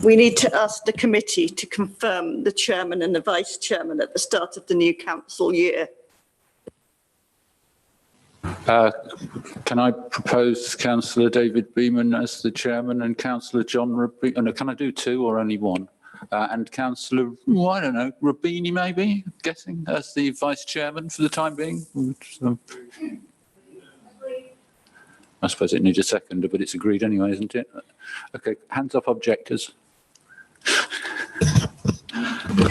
We need to ask the committee to confirm the chairman and the vice chairman at the start of the new council year. Can I propose Councillor David Beeman as the chairman and Councillor John Rabini? No, can I do two or only one? And Councillor, I don't know, Rabini maybe, guessing, as the vice chairman for the time being? I suppose it needs a seconder, but it's agreed anyway, isn't it? Okay, hands up objectors.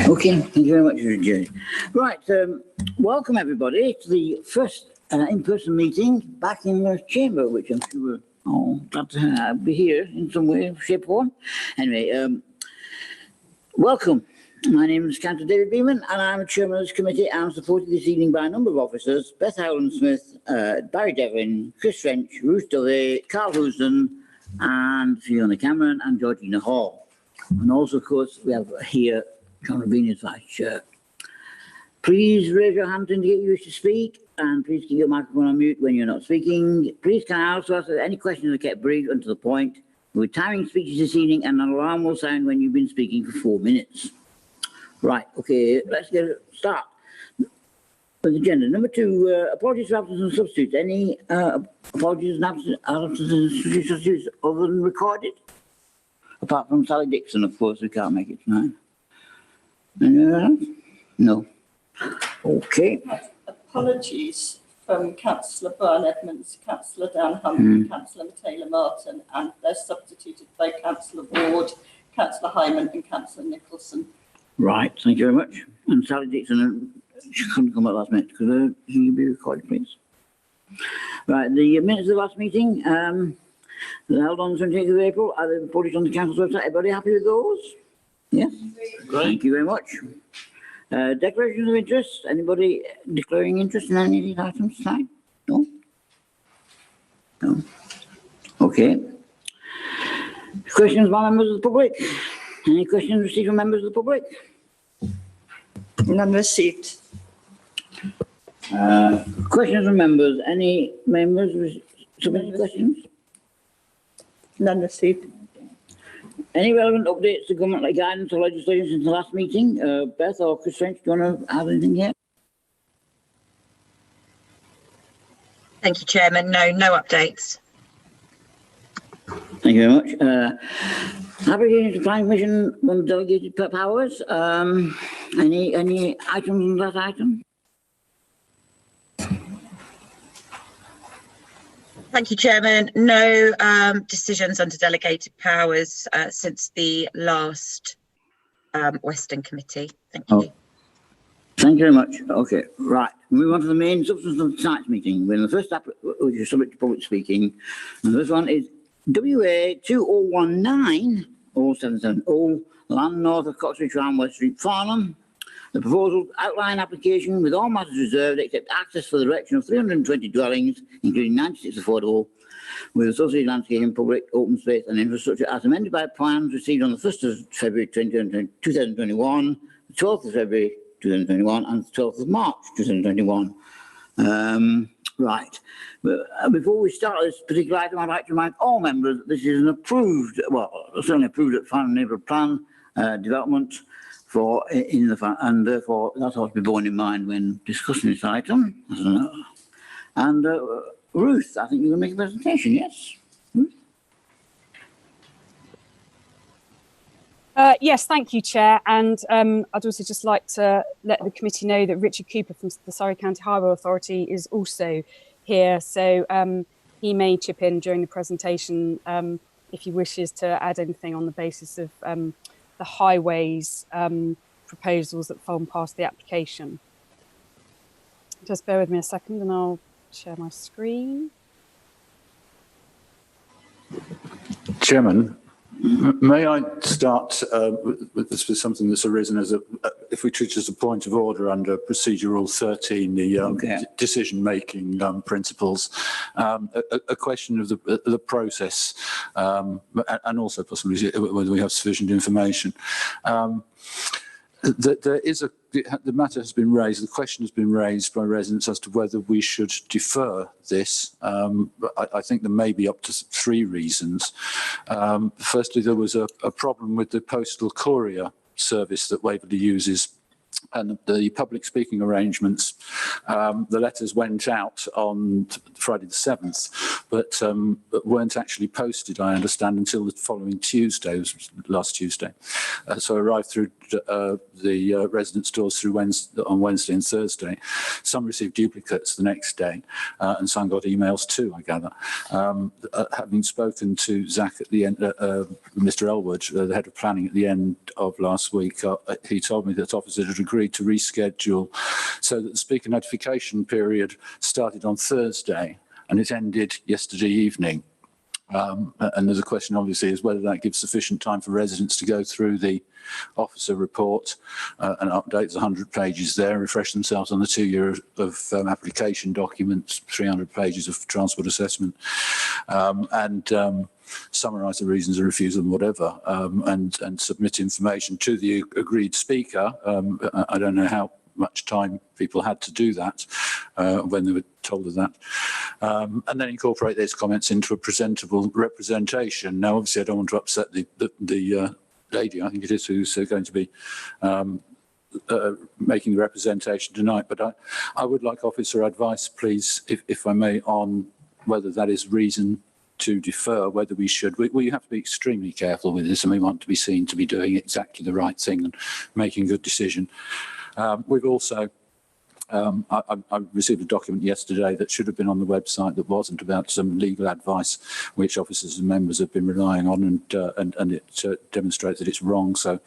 Okay, thank you very much, Jerry. Right, welcome everybody to the first in-person meeting back in the chamber, which I'm sure we're all glad to be here in some way, shape or form. Anyway, welcome. My name is Councillor David Beeman and I'm a chairman of this committee. I'm supported this evening by a number of officers: Beth Howland-Smith, Barry Devlin, Chris French, Ruth Dovey, Carl Houston, and Fiona Cameron and Georgina Hall. And also, of course, we have here John Rabini as vice chair. Please raise your hand to indicate you wish to speak, and please keep your microphone on mute when you're not speaking. Please can I also ask that any questions are kept brief and to the point. We're timing speeches this evening and an alarm will sound when you've been speaking for 4 minutes. Right, okay, let's get a start with the agenda. Number 2, apologies for absence and substitutes. Any apologies and absence and substitutes other than recorded? Apart from Sally Dixon, of course, we can't make it tonight. Anyone else? No. Okay. Apologies from Councillor Brian Edmonds, Councillor Dan Hunt, Councillor Taylor Martin, and they're substituted by Councillor Ward, Councillor Hyman and Councillor Nicholson. Right, thank you very much. And Sally Dixon, she couldn't come at last minute. Could you be recorded, please? Right, the minutes of the last meeting, held on the 28th of April, are they published on the council's website? Everybody happy with those? Yes? Great. Thank you very much. Declarations of interest. Anybody declaring interest in any of these items tonight? No? No. Okay. Questions by members of the public? Any questions received from members of the public? None received. Questions from members? Any members submitting questions? None received. Any relevant updates to government guidance or legislation since the last meeting? Beth or Chris French, do you want to have anything here? Thank you, Chairman. No updates. Thank you very much. Application to Planning Commission on delegated powers. Any items on that item? Thank you, Chairman. No decisions under delegated powers since the last Western Committee. Thank you. Thank you very much. Okay, right. Move on to the main substance of tonight's meeting. We're in the first which is subject to public speaking. And this one is WA 2019 0770, land north of Coxley Tram, West Street, Farnham. The proposal outline application with all matters reserved except access for the erection of 320 dwellings, including 96 affordable, with associated landscaping, public, open space and infrastructure as amended by plans received on the 1st of February 2021, the 12th of February 2021 and the 12th of March 2021. Right. But before we start this particular item, I'd like to remind all members that this is an approved, well, certainly approved at final neighbourhood plan development for in the and therefore that's what to be borne in mind when discussing this item. And Ruth, I think you're going to make a presentation, yes? Ruth? Yes, thank you, Chair. And I'd also just like to let the committee know that Richard Cooper from the Surrey County Highway Authority is also here. So he may chip in during the presentation if he wishes to add anything on the basis of the highways proposals that form part of the application. Just bear with me a second and I'll share my screen. Chairman, may I start with something that's arisen as if we treat it as a point of order under Procedure Rule 13, the decision-making principles, a question of the process, and also possibly whether we have sufficient information. There is the matter has been raised, the question has been raised by residents as to whether we should defer this. I think there may be up to 3 reasons. Firstly, there was a problem with the postal courier service that Waverley uses, and the public speaking arrangements. The letters went out on Friday the 7th, but weren't actually posted, I understand, until the following Tuesday, last Tuesday. So arrived through the residents' doors through on Wednesday and Thursday. Some received duplicates the next day, and some got emails too, I gather. Having spoken to Zach at the end, Mr. Elwood, the head of planning, at the end of last week, he told me that officers had agreed to reschedule so that the speaker notification period started on Thursday and it ended yesterday evening. And there's a question, obviously, is whether that gives sufficient time for residents to go through the officer report and update the 100 pages there, refresh themselves on the 2 year of application documents, 300 pages of transport assessment, and summarise the reasons of refusal and whatever, and submit information to the agreed speaker. I don't know how much time people had to do that when they were told of that, and then incorporate those comments into a presentable representation. Now, obviously, I don't want to upset the lady, I think it is, who's going to be making the representation tonight, but I would like officer advice, please, if I may, on whether that is reason to defer, whether we should. We have to be extremely careful with this, and we want to be seen to be doing exactly the right thing and making a good decision. We've also, I received a document yesterday that should have been on the website that wasn't, about some legal advice which officers and members have been relying on, and it demonstrates that it's wrong. So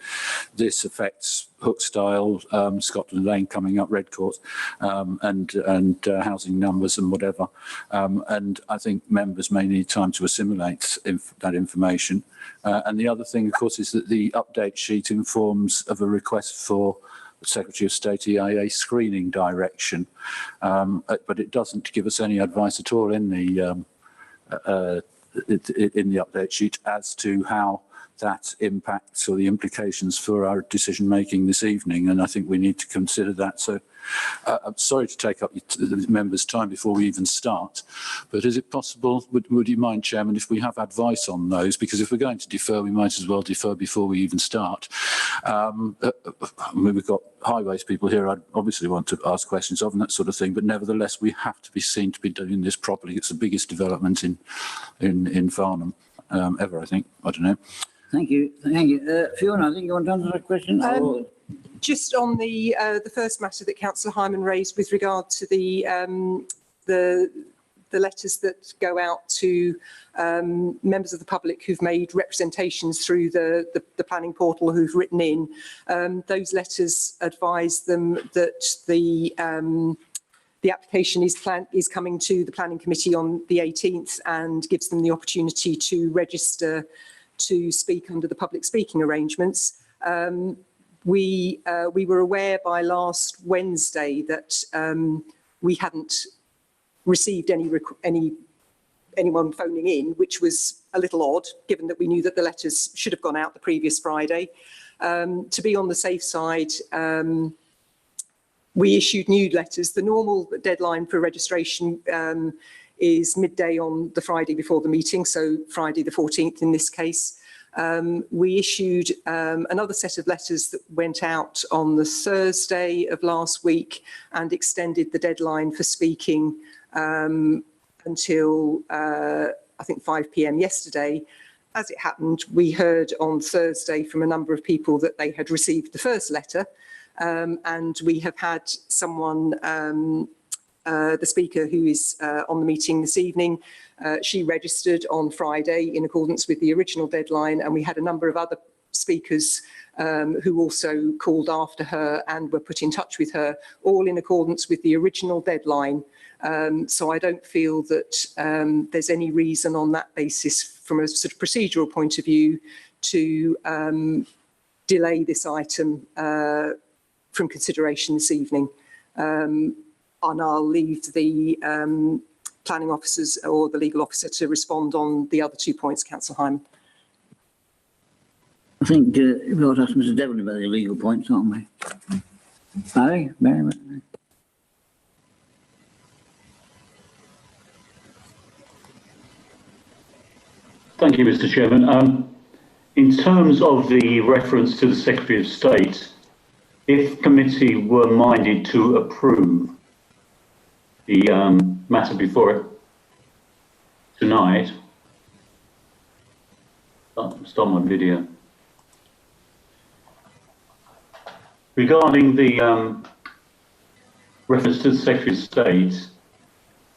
this affects Hookstyle, Scotland Lane coming up, Redcourt, and housing numbers and whatever. And I think members may need time to assimilate that information. And the other thing, of course, is that the update sheet informs of a request for Secretary of State EIA screening direction, but it doesn't give us any advice at all in the update sheet as to how that impacts or the implications for our decision making this evening, and I think we need to consider that. So I'm sorry to take up the members' time before we even start, but is it possible, would you mind, Chairman, if we have advice on those? Because if we're going to defer, we might as well defer before we even start. I mean, we've got highways people here I'd obviously want to ask questions of and that sort of thing, but nevertheless, we have to be seen to be doing this properly. It's the biggest development in Farnham ever, I think. I don't know. Thank you. Thank you. Fiona, I think you want to answer that question? Just on the first matter that Councillor Hyman raised with regard to the letters that go out to members of the public who've made representations through the planning portal, who've written in, those letters advise them that the application is coming to the planning committee on the 18th and gives them the opportunity to register to speak under the public speaking arrangements. We were aware by last Wednesday that we hadn't received anyone phoning in, which was a little odd, given that we knew that the letters should have gone out the previous Friday. To be on the safe side, we issued new letters. The normal deadline for registration is midday on the Friday before the meeting, so Friday the 14th in this case. We issued another set of letters that went out on the Thursday of last week and extended the deadline for speaking until I think 5 p.m. yesterday. As it happened, we heard on Thursday from a number of people that they had received the first letter, and we have had someone, the speaker who is on the meeting this evening, she registered on Friday in accordance with the original deadline, and we had a number of other speakers who also called after her and were put in touch with her, all in accordance with the original deadline. So I don't feel that there's any reason on that basis, from a sort of procedural point of view, to delay this item from consideration this evening. And I'll leave the planning officers or the legal officer to respond on the other 2 points, Councillor Hyman. I think we've got to ask Mr Devlin about the legal points, aren't we? Barry? Thank you, Mr. Chairman. In terms of the reference to the Secretary of State, if committee were minded to approve the matter before it tonight, stop my video. Regarding the reference to the Secretary of State,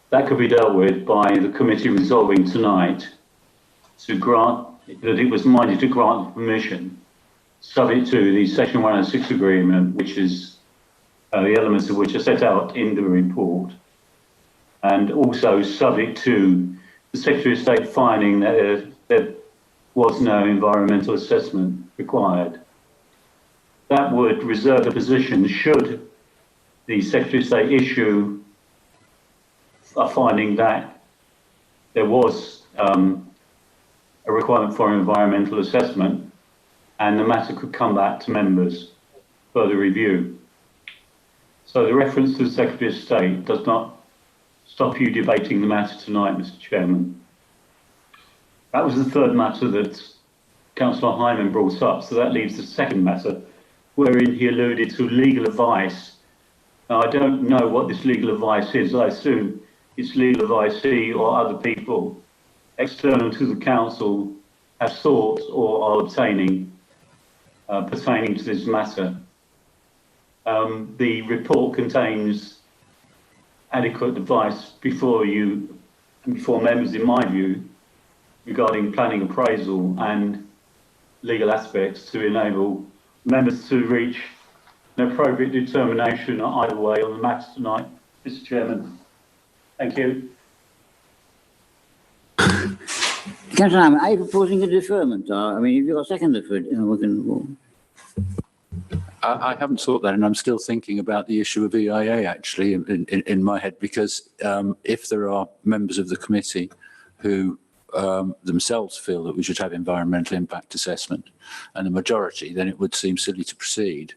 that could be dealt with by the committee resolving tonight to grant that it was minded to grant permission subject to the Section 106 agreement, which is the elements of which are set out in the report, and also subject to the Secretary of State finding that there was no environmental assessment required. That would reserve the position should the Secretary of State issue a finding that there was a requirement for an environmental assessment, and the matter could come back to members for the review. So the reference to the Secretary of State does not stop you debating the matter tonight, Mr. Chairman. That was the third matter that Councillor Hyman brought up, so that leaves the second matter, wherein he alluded to legal advice. Now, I don't know what this legal advice is. I assume it's legal advice he or other people external to the council have sought or are obtaining pertaining to this matter. The report contains adequate advice before members, in my view, regarding planning appraisal and legal aspects to enable members to reach an appropriate determination either way on the matter tonight, Mr. Chairman. Thank you. Councillor Hyman, are you proposing a deferment? Or, I mean, if you've got a second deferred, we can... I haven't thought that, and I'm still thinking about the issue of EIA actually in my head, because if there are members of the committee who themselves feel that we should have environmental impact assessment, and the majority, then it would seem silly to proceed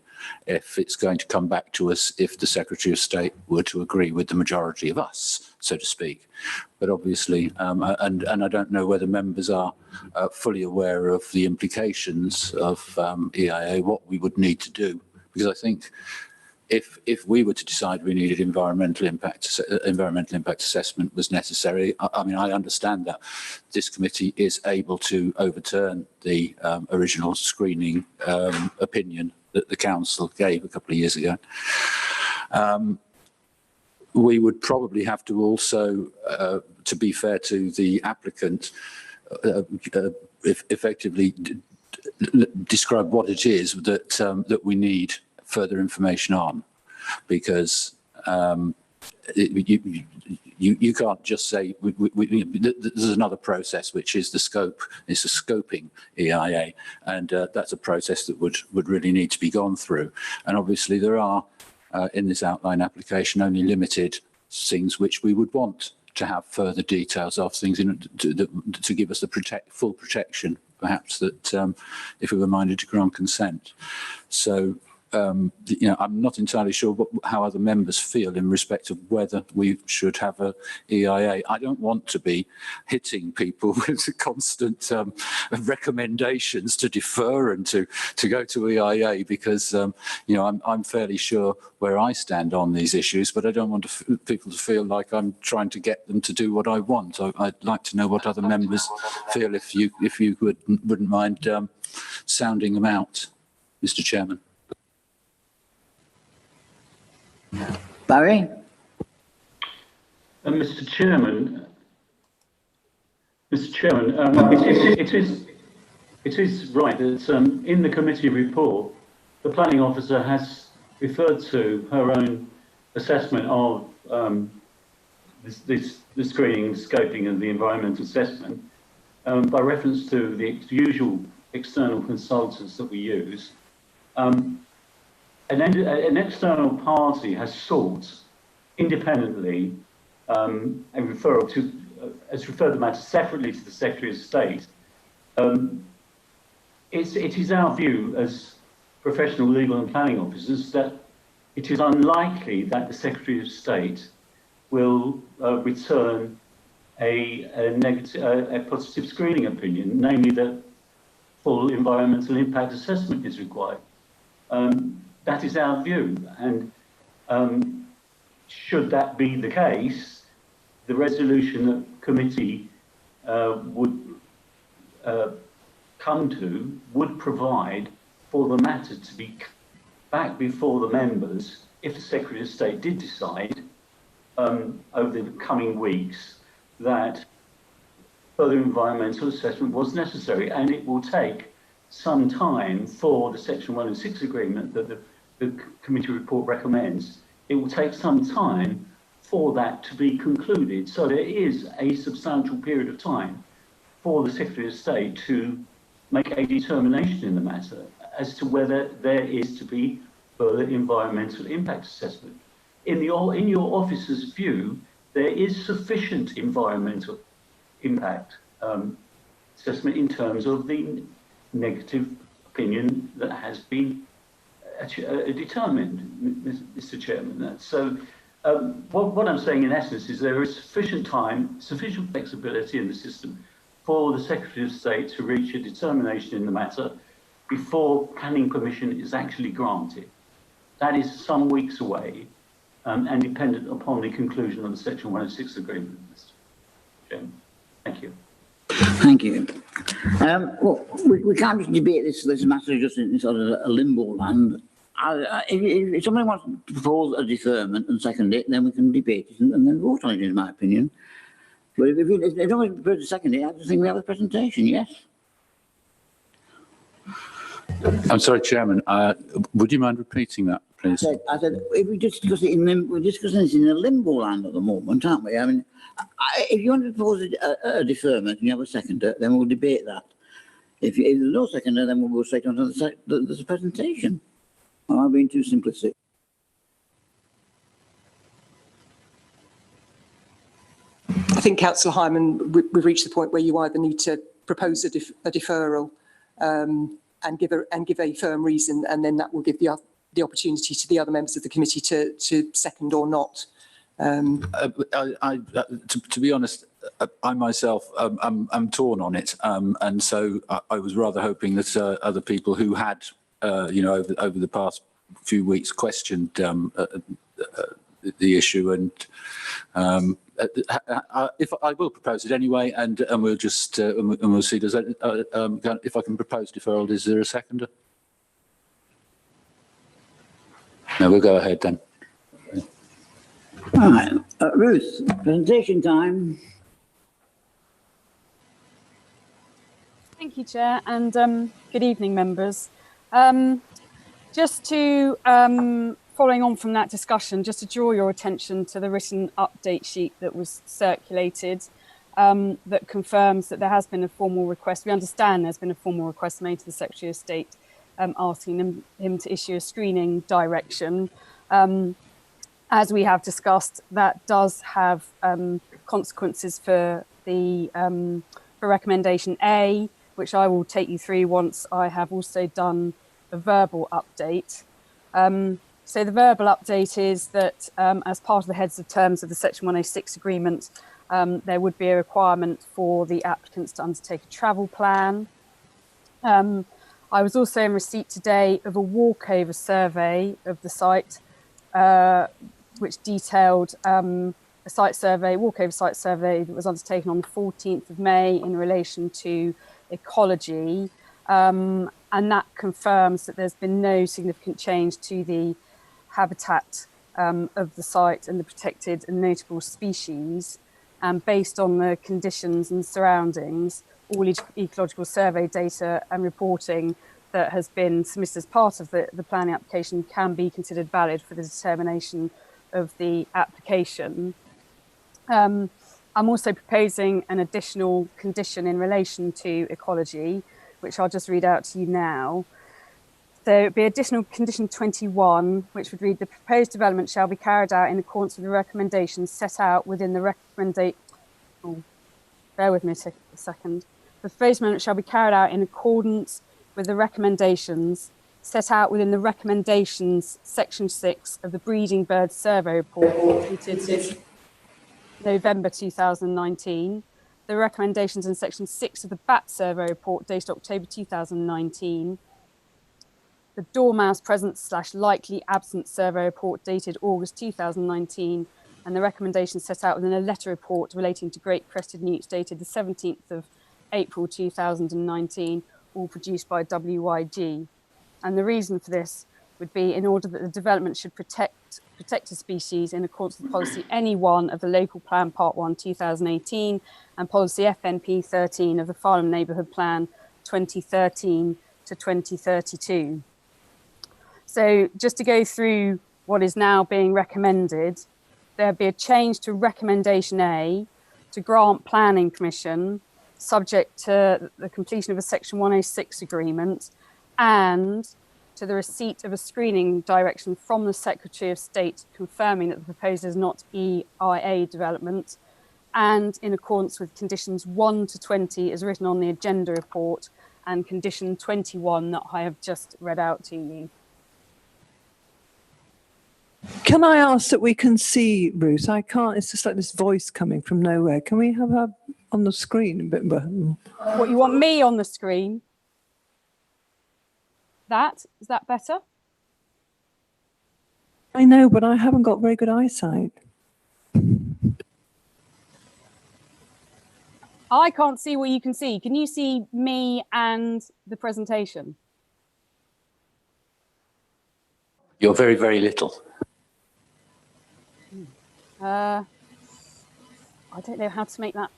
if it's going to come back to us if the Secretary of State were to agree with the majority of us, so to speak. But obviously, and I don't know whether members are fully aware of the implications of EIA, what we would need to do, because I think if we were to decide we needed environmental impact assessment was necessary, I mean, I understand that this committee is able to overturn the original screening opinion that the council gave a couple of years ago. We would probably have to also, to be fair to the applicant, effectively describe what it is that we need further information on, because you can't just say there's another process which is the scope. It's a scoping EIA, and that's a process that would really need to be gone through. And obviously there are in this outline application only limited things which we would want to have further details of, things to give us the full protection, perhaps, that if we were minded to grant consent. So you know, I'm not entirely sure how other members feel in respect of whether we should have a EIA. I don't want to be hitting people with constant recommendations to defer and to go to EIA, because you know, I'm fairly sure where I stand on these issues, but I don't want people to feel like I'm trying to get them to do what I want. I'd like to know what other members feel, if you wouldn't mind sounding them out, Mr. Chairman. Barry? Mr. Chairman, it is right that in the committee report, the planning officer has referred to her own assessment of the screening, scoping, and the environmental assessment by reference to the usual external consultants that we use. An external party has sought independently has referred the matter separately to the Secretary of State it is our view as professional legal and planning officers that it is unlikely that the Secretary of State will return a positive screening opinion, namely that full environmental impact assessment is required. That is our view, and should that be the case, the resolution that committee would come to would provide for the matter to be back before the members if the Secretary of State did decide over the coming weeks that further environmental assessment was necessary, and it will take some time for the Section 106 agreement that the committee report recommends. It will take some time for that to be concluded. So there is a substantial period of time for the Secretary of State to make a determination in the matter as to whether there is to be further environmental impact assessment. In your officer's view, there is sufficient environmental impact assessment in terms of the negative opinion that has been determined, Mr. Chairman. So what I'm saying in essence is there is sufficient time, sufficient flexibility in the system for the Secretary of State to reach a determination in the matter before planning permission is actually granted. That is some weeks away and dependent upon the conclusion of the Section 106 agreement, Mr. Chairman. Thank you. Thank you. Well, we can't just debate this matter just in sort of a limbo land. If somebody wants to propose a deferment and second it, then we can debate it and then vote on it, in my opinion. But if somebody proposes to second it, I just think we have a presentation, yes? I'm sorry, Chairman. Would you mind repeating that, please? I said if we discuss it we're discussing this in a limbo land at the moment, aren't we? I mean, if you want to propose a deferment and you have a seconder, then we'll debate that. If there's no seconder, then we'll go straight on to the presentation. Am I being too simplistic? I think, Councillor Hyman, we've reached the point where you either need to propose a deferral and give a firm reason, and then that will give the opportunity to the other members of the committee to second or not. To be honest, I myself I'm torn on it, and so I was rather hoping that other people who had over the past few weeks questioned the issue, and if I will propose it anyway, and we'll just and we'll see. Does that if I can propose deferral, is there a seconder? No, we'll go ahead then. All right, Ruth, presentation time. Thank you, Chair, and good evening, members. Just to, following on from that discussion, just to draw your attention to the written update sheet that was circulated that confirms that there has been a formal request. We understand there's been a formal request made to the Secretary of State asking him to issue a screening direction. As we have discussed, that does have consequences for the for recommendation A, which I will take you through once I have also done a verbal update. So the verbal update is that as part of the heads of terms of the Section 106 agreement, there would be a requirement for the applicants to undertake a travel plan. I was also in receipt today of a walkover survey of the site, which detailed a walkover site survey that was undertaken on the 14th of May in relation to ecology. And that confirms that there's been no significant change to the habitat of the site and the protected and notable species. And based on the conditions and surroundings, all ecological survey data and reporting that has been submitted as part of the planning application can be considered valid for the determination of the application. I'm also proposing an additional condition in relation to ecology, which I'll just read out to you now. So it would be additional condition 21, which would read: the proposed development shall be carried out in accordance with the recommendations set out within the recommendation. Oh, bear with me a second. The proposed amendment shall be carried out in accordance with the recommendations set out within the recommendations section 6 of the Breeding Bird Survey Report dated November 2019, the recommendations in section 6 of the Bat Survey Report dated October 2019, the Dormouse Present/Likely Absent Survey Report dated August 2019, and the recommendations set out within a letter report relating to Great Crested Newts dated the 17th of April 2019, all produced by WYG. And the reason for this would be in order that the development should protect a species in accordance with policy NE1 of the Local Plan Part 1 2018 and policy FNP 13 of the Farnham Neighbourhood Plan 2013 to 2032. So just to go through what is now being recommended, there'd be a change to recommendation A to grant planning permission subject to the completion of a section 106 agreement and to the receipt of a screening direction from the Secretary of State confirming that the proposal is not EIA development and in accordance with conditions 1 to 20 as written on the agenda report and condition 21 that I have just read out to you. Can I ask that we can see Ruth? I can't, it's just like this voice coming from nowhere. Can we have her on the screen a bit? What, you want me on the screen? Is that better? I know, but I haven't got very good eyesight. I can't see what you can see. Can you see me and the presentation? You're very, very little. I don't know how to make that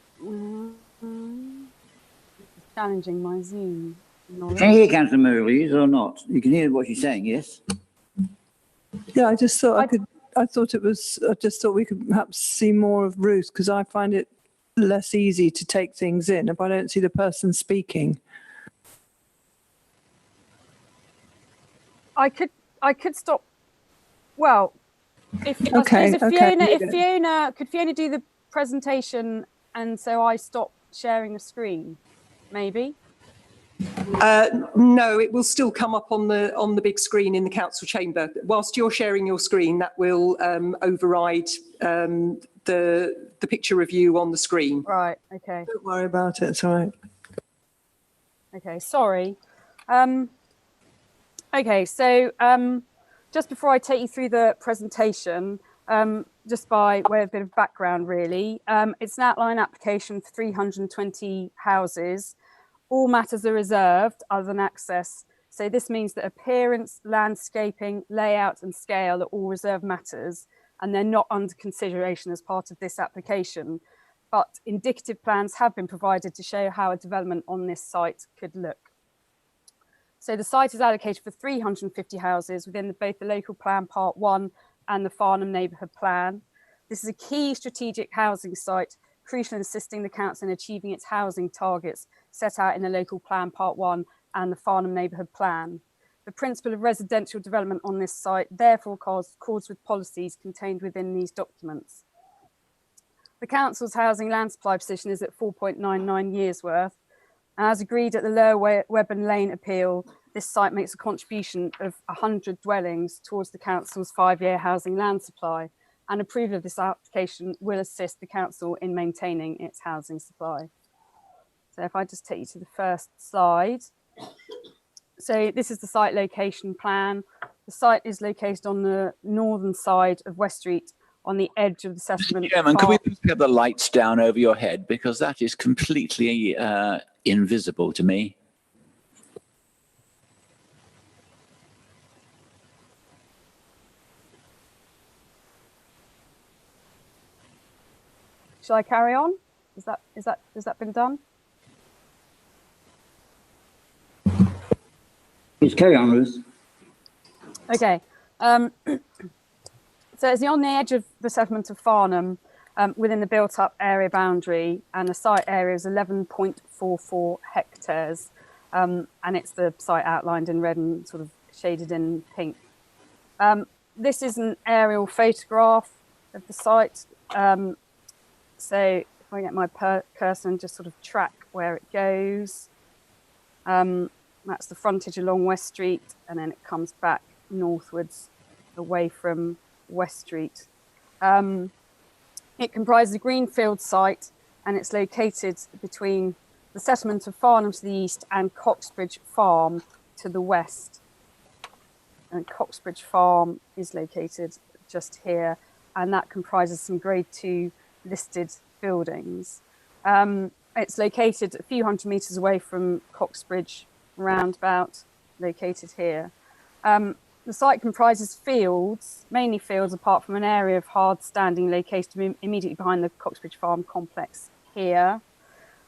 challenging my Zoom knowledge. Can you hear Councillor Murray or not? You can hear what she's saying, yes? Yeah, I just thought I just thought we could perhaps see more of Ruth because I find it less easy to take things in if I don't see the person speaking. I could stop. Well, if Fiona do the presentation and so I stop sharing the screen, maybe. No, it will still come up on the big screen in the council chamber. Whilst you're sharing your screen, that will override the picture of you on the screen. Right. Okay. Don't worry about it. It's all right. Okay. Sorry. Okay. So just before I take you through the presentation, just by way of a bit of background, really, it's an outline application for 320 houses. All matters are reserved other than access. So this means that appearance, landscaping, layout and scale are all reserved matters and they're not under consideration as part of this application. But indicative plans have been provided to show how a development on this site could look. So the site is allocated for 350 houses within both the Local Plan Part 1 and the Farnham Neighbourhood Plan. This is a key strategic housing site, crucial in assisting the council in achieving its housing targets set out in the Local Plan Part 1 and the Farnham Neighbourhood Plan. The principle of residential development on this site therefore accords with policies contained within these documents. The council's housing land supply position is at 4.99 years worth. As agreed at the Lower Webburn Lane appeal, this site makes a contribution of 100 dwellings towards the council's 5-year housing land supply, and approval of this application will assist the council in maintaining its housing supply. So if I just take you to the first slide. So this is the site location plan. The site is located on the northern side of West Street on the edge of the settlement. Chairman, can we please have the lights down over your head because that is completely invisible to me. Shall I carry on? Has that been done? Please carry on, Ruth. Okay. So it's on the edge of the settlement of Farnham, within the built-up area boundary, and the site area is 11.44 hectares, and it's the site outlined in red and sort of shaded in pink. This is an aerial photograph of the site. So if I get my cursor and just sort of track where it goes. That's the frontage along West Street, and then it comes back northwards away from West Street. It comprises a greenfield site, and it's located between the settlement of Farnham to the east and Coxbridge Farm to the west. And Coxbridge Farm is located just here, and that comprises some grade 2 listed buildings. It's located a few hundred metres away from Coxbridge roundabout, located here. The site comprises fields, mainly fields, apart from an area of hard standing located immediately behind the Coxbridge Farm complex here.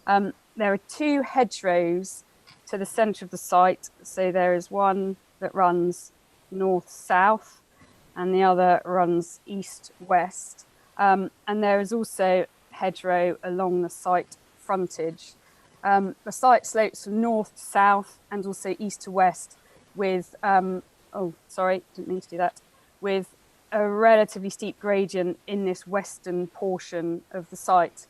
There are 2 hedgerows to the centre of the site. So there is one that runs north-south and the other runs east-west. And there is also hedgerow along the site frontage. The site slopes from north to south and also east to west with, oh, sorry, didn't mean to do that, with a relatively steep gradient in this western portion of the site.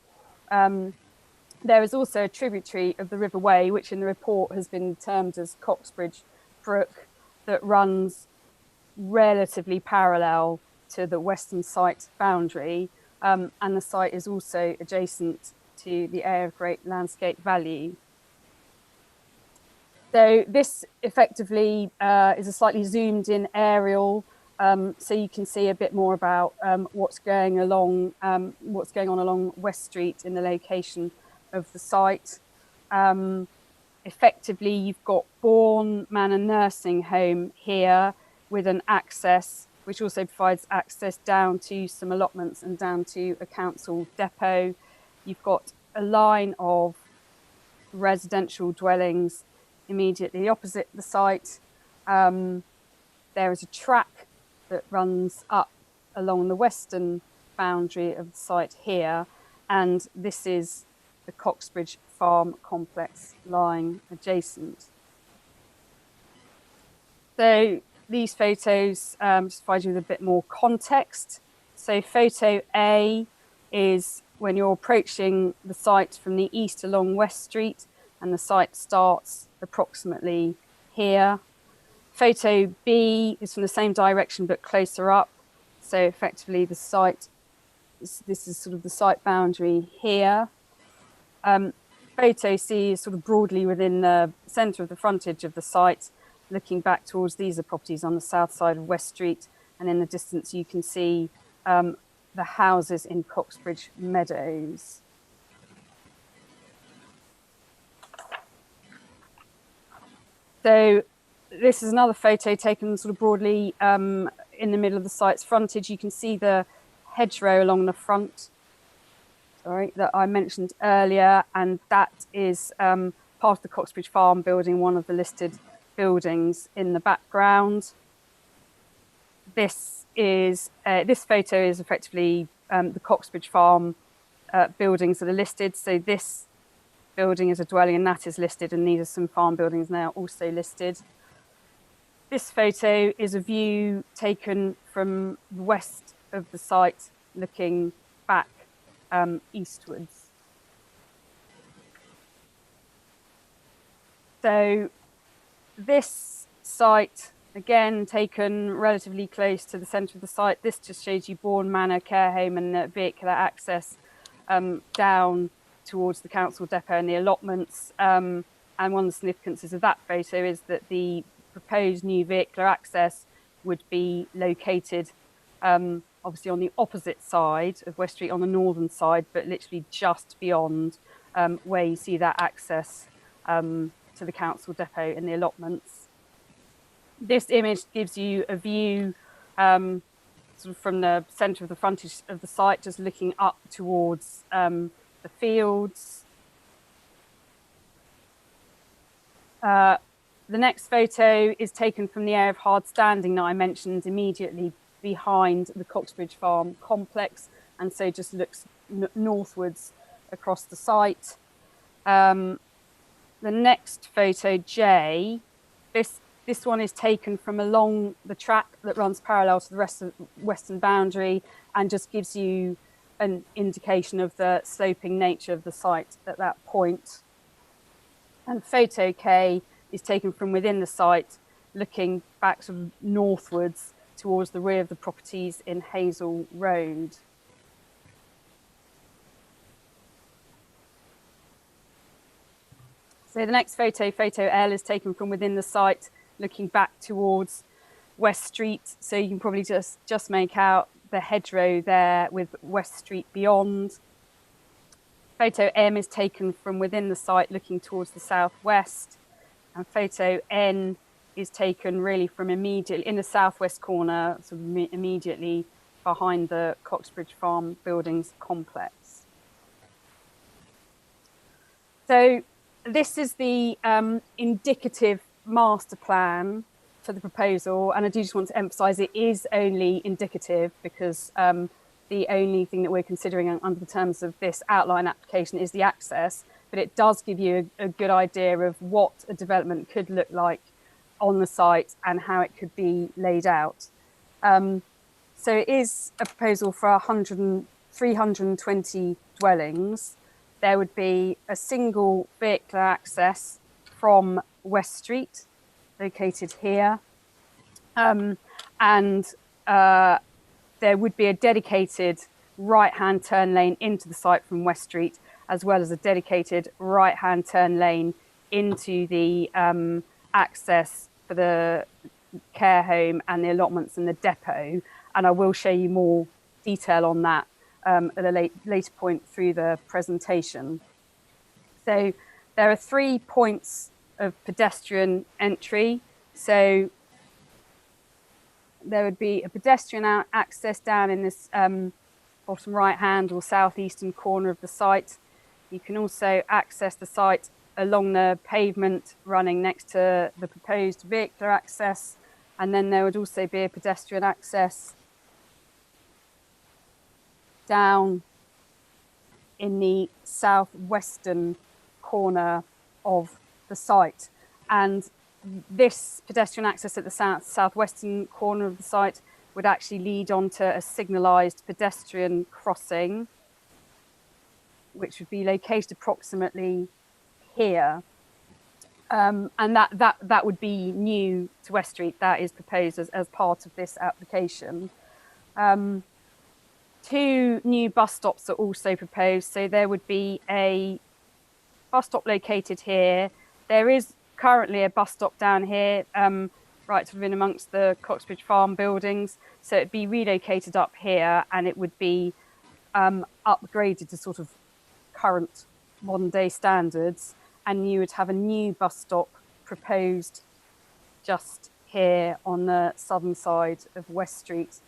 There is also a tributary of the River Wey, which in the report has been termed as Coxbridge Brook, that runs relatively parallel to the western site boundary. And the site is also adjacent to the area of great landscape value. So this effectively is a slightly zoomed in aerial, so you can see a bit more about what's going on along West Street in the location of the site. Effectively, you've got Bourne Manor Nursing Home here with an access, which also provides access down to some allotments and down to a council depot. You've got a line of residential dwellings immediately opposite the site. There is a track that runs up along the western boundary of the site here, and this is the Coxbridge Farm complex lying adjacent. So these photos just provide you with a bit more context. So photo A is when you're approaching the site from the east along West Street, and the site starts approximately here. Photo B is from the same direction but closer up. So effectively the site, this is sort of the site boundary here. Photo C is sort of broadly within the centre of the frontage of the site, looking back towards these are properties on the south side of West Street, and in the distance you can see the houses in Coxbridge Meadows. So this is another photo taken sort of broadly in the middle of the site's frontage. You can see the hedgerow along the front, that I mentioned earlier, and that is part of the Coxbridge Farm building, one of the listed buildings in the background. This photo is effectively the Coxbridge Farm buildings that are listed. So this building is a dwelling and that is listed, and these are some farm buildings now also listed. This photo is a view taken from the west of the site looking back eastwards. So this site, again, taken relatively close to the centre of the site. This just shows you Bourne Manor Care Home and the vehicular access down towards the council depot and the allotments. And one of the significances of that photo is that the proposed new vehicular access would be located obviously on the opposite side of West Street, on the northern side, but literally just beyond where you see that access to the council depot and the allotments. This image gives you a view sort of from the centre of the frontage of the site, just looking up towards the fields. The next photo is taken from the area of hard standing that I mentioned immediately behind the Coxbridge Farm complex, and so just looks northwards across the site. The next photo, J, this one is taken from along the track that runs parallel to the rest of the western boundary and just gives you an indication of the sloping nature of the site at that point. And photo K is taken from within the site, looking back sort of northwards towards the rear of the properties in Hazel Road. So the next photo, photo L, is taken from within the site, looking back towards West Street. So you can probably just make out the hedgerow there with West Street beyond. Photo M is taken from within the site, looking towards the southwest. And photo N is taken really from immediately in the southwest corner, sort of immediately behind the Coxbridge Farm Buildings complex. So this is the indicative master plan for the proposal, and I do just want to emphasise it is only indicative because the only thing that we're considering under the terms of this outline application is the access, but it does give you a good idea of what a development could look like on the site and how it could be laid out. So it is a proposal for 320 dwellings. There would be a single vehicular access from West Street, located here, and there would be a dedicated right-hand turn lane into the site from West Street, as well as a dedicated right-hand turn lane into the access for the care home and the allotments and the depot. And I will show you more detail on that at a later point through the presentation. So there are 3 points of pedestrian entry. So there would be a pedestrian access down in this bottom right hand or southeastern corner of the site. You can also access the site along the pavement running next to the proposed vehicular access, and then there would also be a pedestrian access down in the southwestern corner of the site. And this pedestrian access at the southwestern corner of the site would actually lead onto a signalized pedestrian crossing, which would be located approximately here. And that would be new to West Street. That is proposed as part of this application. 2 new bus stops are also proposed. So there would be a bus stop located here. There is currently a bus stop down here, right sort of in amongst the Coxbridge Farm buildings. So it'd be relocated up here, and it would be upgraded to sort of current modern day standards. And you would have a new bus stop proposed just here on the southern side of West Street.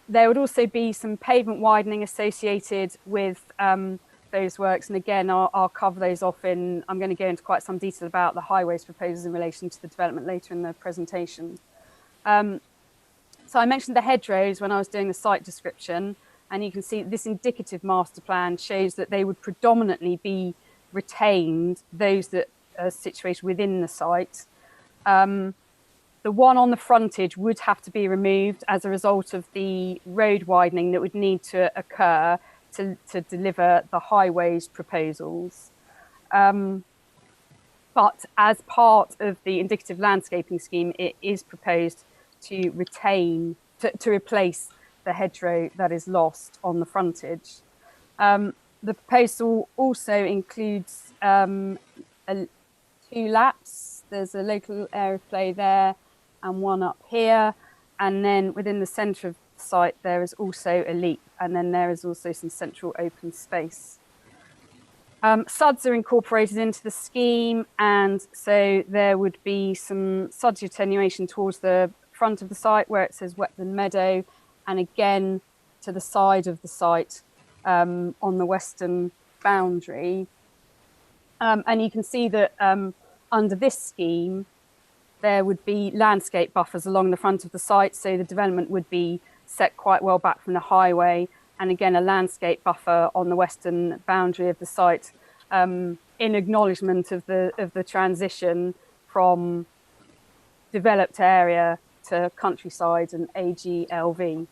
There would also be some pavement widening associated with those works, and again I'll cover those off in, I'm going to go into quite some detail about the highways proposals in relation to the development later in the presentation. So I mentioned the hedgerows when I was doing the site description, and you can see this indicative master plan shows that they would predominantly be retained, those that are situated within the site. The one on the frontage would have to be removed as a result of the road widening that would need to occur to deliver the highways proposals. But as part of the indicative landscaping scheme, it is proposed to retain, to replace the hedgerow that is lost on the frontage. The proposal also includes 2 laps. There's a local area of play there and one up here. And then within the centre of the site, there is also a leap. And then there is also some central open space. SUDs are incorporated into the scheme. And so there would be some SUDs attenuation towards the front of the site where it says wetland meadow. And again, to the side of the site on the western boundary. And you can see that under this scheme, there would be landscape buffers along the front of the site. So the development would be set quite well back from the highway. And again, a landscape buffer on the western boundary of the site in acknowledgement of the transition from developed area to countryside and AGLV.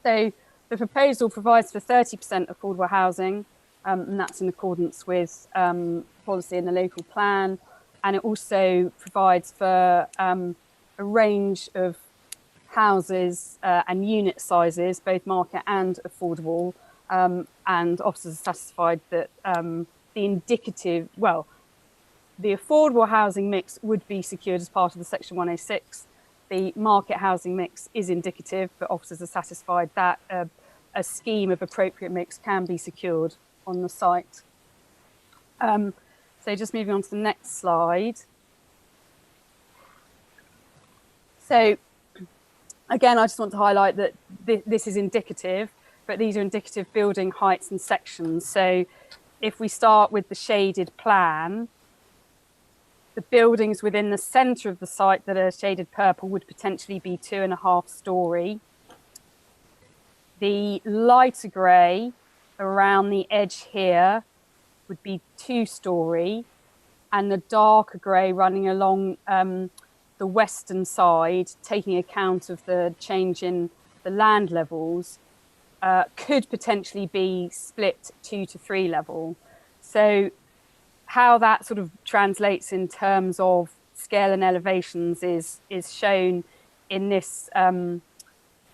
So the proposal provides for 30% affordable housing, and that's in accordance with policy in the local plan. and it also provides for a range of houses and unit sizes, both market and affordable, and officers are satisfied that the indicative, well, the affordable housing mix would be secured as part of the Section 106. The market housing mix is indicative, but officers are satisfied that a scheme of appropriate mix can be secured on the site. So just moving on to the next slide. So again, I just want to highlight that this is indicative, but these are indicative building heights and sections. So if we start with the shaded plan, the buildings within the centre of the site that are shaded purple would potentially be 2.5 storey. The lighter grey around the edge here would be 2 storey, and the darker grey running along the western side, taking account of the change in the land levels, could potentially be split 2 to 3 level. So how that sort of translates in terms of scale and elevations is shown in this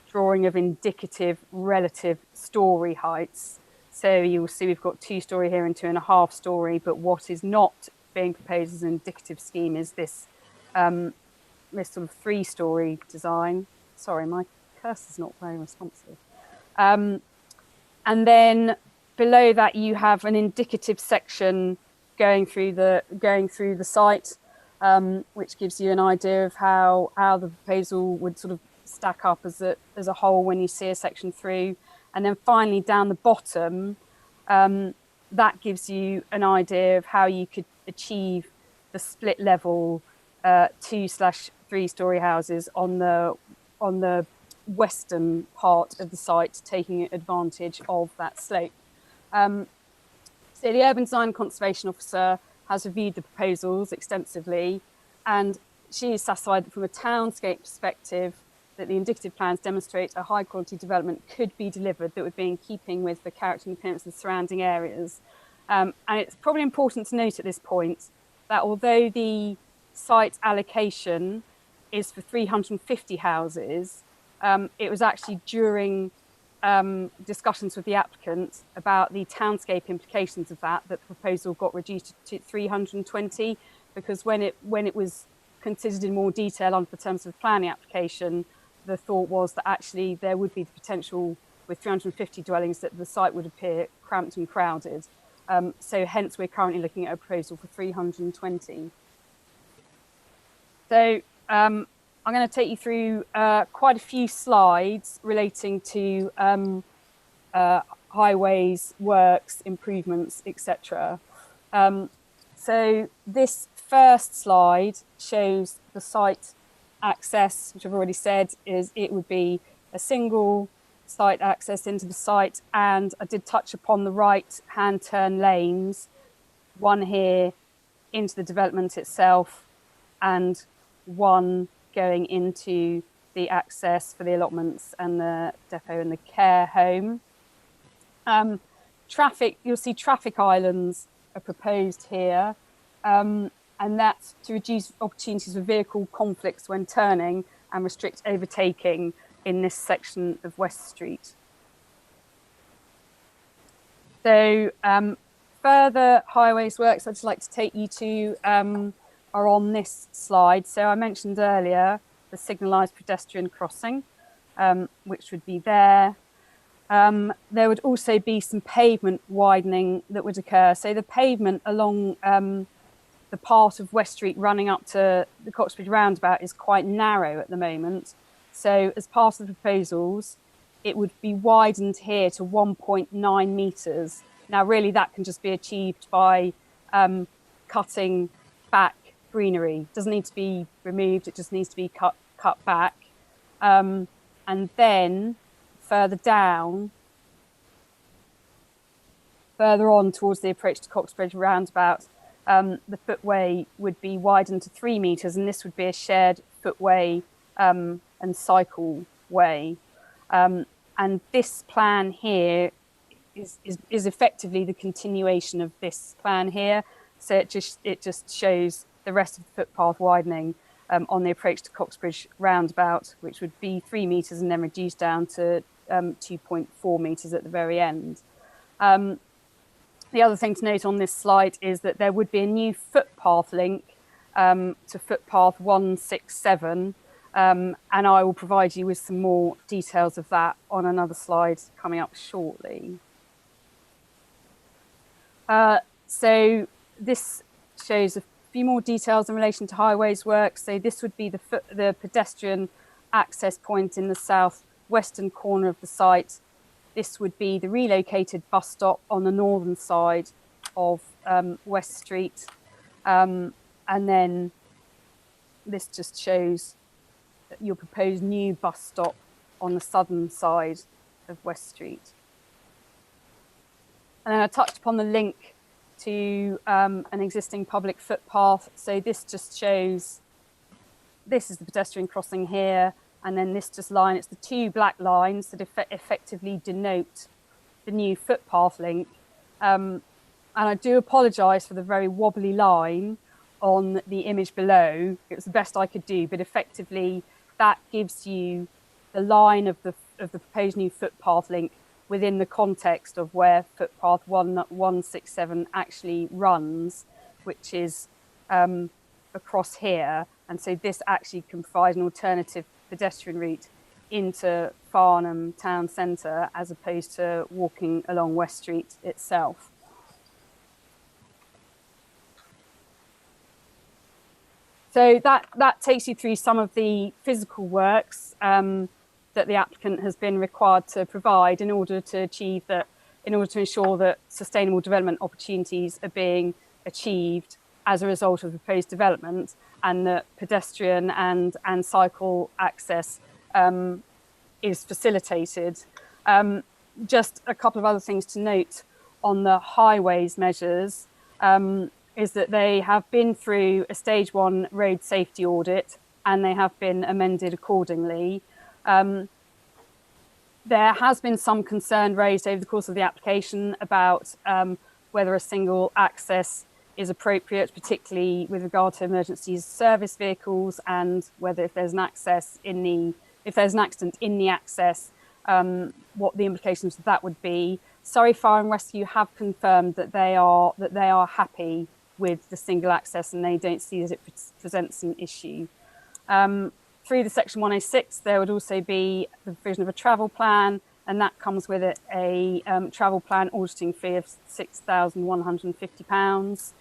drawing of indicative relative storey heights. So you'll see we've got 2 storey here and 2.5 storey, but what is not being proposed as an indicative scheme is this this sort of 3 storey design. Sorry, my cursor's not very responsive. And then below that you have an indicative section going through the site, which gives you an idea of how the proposal would sort of stack up as a whole when you see a section through. And then finally down the bottom, that gives you an idea of how you could achieve the split level 2/3 storey houses on the western part of the site, taking advantage of that slope. So the Urban Design Conservation Officer has reviewed the proposals extensively, and she is satisfied that from a townscape perspective that the indicative plans demonstrate a high quality development could be delivered that would be in keeping with the character and appearance of the surrounding areas. And it's probably important to note at this point that although the site allocation is for 350 houses, it was actually during discussions with the applicant about the townscape implications of that the proposal got reduced to 320, because when it was considered in more detail under the terms of the planning application, the thought was that actually there would be the potential with 350 dwellings that the site would appear cramped and crowded. So hence we're currently looking at a proposal for 320. So I'm going to take you through quite a few slides relating to highways, works, improvements, etc. So this first slide shows the site access, which I've already said is it would be a single site access into the site, and I did touch upon the right hand turn lanes, one here into the development itself and one going into the access for the allotments and the depot and the care home. Traffic, you'll see traffic islands are proposed here, and that's to reduce opportunities for vehicle conflicts when turning and restrict overtaking in this section of West Street. So further highways works I'd just like to take you to are on this slide. So I mentioned earlier the signalised pedestrian crossing, which would be there. There would also be some pavement widening that would occur. So the pavement along the part of West Street running up to the Coxbridge roundabout is quite narrow at the moment. So as part of the proposals, it would be widened here to 1.9 metres. Now, really, that can just be achieved by cutting back greenery. It doesn't need to be removed, it just needs to be cut back. And then further down, further on towards the approach to Coxbridge roundabout, the footway would be widened to 3 metres, and this would be a shared footway and cycle way. And this plan here is effectively the continuation of this plan here. So it just shows the rest of the footpath widening on the approach to Coxbridge roundabout, which would be 3 metres and then reduced down to 2.4 metres at the very end. The other thing to note on this slide is that there would be a new footpath link to footpath 167, and I will provide you with some more details of that on another slide coming up shortly. So this shows a few more details in relation to highways work. So this would be the pedestrian access point in the south-western corner of the site. This would be the relocated bus stop on the northern side of West Street. And then this just shows your proposed new bus stop on the southern side of West Street. And then I touched upon the link to an existing public footpath. So this just shows, this is the pedestrian crossing here, and then this just line, it's the 2 black lines that effectively denote the new footpath link. And I do apologise for the very wobbly line on the image below. It was the best I could do, but effectively that gives you the line of the proposed new footpath link within the context of where footpath 167 actually runs, which is across here. And so this actually can provide an alternative pedestrian route into Farnham town centre as opposed to walking along West Street itself. So that takes you through some of the physical works that the applicant has been required to provide in order to achieve that, in order to ensure that sustainable development opportunities are being achieved as a result of the proposed development, and that pedestrian and cycle access is facilitated. Just a couple of other things to note on the highways measures is that they have been through a stage 1 road safety audit and they have been amended accordingly. There has been some concern raised over the course of the application about whether a single access is appropriate, particularly with regard to emergency service vehicles, and whether if there's an access in the, if there's an accident in the access, what the implications of that would be. Surrey Fire and Rescue have confirmed that they are happy with the single access and they don't see that it presents an issue. Through the section 106, there would also be the provision of a travel plan, and that comes with it a travel plan auditing fee of £6,150.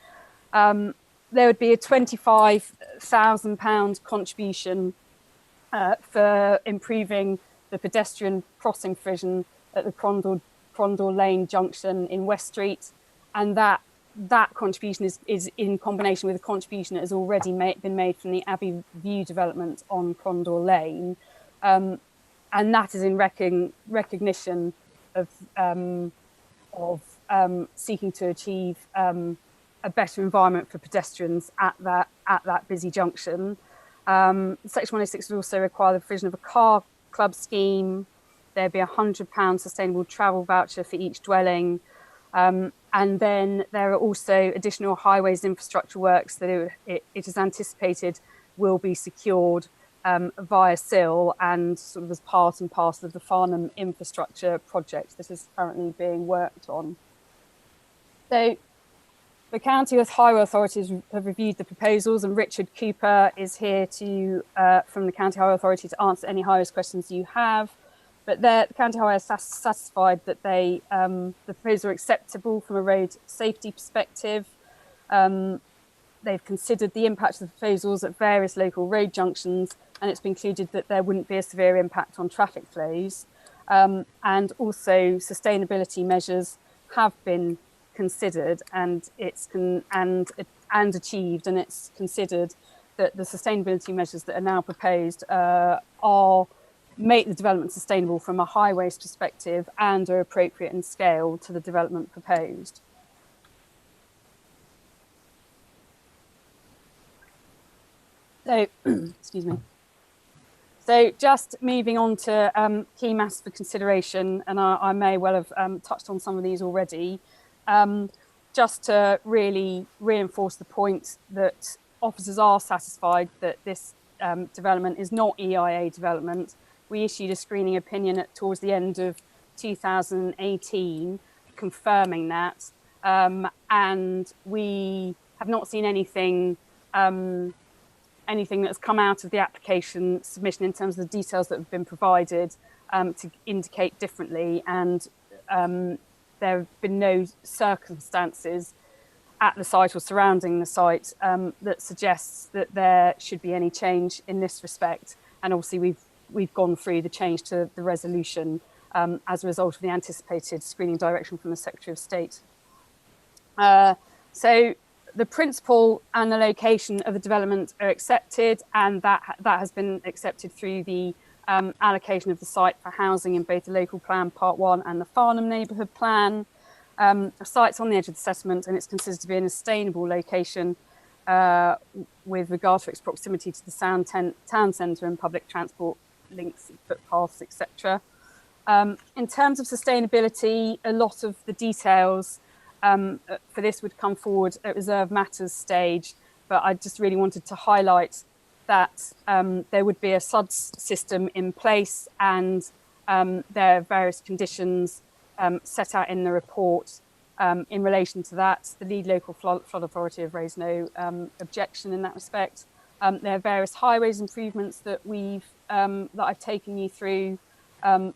There would be a £25,000 contribution for improving the pedestrian crossing provision at the Crandall Lane junction in West Street, and that contribution is in combination with a contribution that has already been made from the Abbey View development on Crandall Lane, and that is in recognition of seeking to achieve a better environment for pedestrians at that busy junction. Section 106 would also require the provision of a car club scheme. There'd be a £100 sustainable travel voucher for each dwelling. And then there are also additional highways infrastructure works that it is anticipated will be secured via SIL and sort of as part and parcel of the Farnham infrastructure project that is currently being worked on. So the County Highway Authorities have reviewed the proposals, and Richard Cooper is here to from the County Highway Authority to answer any highways questions you have. But the County Highway is satisfied that the proposals are acceptable from a road safety perspective. They've considered the impact of the proposals at various local road junctions, and it's been concluded that there wouldn't be a severe impact on traffic flows. And also sustainability measures have been considered and achieved, and it's considered that the sustainability measures that are now proposed make the development sustainable from a highways perspective and are appropriate in scale to the development proposed. So, excuse me. So just moving on to key matters for consideration, and I may well have touched on some of these already, just to really reinforce the point that officers are satisfied that this development is not EIA development. We issued a screening opinion towards the end of 2018 confirming that, and we have not seen anything that's come out of the application submission in terms of the details that have been provided to indicate differently, and there have been no circumstances at the site or surrounding the site that suggests that there should be any change in this respect. And obviously we've gone through the change to the resolution as a result of the anticipated screening direction from the Secretary of State. So the principle and the location of the development are accepted, and that has been accepted through the allocation of the site for housing in both the local plan Part 1 and the Farnham neighbourhood plan. The site's on the edge of the settlement, and it's considered to be a sustainable location with regard to its proximity to the town centre and public transport links, footpaths, etc. In terms of sustainability, a lot of the details for this would come forward at reserve matters stage, but I just really wanted to highlight that there would be a SUDS system in place, and there are various conditions set out in the report in relation to that. The lead local flood authority have raised no objection in that respect. There are various highways improvements that I've taken you through,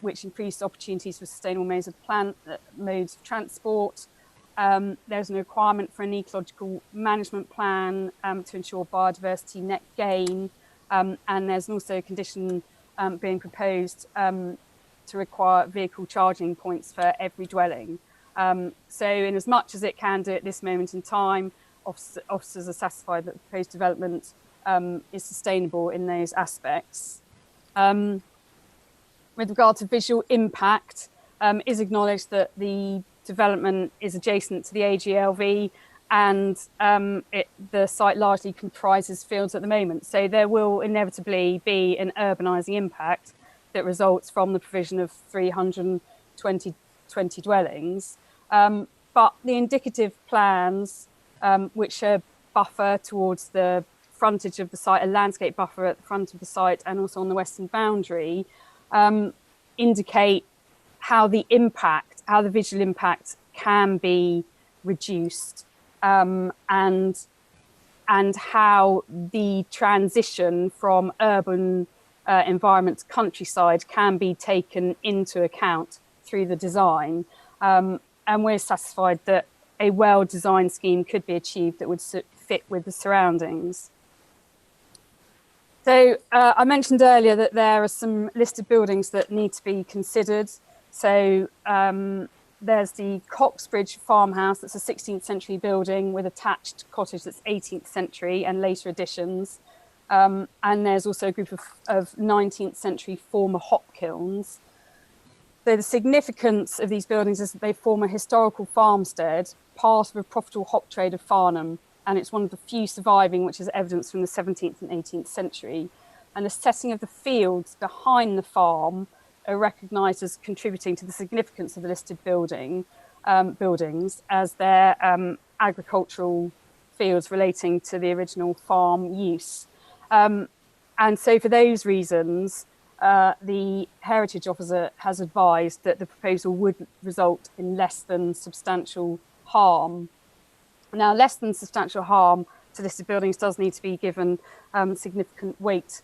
which increase opportunities for sustainable modes of transport. There's a requirement for an ecological management plan to ensure biodiversity net gain, and there's also a condition being proposed to require vehicle charging points for every dwelling. So in as much as it can do at this moment in time, officers are satisfied that the proposed development is sustainable in those aspects. With regard to visual impact, is acknowledged that the development is adjacent to the AGLV, and the site largely comprises fields at the moment. So there will inevitably be an urbanising impact that results from the provision of 320 dwellings. But the indicative plans, which are buffer towards the frontage of the site, a landscape buffer at the front of the site and also on the western boundary, indicate how the visual impact can be reduced, and how the transition from urban environment to countryside can be taken into account through the design. And we're satisfied that a well-designed scheme could be achieved that would fit with the surroundings. So I mentioned earlier that there are some listed buildings that need to be considered. So there's the Coxbridge farmhouse, that's a 16th century building with attached cottage that's 18th century and later additions. And there's also a group of 19th century former hop kilns. So the significance of these buildings is that they form a historical farmstead, part of a profitable hop trade of Farnham, and it's one of the few surviving which is evidence from the 17th and 18th century. And the setting of the fields behind the farm are recognised as contributing to the significance of the listed buildings as their agricultural fields relating to the original farm use. And so for those reasons, the Heritage Officer has advised that the proposal would result in less than substantial harm. Now, less than substantial harm to listed buildings does need to be given significant weight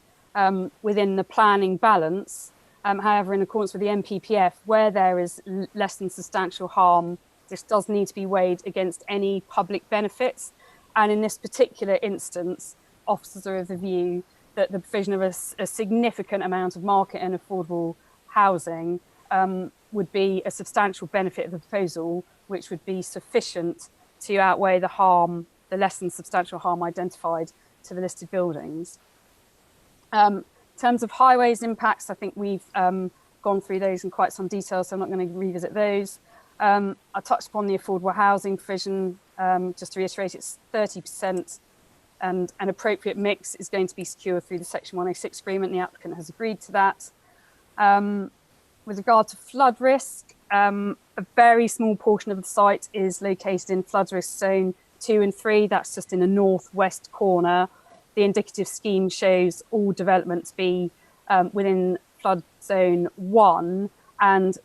within the planning balance. However, in accordance with the NPPF, where there is less than substantial harm, this does need to be weighed against any public benefits. And in this particular instance, officers are of the view that the provision of a significant amount of market and affordable housing would be a substantial benefit of the proposal, which would be sufficient to outweigh the less than substantial harm identified to the listed buildings. In terms of highways impacts, I think we've gone through those in quite some detail, so I'm not going to revisit those. I touched upon the affordable housing provision. Just to reiterate, it's 30%, and an appropriate mix is going to be secured through the Section 106 agreement. The applicant has agreed to that. With regard to flood risk, a very small portion of the site is located in flood risk zone 2 and 3, that's just in the northwest corner. The indicative scheme shows all developments be within flood zone 1, and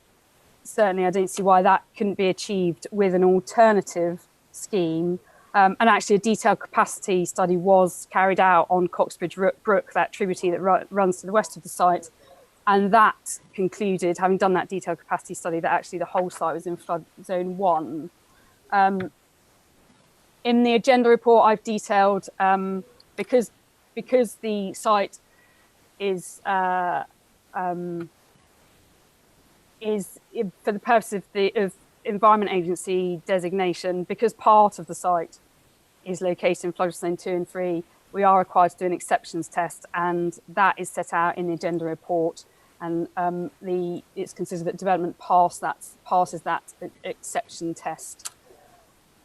certainly I don't see why that couldn't be achieved with an alternative scheme. And actually a detailed capacity study was carried out on Coxbridge Brook, that tributary that runs to the west of the site. And that concluded, having done that detailed capacity study, that actually the whole site was in flood zone 1. In the agenda report, I've detailed, because the site is for the purpose of Environment Agency designation, because part of the site is located in flood zone 2 and 3, we are required to do an exceptions test, and that is set out in the agenda report. And it's considered that development passes that exception test.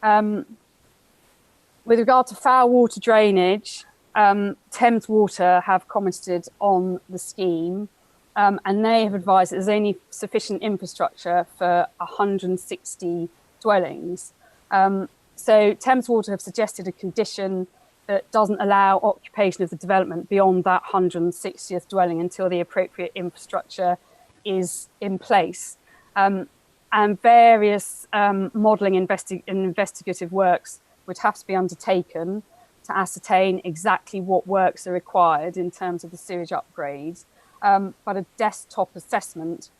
With regard to foul water drainage, Thames Water have commented on the scheme, and they have advised that there's only sufficient infrastructure for 160 dwellings. So Thames Water have suggested a condition that doesn't allow occupation of the development beyond that 160th dwelling until the appropriate infrastructure is in place. And various modelling and investigative works would have to be undertaken to ascertain exactly what works are required in terms of the sewage upgrade. But a desktop assessment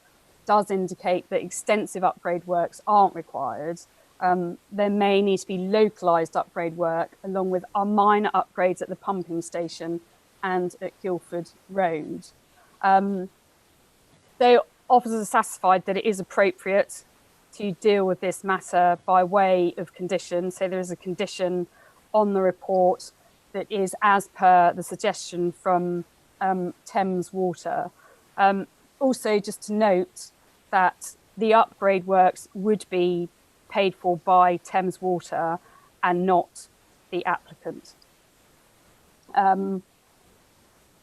does indicate that extensive upgrade works aren't required. There may need to be localised upgrade work along with minor upgrades at the pumping station and at Guildford Road. The officers are satisfied that it is appropriate to deal with this matter by way of condition. So there is a condition on the report that is as per the suggestion from Thames Water. Also, just to note that the upgrade works would be paid for by Thames Water and not the applicant. Then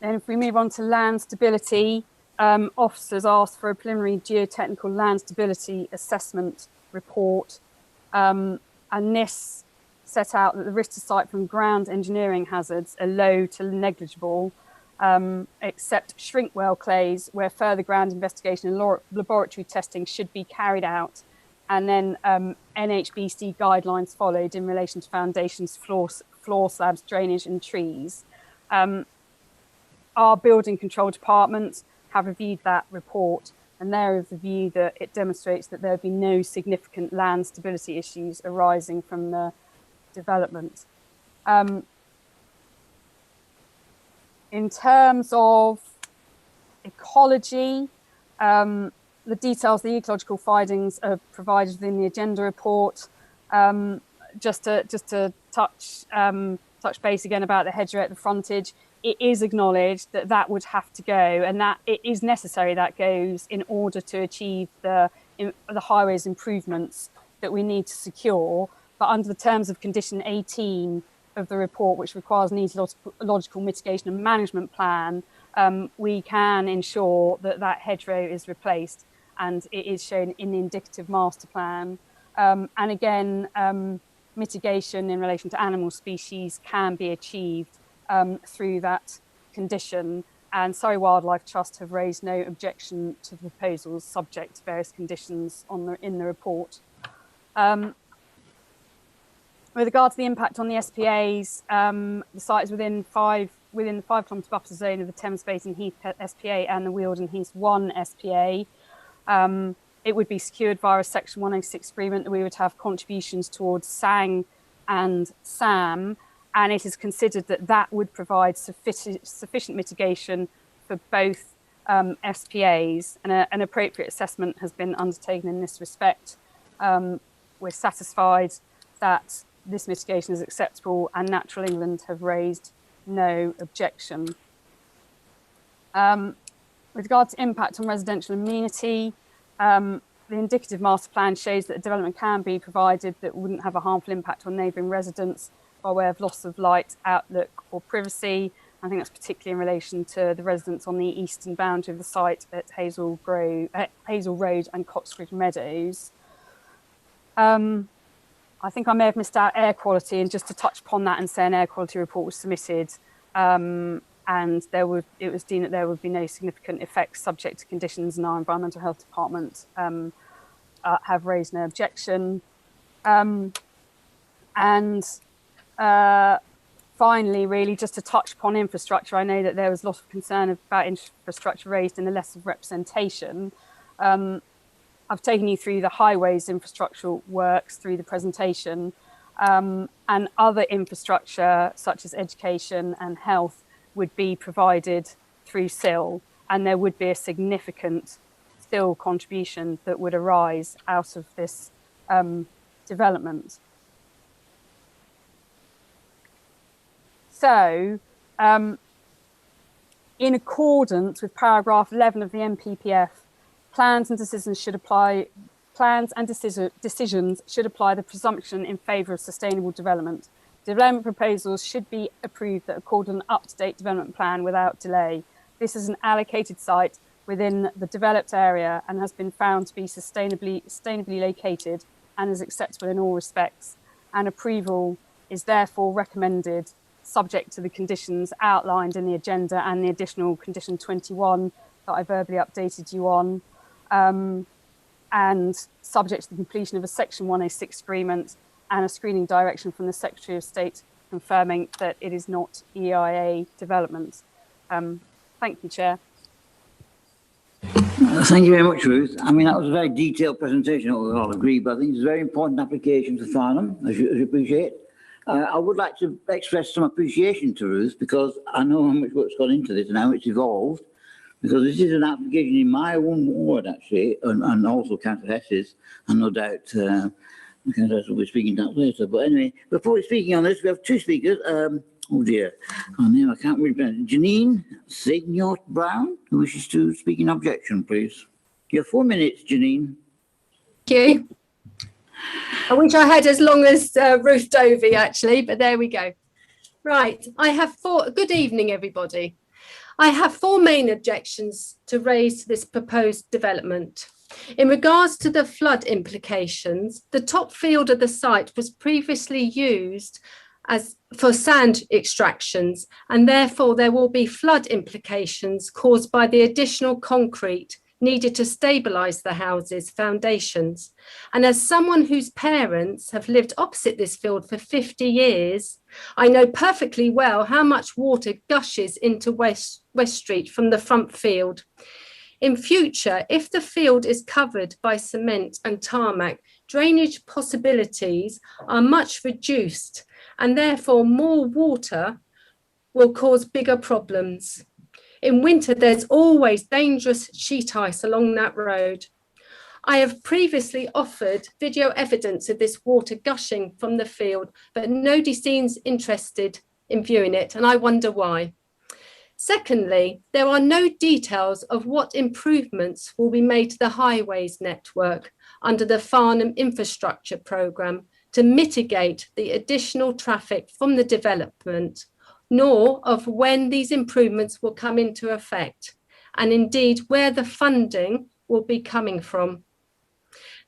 if we move on to land stability, officers asked for a preliminary geotechnical land stability assessment report, and this set out that the risk to site from ground engineering hazards are low to negligible, except shrink well clays where further ground investigation and laboratory testing should be carried out, and then NHBC guidelines followed in relation to foundations, floor slabs, drainage and trees. Our building control department have reviewed that report, and they're of the view that it demonstrates that there have been no significant land stability issues arising from the development. In terms of ecology, the details, the ecological findings are provided within the agenda report. Just to touch base again about the hedgerow at the frontage, it is acknowledged that that would have to go, and that it is necessary that goes in order to achieve the highways improvements that we need to secure. But under the terms of condition 18 of the report, which requires an ecological mitigation and management plan, we can ensure that that hedgerow is replaced, and it is shown in the indicative master plan. And again, mitigation in relation to animal species can be achieved through that condition, and Surrey Wildlife Trust have raised no objection to the proposals subject to various conditions in the report. With regard to the impact on the SPAs, the site is within the 5 kilometre buffer zone of the Thames Basin Heath SPA and the Wealden Heath 1 SPA. It would be secured via a Section 106 agreement that we would have contributions towards SANG and SAM, and it is considered that that would provide sufficient mitigation for both SPAs, and an appropriate assessment has been undertaken in this respect. We're satisfied that this mitigation is acceptable, and Natural England have raised no objection. With regard to impact on residential amenity, the indicative master plan shows that a development can be provided that wouldn't have a harmful impact on neighbouring residents by way of loss of light, outlook or privacy. I think that's particularly in relation to the residents on the eastern boundary of the site at Hazel Road and Coxbridge Meadows. I think I may have missed out air quality, and just to touch upon that and say an air quality report was submitted, and it was deemed that there would be no significant effects subject to conditions, and our Environmental Health Department have raised no objection. Finally, really, just to touch upon infrastructure, I know that there was a lot of concern about infrastructure raised in the letter of representation. I've taken you through the highways infrastructural works through the presentation, and other infrastructure such as education and health would be provided through SIL, and there would be a significant SIL contribution that would arise out of this development. So, in accordance with paragraph 11 of the NPPF, plans and decisions should apply the presumption in favour of sustainable development. Development proposals should be approved that accord an up-to-date development plan without delay. This is an allocated site within the developed area and has been found to be sustainably located and is acceptable in all respects. And approval is therefore recommended subject to the conditions outlined in the agenda and the additional condition 21 that I verbally updated you on, and subject to the completion of a Section 106 agreement and a screening direction from the Secretary of State confirming that it is not EIA development. Thank you, Chair. Thank you very much, Ruth. I mean, that was a very detailed presentation, we all agree, but I think it's a very important application for Farnham, as you appreciate. I would like to express some appreciation to Ruth, because I know how much work's gone into this and how it's evolved, because this is an application in my own ward, actually, and also Councillor Hess's, and no doubt Councillor Hess will be speaking to that later. But anyway, before we're speaking on this, we have two speakers. Oh dear, her name I can't really pronounce. Janine Signalized, who wishes to speak in objection, please. You have 4 minutes, Janine. Thank you. I wish I had as long as Ruth Dovey, actually, but there we go. Right, I have good evening, everybody. I have 4 main objections to raise to this proposed development. In regards to the flood implications, the top field of the site was previously used for sand extractions, and therefore there will be flood implications caused by the additional concrete needed to stabilise the house's foundations. And as someone whose parents have lived opposite this field for 50 years, I know perfectly well how much water gushes into West Street from the front field. In future, if the field is covered by cement and tarmac, drainage possibilities are much reduced, and therefore more water will cause bigger problems. In winter, there's always dangerous sheet ice along that road. I have previously offered video evidence of this water gushing from the field, but nobody seems interested in viewing it, and I wonder why. Secondly, there are no details of what improvements will be made to the highways network under the Farnham Infrastructure Programme to mitigate the additional traffic from the development, nor of when these improvements will come into effect, and indeed where the funding will be coming from.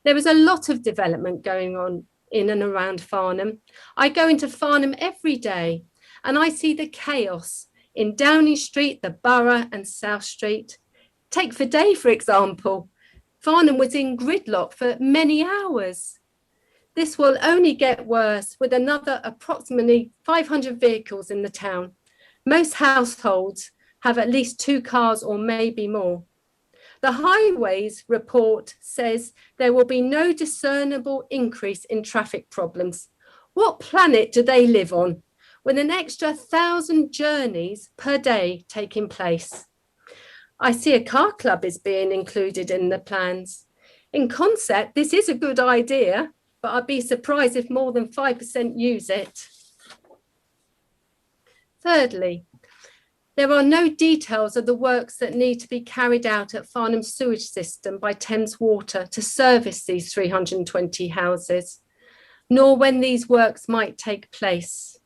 There is a lot of development going on in and around Farnham. I go into Farnham every day and I see the chaos in Downing Street, the Borough and South Street. Take for day, for example. Farnham was in gridlock for many hours. This will only get worse with another approximately 500 vehicles in the town. Most households have at least 2 cars or maybe more. The Highways report says there will be no discernible increase in traffic problems. What planet do they live on, with an extra 1,000 journeys per day taking place? I see a car club is being included in the plans. In concept, this is a good idea, but I'd be surprised if more than 5% use it. Thirdly, there are no details of the works that need to be carried out at Farnham's sewage system by Thames Water to service these 320 houses, nor when these works might take place.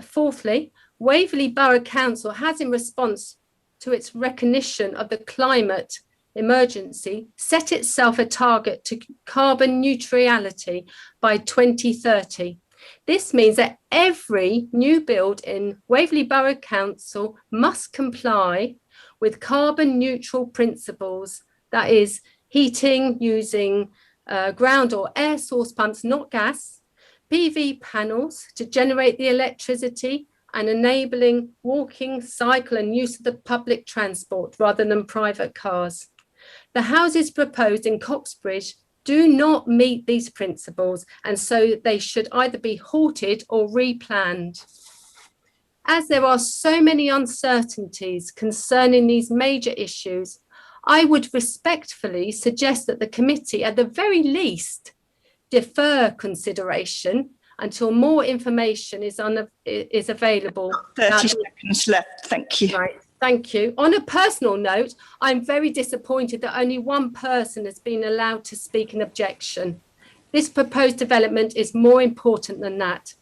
Fourthly, Waverley Borough Council has, in response to its recognition of the climate emergency set itself a target to carbon neutrality by 2030. This means that every new build in Waverley Borough Council must comply with carbon neutral principles, that is, heating using ground or air source pumps, not gas, PV panels to generate the electricity, and enabling walking, cycle and use of the public transport rather than private cars. The houses proposed in Coxbridge do not meet these principles, and so they should either be halted or replanned. As there are so many uncertainties concerning these major issues, I would respectfully suggest that the committee, at the very least, defer consideration until more information is available. 30 seconds left, thank you. Right, thank you. On a personal note, I'm very disappointed that only one person has been allowed to speak in objection. This proposed development is more important than that.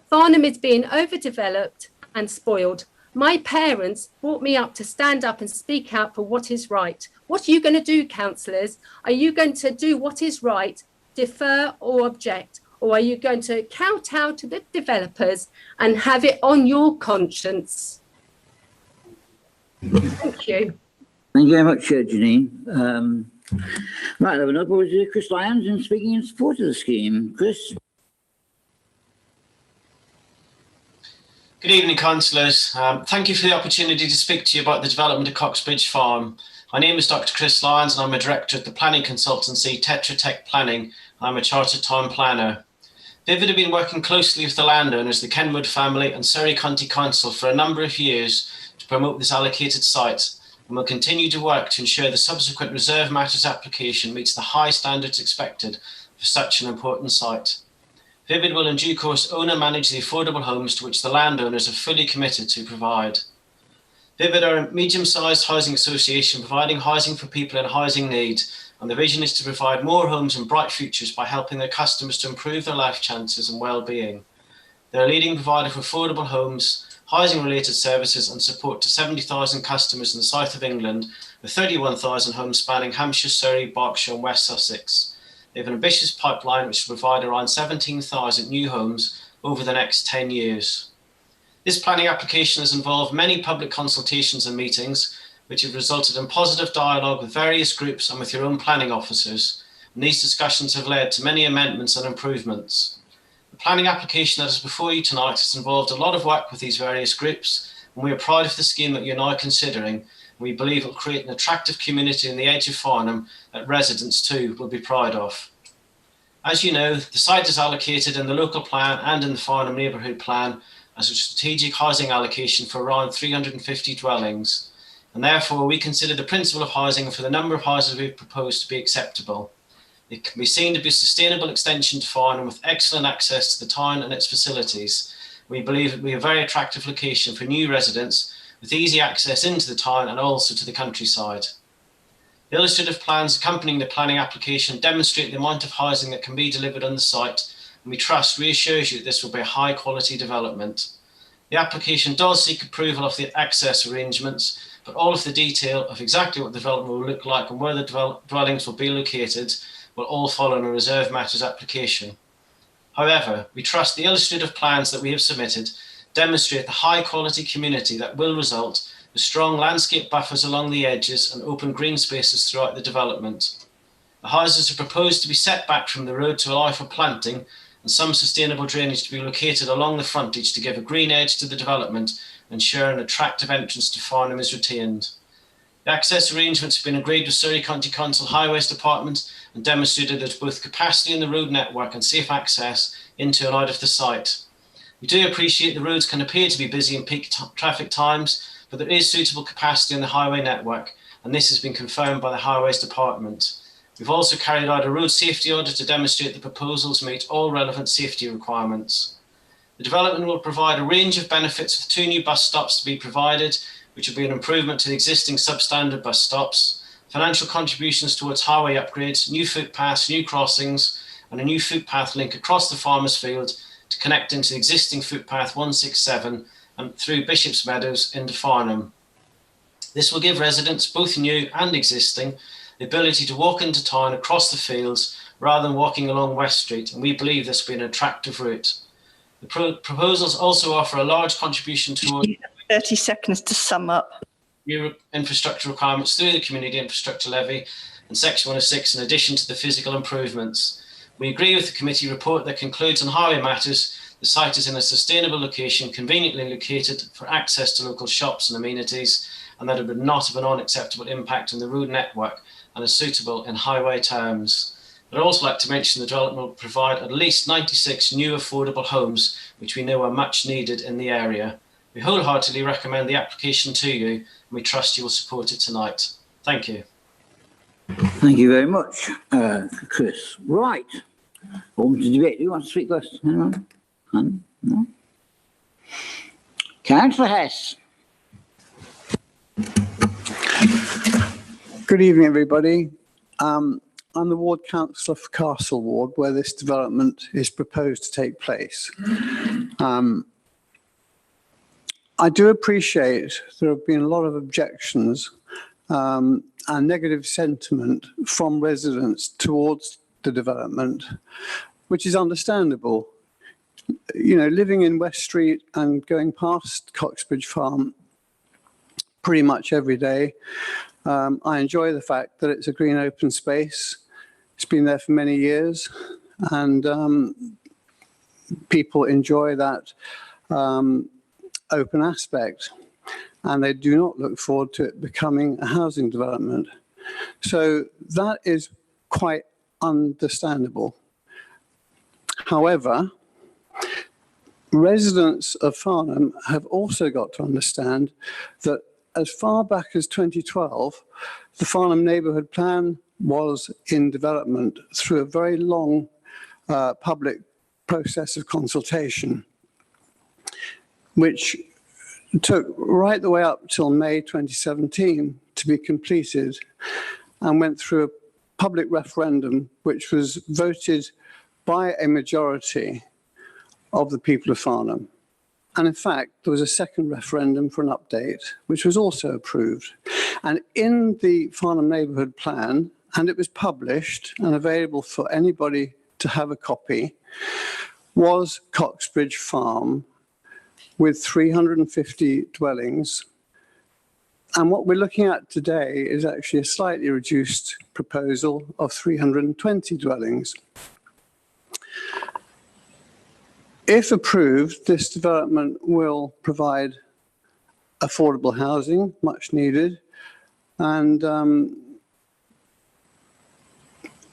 Farnham is being overdeveloped and spoiled. My parents brought me up to stand up and speak out for what is right. What are you going to do, councillors? Are you going to do what is right, defer or object? Or are you going to kowtow to the developers and have it on your conscience? Thank you. Thank you very much, Janine. Right, I have another to Chris Lyons in speaking in support of the scheme. Chris? Good evening, councillors. Thank you for the opportunity to speak to you about the development of Coxbridge Farm. My name is Dr. Chris Lyons and I'm a director at the planning consultancy Tetra Tech Planning. I'm a chartered town planner. Vivid have been working closely with the landowners, the Kenwood family and Surrey County Council for a number of years to promote this allocated site, and will continue to work to ensure the subsequent reserve matters application meets the high standards expected for such an important site. Vivid will in due course own and manage the affordable homes to which the landowners are fully committed to provide. Vivid are a medium-sized housing association providing housing for people in housing need, and the vision is to provide more homes and bright futures by helping their customers to improve their life chances and well-being. They're a leading provider for affordable homes, housing-related services and support to 70,000 customers in the south of England, with 31,000 homes spanning Hampshire, Surrey, Berkshire and West Sussex. They have an ambitious pipeline which will provide around 17,000 new homes over the next 10 years. This planning application has involved many public consultations and meetings, which have resulted in positive dialogue with various groups and with your own planning officers, and these discussions have led to many amendments and improvements. The planning application that is before you tonight has involved a lot of work with these various groups, and we are proud of the scheme that you're now considering, and we believe it will create an attractive community in the edge of Farnham that residents too will be proud of. As you know, the site is allocated in the local plan and in the Farnham neighbourhood plan as a strategic housing allocation for around 350 dwellings. And therefore we consider the principle of housing for the number of houses we've proposed to be acceptable. It can be seen to be a sustainable extension to Farnham with excellent access to the town and its facilities. We believe it will be a very attractive location for new residents with easy access into the town and also to the countryside. The illustrative plans accompanying the planning application demonstrate the amount of housing that can be delivered on the site, and we trust reassures you that this will be a high quality development. The application does seek approval of the access arrangements, but all of the detail of exactly what the development will look like and where the dwellings will be located will all follow in a reserve matters application. However, we trust the illustrative plans that we have submitted demonstrate the high quality community that will result with strong landscape buffers along the edges and open green spaces throughout the development. The houses are proposed to be set back from the road to allow for planting and some sustainable drainage to be located along the frontage to give a green edge to the development and ensure an attractive entrance to Farnham is retained. The access arrangements have been agreed with Surrey County Council Highways Department and demonstrated there's both capacity in the road network and safe access into and out of the site. We do appreciate the roads can appear to be busy in peak traffic times, but there is suitable capacity in the highway network, and this has been confirmed by the Highways Department. We've also carried out a road safety audit to demonstrate the proposals meet all relevant safety requirements. The development will provide a range of benefits with 2 new bus stops to be provided, which will be an improvement to the existing substandard bus stops, financial contributions towards highway upgrades, new footpaths, new crossings, and a new footpath link across the Farmers Field to connect into the existing footpath 167 and through Bishop's Meadows into Farnham. This will give residents, both new and existing, the ability to walk into town across the fields rather than walking along West Street, and we believe this will be an attractive route. The proposals also offer a large contribution towards 30 seconds to sum up. New infrastructure requirements through the Community Infrastructure Levy and Section 106 in addition to the physical improvements. We agree with the committee report that concludes on highway matters. The site is in a sustainable location, conveniently located for access to local shops and amenities, and that it would not have an unacceptable impact on the road network and is suitable in highway terms. I'd also like to mention the development will provide at least 96 new affordable homes, which we know are much needed in the area. We wholeheartedly recommend the application to you, and we trust you will support it tonight. Thank you. Thank you very much, Chris. Right. On to debate. Do you want to speak first? Anyone? No? Councillor Hess. Good evening, everybody. I'm the ward councillor for Castle Ward, where this development is proposed to take place. I do appreciate there have been a lot of objections and negative sentiment from residents towards the development, which is understandable. You know, living in West Street and going past Coxbridge Farm pretty much every day, I enjoy the fact that it's a green open space. It's been there for many years, and people enjoy that open aspect, and they do not look forward to it becoming a housing development. So that is quite understandable. However, residents of Farnham have also got to understand that as far back as 2012, the Farnham Neighbourhood Plan was in development through a very long public process of consultation, which took right the way up till May 2017 to be completed, and went through a public referendum which was voted by a majority of the people of Farnham. And in fact, there was a second referendum for an update, which was also approved. And in the Farnham Neighbourhood Plan, and it was published and available for anybody to have a copy, was Coxbridge Farm with 350 dwellings. And what we're looking at today is actually a slightly reduced proposal of 320 dwellings. If approved, this development will provide affordable housing, much needed. And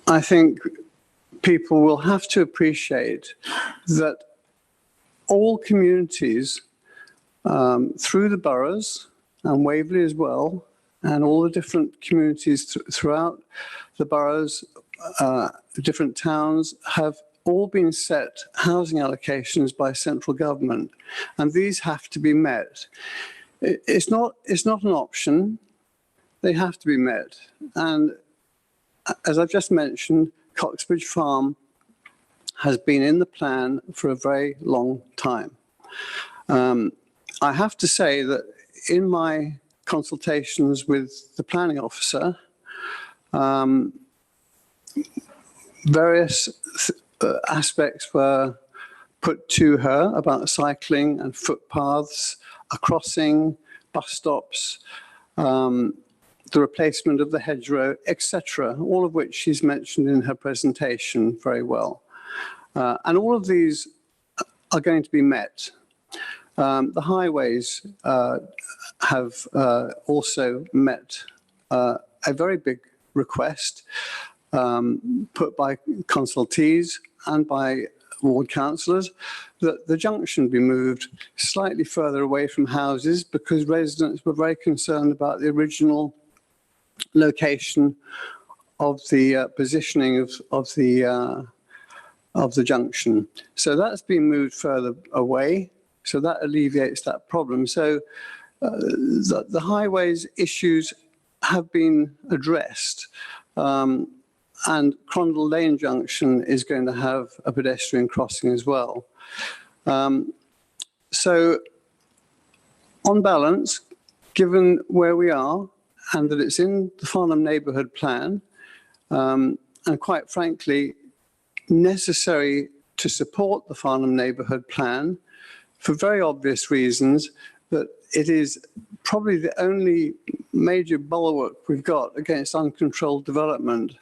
I think people will have to appreciate that all communities through the boroughs and Waverley as well, and all the different communities throughout the boroughs, the different towns, have all been set housing allocations by central government, and these have to be met. It's not an option. They have to be met. And as I've just mentioned, Coxbridge Farm has been in the plan for a very long time. I have to say that in my consultations with the planning officer, various aspects were put to her about cycling and footpaths, a crossing, bus stops, the replacement of the hedgerow, etc., all of which she's mentioned in her presentation very well. And all of these are going to be met. The highways have also met a very big request put by consultees and by ward councillors that the junction be moved slightly further away from houses, because residents were very concerned about the original location of the positioning of the junction. So that's been moved further away, so that alleviates that problem. So the highways issues have been addressed. And Crandall Lane Junction is going to have a pedestrian crossing as well. So on balance, given where we are and that it's in the Farnham Neighbourhood Plan, and quite frankly, necessary to support the Farnham Neighbourhood Plan for very obvious reasons, but it is probably the only major bulwark we've got against uncontrolled development.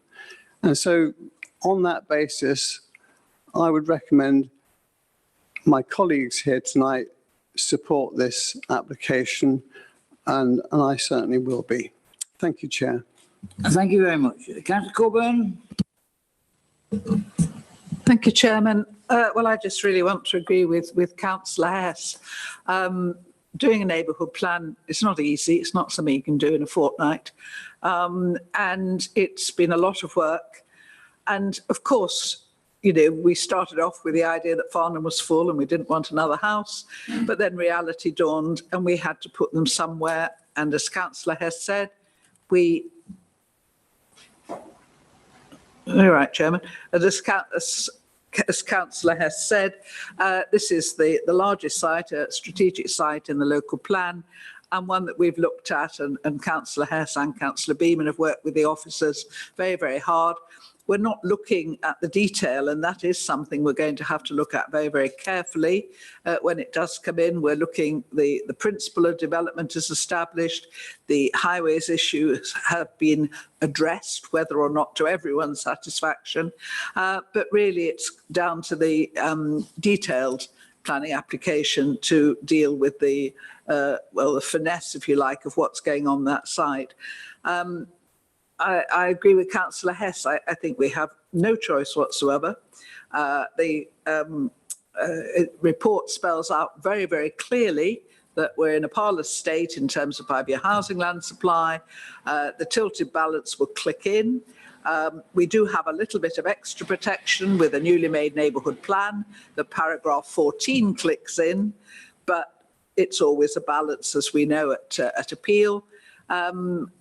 And so on that basis, I would recommend my colleagues here tonight support this application, and I certainly will be. Thank you, Chair. Thank you very much. Councillor Coburn? Thank you, Chairman. Well, I just really want to agree with Councillor Hess. Doing a neighbourhood plan is not easy. It's not something you can do in a fortnight. And it's been a lot of work. And of course, you know, we started off with the idea that Farnham was full and we didn't want another house, but then reality dawned and we had to put them somewhere. And as Councillor Hess said, you're right, Chairman. As Councillor Hess said, this is the largest site, a strategic site in the local plan, and one that we've looked at, and Councillor Hess and Councillor Beeman have worked with the officers very, very hard. We're not looking at the detail, and that is something we're going to have to look at very, very carefully when it does come in. We're looking, the principle of development is established, the highways issues have been addressed, whether or not to everyone's satisfaction, but really it's down to the detailed planning application to deal with the, well, the finesse, if you like, of what's going on that site. I agree with Councillor Hess. I think we have no choice whatsoever. The report spells out very, very clearly that we're in a parlous state in terms of 5-year housing land supply. The tilted balance will click in. We do have a little bit of extra protection with a newly made neighbourhood plan. The paragraph 14 clicks in, but it's always a balance, as we know, at appeal.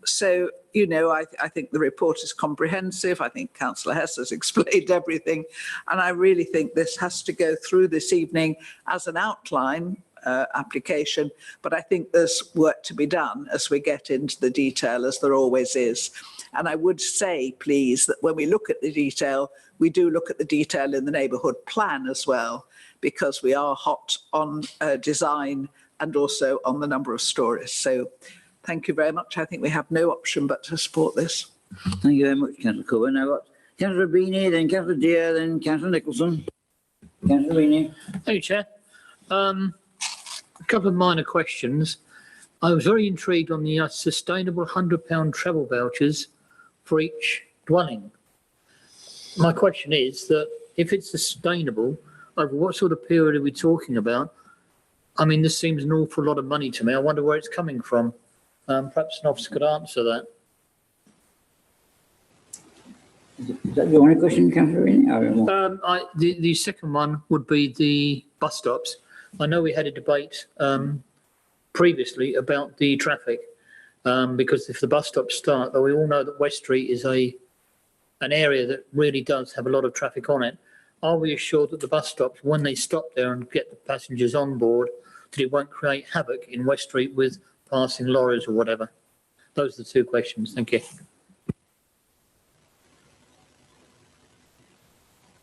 So, you know, I think the report is comprehensive. I think Councillor Hess has explained everything. And I really think this has to go through this evening as an outline application. But I think there's work to be done as we get into the detail, as there always is. And I would say, please, that when we look at the detail, we do look at the detail in the neighbourhood plan as well, because we are hot on design and also on the number of stories. So thank you very much. I think we have no option but to support this. Thank you very much, Councillor Coburn. Now, what? Councillor Beanie, then Councillor Deere, then Councillor Nicholson. Councillor Beanie. Thank you, Chair. A couple of minor questions. I was very intrigued on the sustainable £100 travel vouchers for each dwelling. My question is that if it's sustainable, over what sort of period are we talking about? I mean, this seems an awful lot of money to me. I wonder where it's coming from. Perhaps an officer could answer that. Is that your only question, Councillor Beanie? The second one would be the bus stops. I know we had a debate previously about the traffic, because if the bus stops start, though we all know that West Street is an area that really does have a lot of traffic on it. Are we assured that the bus stops, when they stop there and get the passengers on board, that it won't create havoc in West Street with passing lorries or whatever? Those are the two questions. Thank you.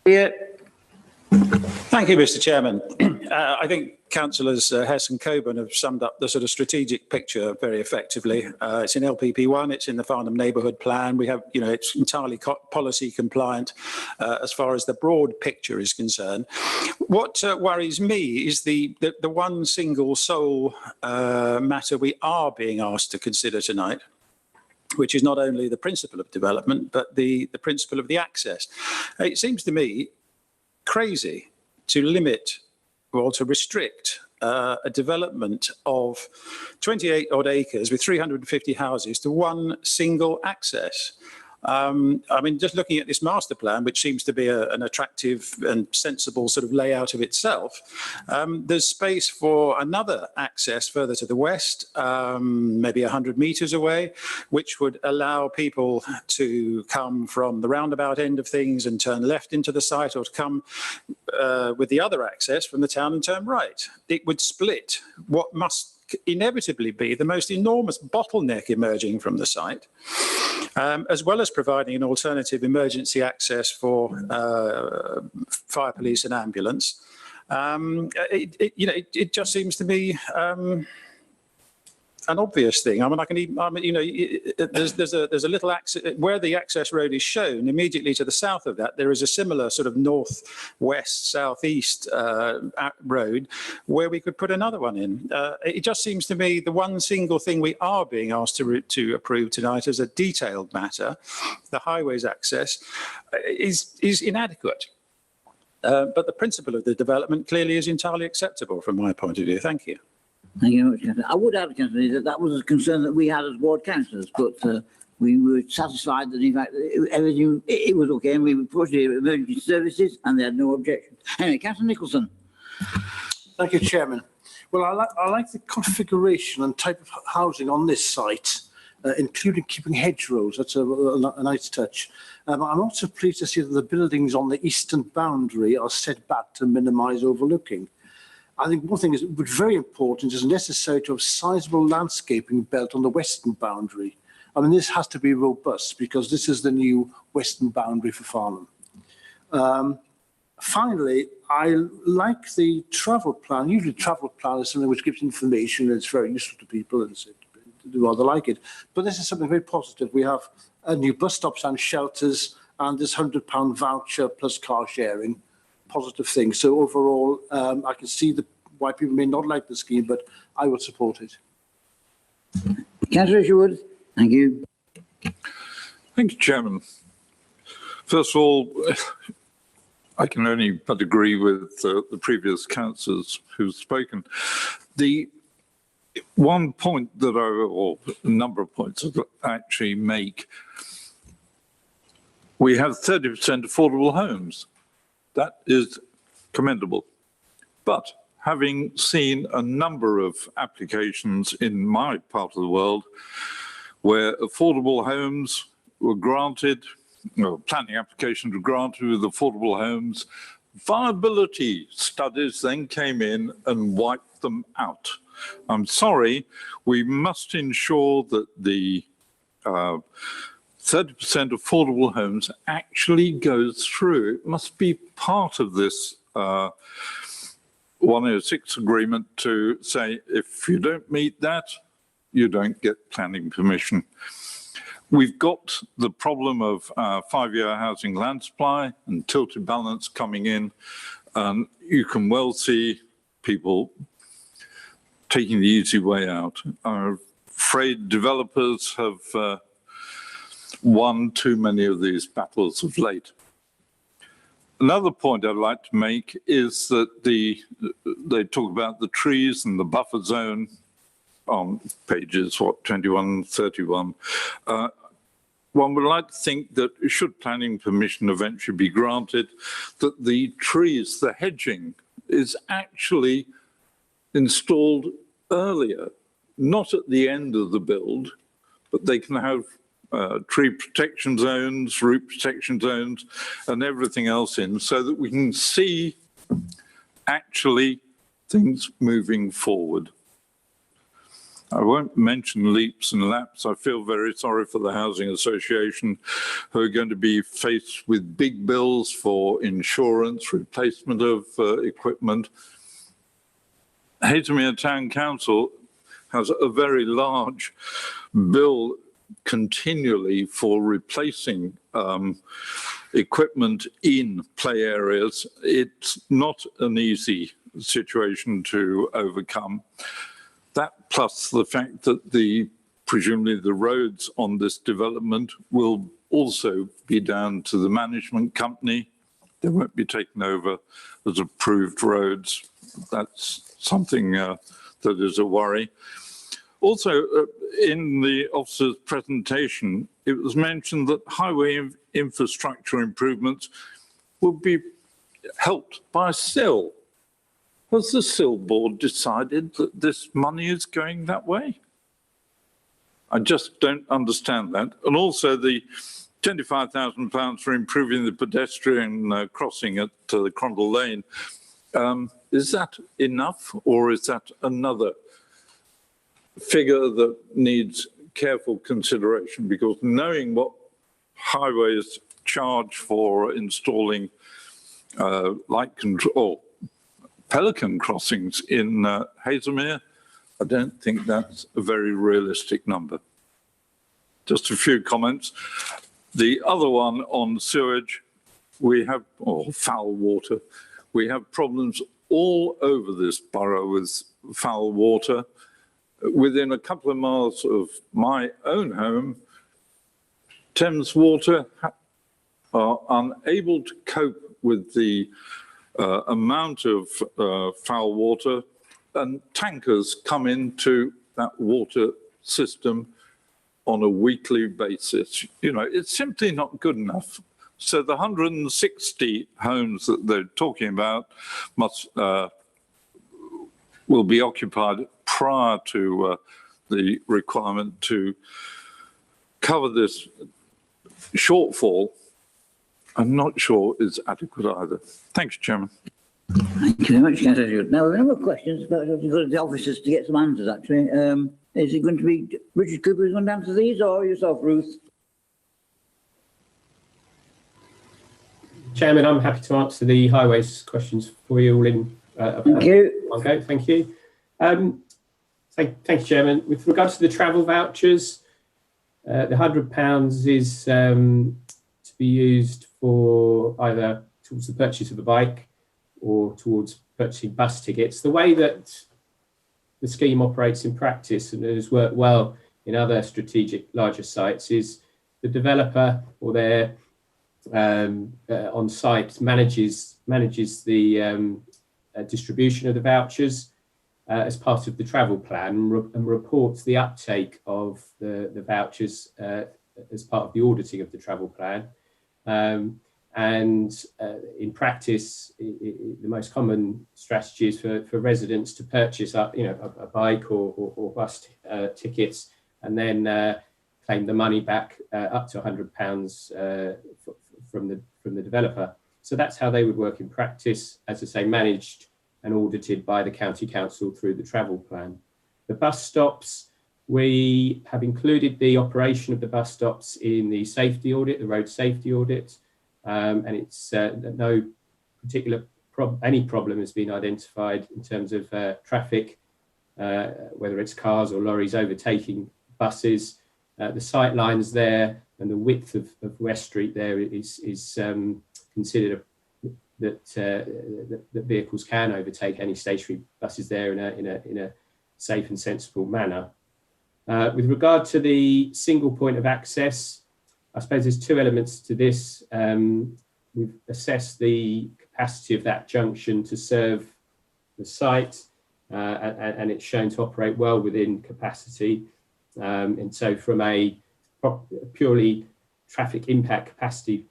Yeah. Thank you, Mr. Chairman. I think Councillors Hess and Coburn have summed up the sort of strategic picture very effectively. It's in LPP1, it's in the Farnham Neighbourhood Plan. We have, you know, it's entirely policy compliant as far as the broad picture is concerned. What worries me is the one single sole matter we are being asked to consider tonight, which is not only the principle of development, but the principle of the access. It seems to me crazy to limit or to restrict a development of 28 odd acres with 350 houses to one single access. I mean, just looking at this master plan, which seems to be an attractive and sensible sort of layout of itself, there's space for another access further to the west, maybe 100 metres away, which would allow people to come from the roundabout end of things and turn left into the site, or to come with the other access from the town and turn right. It would split what must inevitably be the most enormous bottleneck emerging from the site, as well as providing an alternative emergency access for fire, police and ambulance. It just seems to me an obvious thing. I mean, there's a little access where the access road is shown. Immediately to the south of that, there is a similar sort of northwest, southeast road where we could put another one in. It just seems to me the one single thing we are being asked to approve tonight as a detailed matter, the highways access, is inadequate. But the principle of the development clearly is entirely acceptable from my point of view. Thank you. Thank you very much, Councillor. I would add, Councillor, that was a concern that we had as ward councillors, but we were satisfied that in fact everything it was okay, and we approached the emergency services and they had no objection. Anyway, Councillor Nicholson. Thank you, Chairman. Well, I like the configuration and type of housing on this site, including keeping hedgerows. That's a nice touch. I'm also pleased to see that the buildings on the eastern boundary are set back to minimise overlooking. I think one thing is very important is necessary to have sizable landscaping belt on the western boundary. I mean, this has to be robust because this is the new western boundary for Farnham. Finally, I like the travel plan. Usually travel plan is something which gives information and it's very useful to people and they rather like it. But this is something very positive. We have new bus stops and shelters and this £100 voucher plus car sharing. Positive thing. So overall, I can see why people may not like the scheme, but I would support it. Councillor Sherwood, thank you. Thank you, Chairman. First of all, I can only but agree with the previous councillors who've spoken. The one point that or a number of points that I actually make, we have 30% affordable homes. That is commendable. But having seen a number of applications in my part of the world where affordable homes were granted, planning applications were granted with affordable homes, viability studies then came in and wiped them out. I'm sorry, we must ensure that the 30% affordable homes actually goes through. It must be part of this 106 agreement to say, if you don't meet that, you don't get planning permission. We've got the problem of 5-year housing land supply and tilted balance coming in. And you can well see people taking the easy way out. I'm afraid developers have won too many of these battles of late. Another point I'd like to make is that they talk about the trees and the buffer zone on pages, 21, 31. One would like to think that should planning permission eventually be granted, that the trees, the hedging, is actually installed earlier, not at the end of the build, but they can have tree protection zones, root protection zones, and everything else in, so that we can see actually things moving forward. I won't mention leaps and laps. I feel very sorry for the Housing Association who are going to be faced with big bills for insurance, replacement of equipment. Haytermere Town Council has a very large bill continually for replacing equipment in play areas. It's not an easy situation to overcome. That plus the fact that presumably the roads on this development will also be down to the management company. They won't be taken over as approved roads. That's something that is a worry. Also, in the officer's presentation, it was mentioned that highway infrastructure improvements would be helped by SIL. Has the SIL board decided that this money is going that way? I just don't understand that. And also the £25,000 for improving the pedestrian crossing at the Crandall Lane. Is that enough, or is that another figure that needs careful consideration? Because knowing what highways charge for installing light control, pelican crossings in Hazelmere, I don't think that's a very realistic number. Just a few comments. The other one on sewage, we have, or foul water, we have problems all over this borough with foul water. Within a couple of miles of my own home, Thames Water are unable to cope with the amount of foul water, and tankers come into that water system on a weekly basis. You know, it's simply not good enough. So the 160 homes that they're talking about will be occupied prior to the requirement to cover this shortfall. I'm not sure is adequate either. Thanks, Chairman. Thank you very much, Councillor. Now, we have a number of questions, but I've got the officers to get some answers, actually. Is it going to be Richard Cooper who's going to answer these, or yourself, Ruth? Chairman, I'm happy to answer the highways questions for you all in Thank you. one go. Thank you. Thank you, Chairman. With regards to the travel vouchers, the £100 is to be used for either towards the purchase of a bike or towards purchasing bus tickets. The way that the scheme operates in practice, and it has worked well in other strategic larger sites, is the developer or their on site manages the distribution of the vouchers as part of the travel plan, and reports the uptake of the vouchers as part of the auditing of the travel plan. And in practice, the most common strategy is for residents to purchase a bike or bus tickets, and then claim the money back up to £100 from the developer. So that's how they would work in practice, as I say, managed and audited by the county council through the travel plan. The bus stops, we have included the operation of the bus stops in the safety audit, the road safety audit, and it's no particular any problem has been identified in terms of traffic, whether it's cars or lorries overtaking buses. The sight lines there and the width of West Street there is considered that vehicles can overtake any stationary buses there in a safe and sensible manner. With regard to the single point of access, I suppose there's two elements to this. We've assessed the capacity of that junction to serve the site, and it's shown to operate well within capacity. And so from a purely traffic impact capacity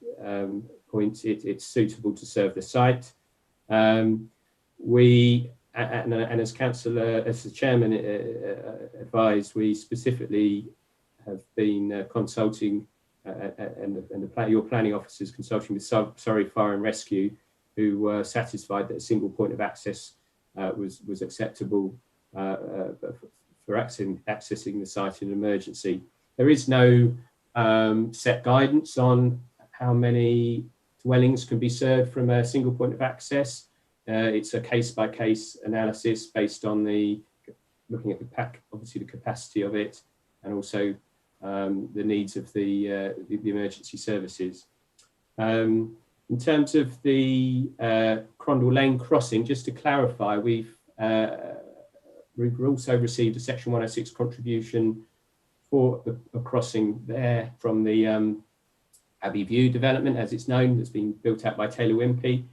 point, it's suitable to serve the site. And as the chairman advised, we specifically have been consulting your planning officers consulting with Surrey Fire and Rescue, who were satisfied that a single point of access was acceptable for accessing the site in an emergency. There is no set guidance on how many dwellings can be served from a single point of access. It's a case-by-case analysis based on looking at obviously the capacity of it, and also the needs of the emergency services. In terms of the Crandall Lane crossing, just to clarify, we've also received a Section 106 contribution for a crossing there from the Abbey View development, as it's known, that's been built out by Taylor Wimpey.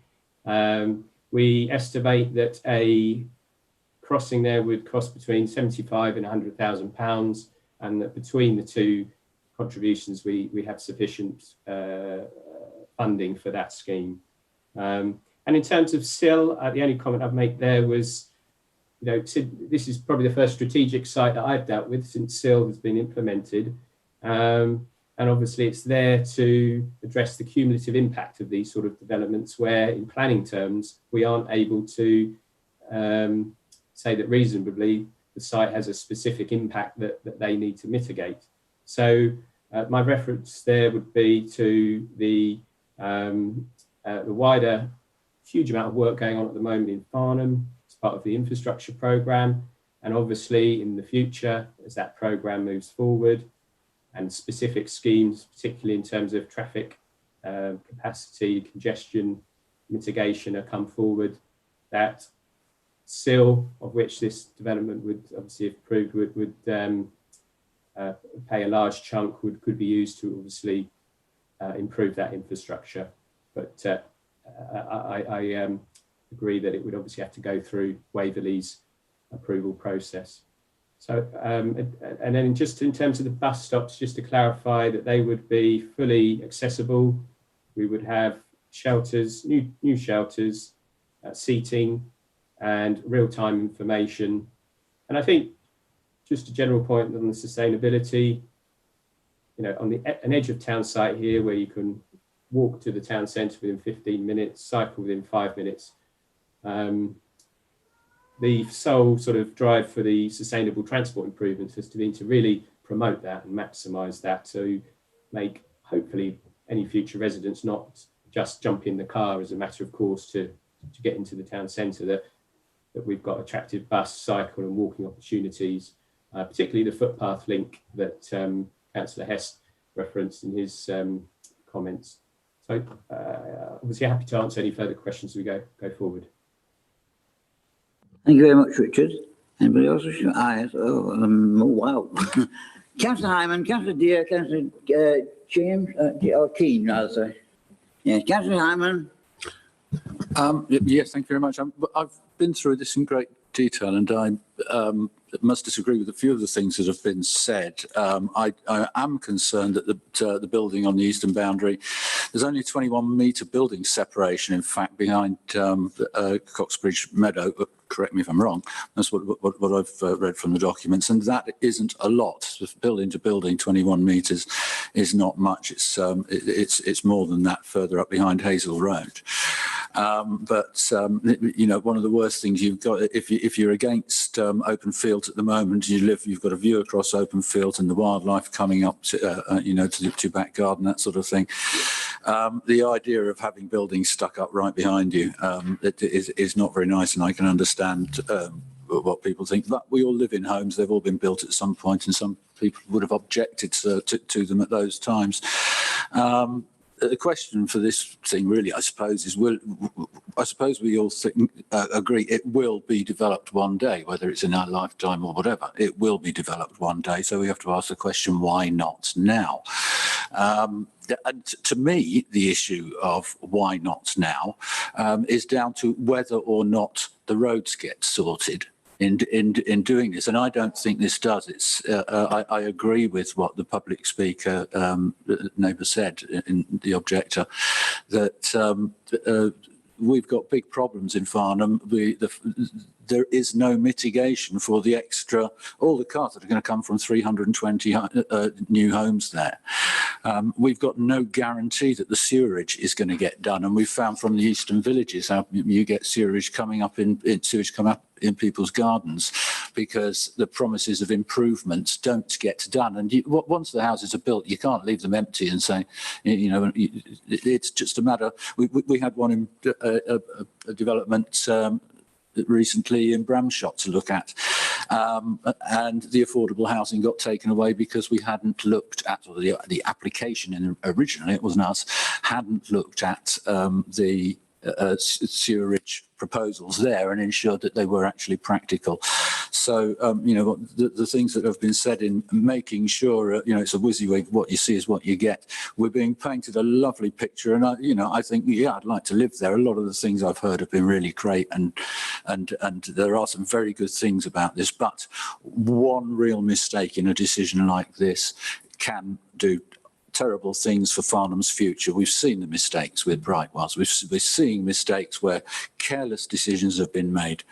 We estimate that a crossing there would cost between £75,000 and £100,000, and that between the two contributions, we have sufficient funding for that scheme. And in terms of SIL, the only comment I'd make there was, this is probably the first strategic site that I've dealt with since SIL has been implemented. And obviously it's there to address the cumulative impact of these sort of developments where in planning terms, we aren't able to say that reasonably the site has a specific impact that they need to mitigate. So my reference there would be to the wider huge amount of work going on at the moment in Farnham as part of the infrastructure programme. And obviously in the future, as that programme moves forward, and specific schemes, particularly in terms of traffic capacity, congestion mitigation, are come forward, that SIL, of which this development would obviously have proved would pay a large chunk, could be used to obviously improve that infrastructure. But I agree that it would obviously have to go through Waverley's approval process. So, and then just in terms of the bus stops, just to clarify that they would be fully accessible. We would have shelters, new shelters, seating, and real-time information. And I think just a general point on the sustainability, on an edge of town site here where you can walk to the town centre within 15 minutes, cycle within 5 minutes. The sole sort of drive for the sustainable transport improvements has to be to really promote that and maximise that, to make hopefully any future residents not just jump in the car as a matter of course to get into the town centre, that we've got attractive bus, cycle and walking opportunities, particularly the footpath link that Councillor Hess referenced in his comments. So obviously happy to answer any further questions as we go forward. Thank you very much, Richard. Anybody else? Oh, wow. Councillor Hyman, Councillor Deere, Councillor James, or Keane, rather say. Yes, Councillor Hyman. Yes, thank you very much. I've been through this in great detail, and I must disagree with a few of the things that have been said. I am concerned that the building on the eastern boundary, there's only a 21-metre building separation, in fact, behind Coxbridge Meadow. Correct me if I'm wrong. That's what I've read from the documents, and that isn't a lot. Building to building, 21 metres is not much. It's more than that further up behind Hazel Road. But one of the worst things you've got, if you're against open fields at the moment, you've got a view across open fields and the wildlife coming up to to back garden, that sort of thing. The idea of having buildings stuck up right behind you is not very nice, and I can understand what people think. But we all live in homes; they've all been built at some point, and some people would have objected to them at those times. The question for this thing, really, I suppose, is: I suppose we all agree it will be developed one day, whether it's in our lifetime or whatever. It will be developed one day, so we have to ask the question: why not now? And to me, the issue of why not now is down to whether or not the roads get sorted in doing this, and I don't think this does. I agree with what the public speaker neighbour said, in the objector, that we've got big problems in Farnham. There is no mitigation for the extra, all the cars that are going to come from 320 new homes there. We've got no guarantee that the sewerage is going to get done, and we've found from the eastern villages how you get sewage coming up in in people's gardens because the promises of improvements don't get done. And once the houses are built, you can't leave them empty and say, it's just a matter. We had one in a development recently in Bramshot to look at, and the affordable housing got taken away because we hadn't looked at, or the application originally, it wasn't us, hadn't looked at the sewerage proposals there and ensured that they were actually practical. So, the things that have been said in making sure, it's a WYSIWYG, what you see is what you get. We're being painted a lovely picture, and I think, I'd like to live there. A lot of the things I've heard have been really great, and there are some very good things about this. But one real mistake in a decision like this can do terrible things for Farnham's future. We've seen the mistakes with Brightwells. We're seeing mistakes where careless decisions have been made.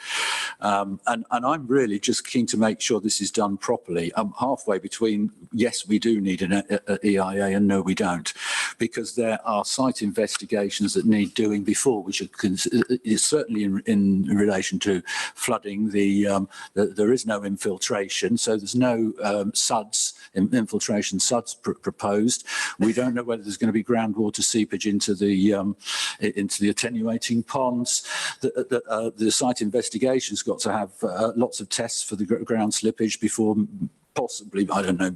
And I'm really just keen to make sure this is done properly. I'm halfway between, yes, we do need an EIA and no, we don't, because there are site investigations that need doing before, which is certainly in relation to flooding. There is no infiltration, so there's no infiltration suds proposed. We don't know whether there's going to be groundwater seepage into the attenuating ponds. The site investigation's got to have lots of tests for the ground slippage before possibly, I don't know,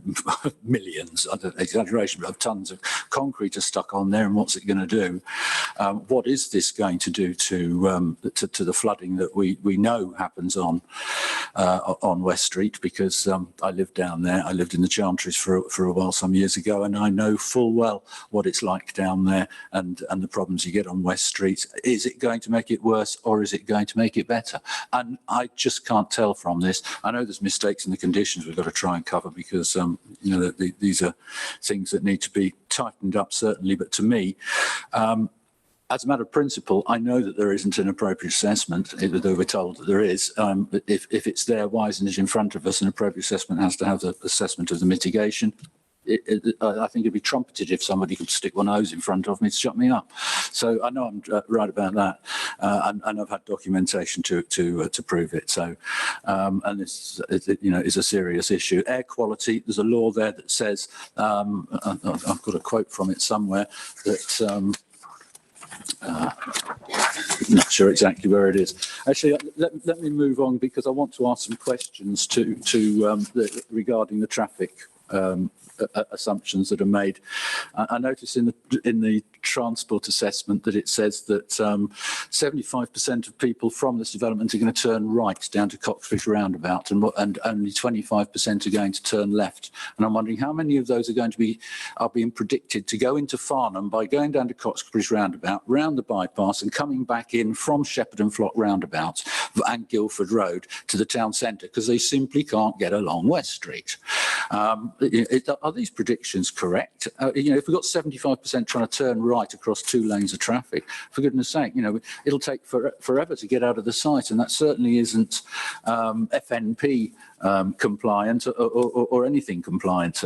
millions, exaggeration, but of tons of concrete are stuck on there, and what's it going to do? What is this going to do to the flooding that we know happens on West Street? Because I lived down there. I lived in the Chantries for a while some years ago, and I know full well what it's like down there and the problems you get on West Street. Is it going to make it worse, or is it going to make it better? And I just can't tell from this. I know there's mistakes in the conditions we've got to try and cover, because these are things that need to be tightened up, certainly. But to me, as a matter of principle, I know that there isn't an appropriate assessment, though we're told that there is. If it's there, why isn't it in front of us? An appropriate assessment has to have the assessment of the mitigation. I think it'd be trumpeted if somebody could stick one nose in front of me to shut me up. So I know I'm right about that, and I've had documentation to prove it. So, and this, is a serious issue. Air quality. There's a law there that says, I've got a quote from it somewhere that. Not sure exactly where it is. Actually, let me move on, because I want to ask some questions regarding the traffic assumptions that are made. I notice in the transport assessment that it says that 75% of people from this development are going to turn right down to Coxbridge Roundabout, and only 25% are going to turn left. And I'm wondering how many of those are being predicted to go into Farnham by going down to Coxbridge Roundabout, round the bypass, and coming back in from Shepperton Flock Roundabout and Guildford Road to the town centre, because they simply can't get along West Street. Are these predictions correct? If we've got 75% trying to turn right across 2 lanes of traffic, for goodness sake, it'll take forever to get out of the site, and that certainly isn't FNP compliant or anything compliant.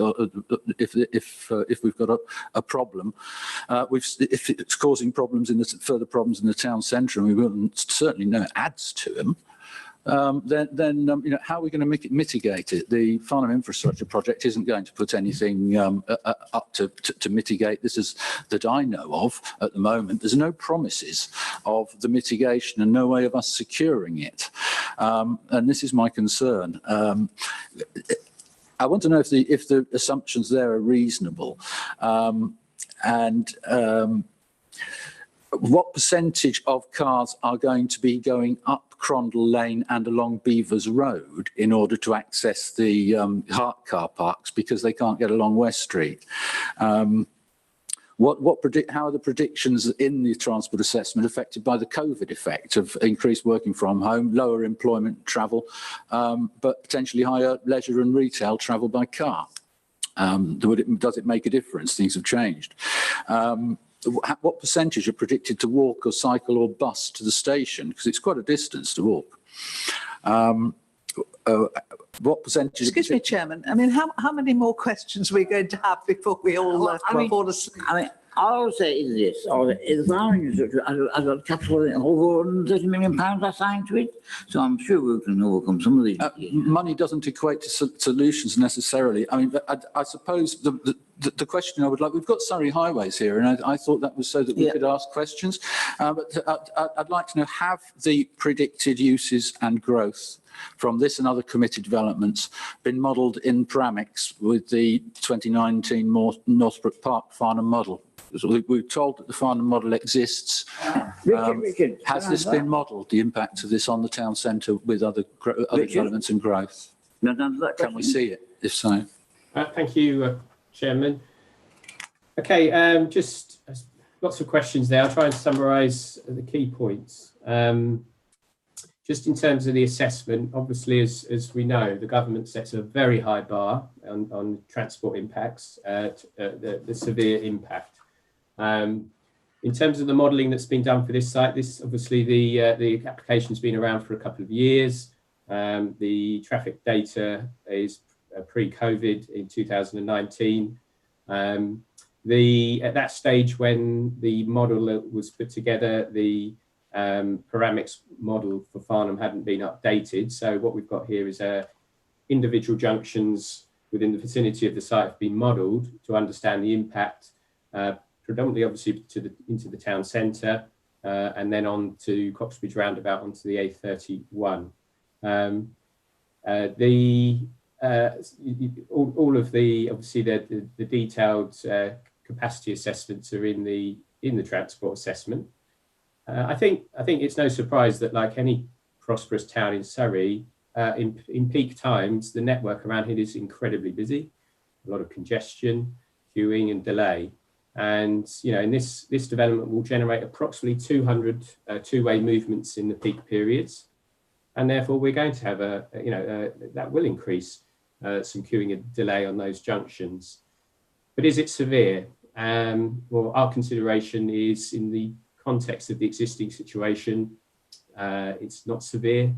If we've got a problem, if it's causing further problems in the town centre, and we will certainly know it adds to them. Then how are we going to mitigate it? The Farnham Infrastructure Project isn't going to put anything up to mitigate this that I know of at the moment. There's no promises of the mitigation and no way of us securing it. And this is my concern. I want to know if the assumptions there are reasonable, and what percentage of cars are going to be going up Crandall Lane and along Beavers Road in order to access the Hart car parks, because they can't get along West Street? How are the predictions in the transport assessment affected by the COVID effect of increased working from home, lower employment travel, but potentially higher leisure and retail travel by car? Does it make a difference? Things have changed. What percentage are predicted to walk or cycle or bus to the station? Because it's quite a distance to walk. What percentage? Excuse me, Chairman. I mean, how many more questions are we going to have before we all fall asleep? All I'll say is this: the Farnham Infrastructure has got capital over £130 million assigned to it, so I'm sure we can overcome some of these. Money doesn't equate to solutions necessarily. I mean, I suppose the question I would like, we've got Surrey Highways here, and I thought that was so that we could ask questions. But I'd like to know, have the predicted uses and growth from this and other committed developments been modelled in parametrics with the 2019 Northbrook Park Farnham model? We're told that the Farnham model exists. Richard, has this been modelled, the impact of this on the town centre with other developments and growth? Can we see it, if so? Thank you, Chairman. Okay, just lots of questions there. I'll try and summarise the key points. just in terms of the assessment, obviously, as we know, the government sets a very high bar on transport impacts, the severe impact. In terms of the modelling that's been done for this site, this obviously the application's been around for a couple of years. The traffic data is pre-COVID in 2019. At that stage when the model was put together, the panoramics model for Farnham hadn't been updated. So what we've got here is individual junctions within the vicinity of the site have been modelled to understand the impact, predominantly obviously into the town centre, and then on to Coxbridge Roundabout onto the A31. All of the obviously the detailed capacity assessments are in the transport assessment. I think it's no surprise that, like any prosperous town in Surrey, in peak times, the network around here is incredibly busy, a lot of congestion, queuing and delay. And, you know, in this development will generate approximately 200 two-way movements in the peak periods. And therefore we're going to have that will increase some queuing and delay on those junctions. But is it severe? Well, our consideration is in the context of the existing situation, it's not severe.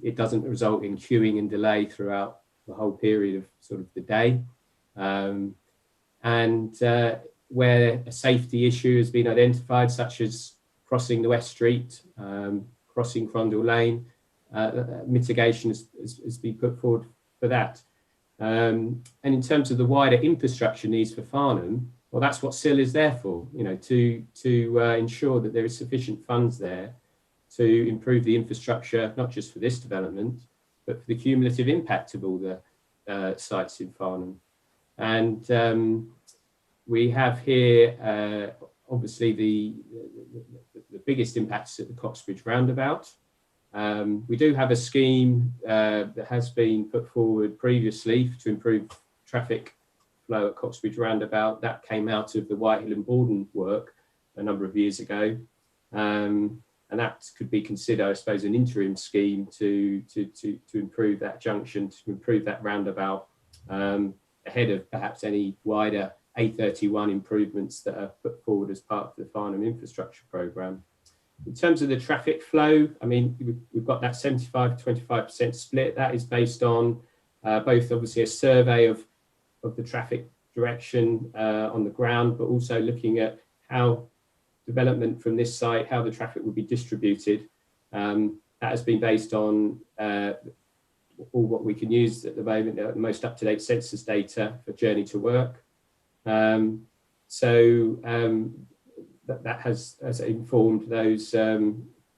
It doesn't result in queuing and delay throughout the whole period of sort of the day. Where a safety issue has been identified, such as crossing the West Street, crossing Crandall Lane, mitigation has been put forward for that. And in terms of the wider infrastructure needs for Farnham, well, that's what SIL is there for, you know, to ensure that there is sufficient funds there to improve the infrastructure, not just for this development, but for the cumulative impact of all the sites in Farnham. And we have here, obviously, the biggest impacts at the Coxbridge Roundabout. We do have a scheme that has been put forward previously to improve traffic flow at Coxbridge Roundabout. That came out of the Whitehill and Borden work a number of years ago. And that could be considered, I suppose, an interim scheme to improve that junction, to improve that roundabout, ahead of perhaps any wider A31 improvements that are put forward as part of the Farnham infrastructure programme. In terms of the traffic flow, I mean, we've got that 75-25% split. That is based on both obviously a survey of the traffic direction on the ground, but also looking at how development from this site, how the traffic would be distributed. That has been based on all what we can use at the moment, the most up-to-date census data for journey to work. That has informed those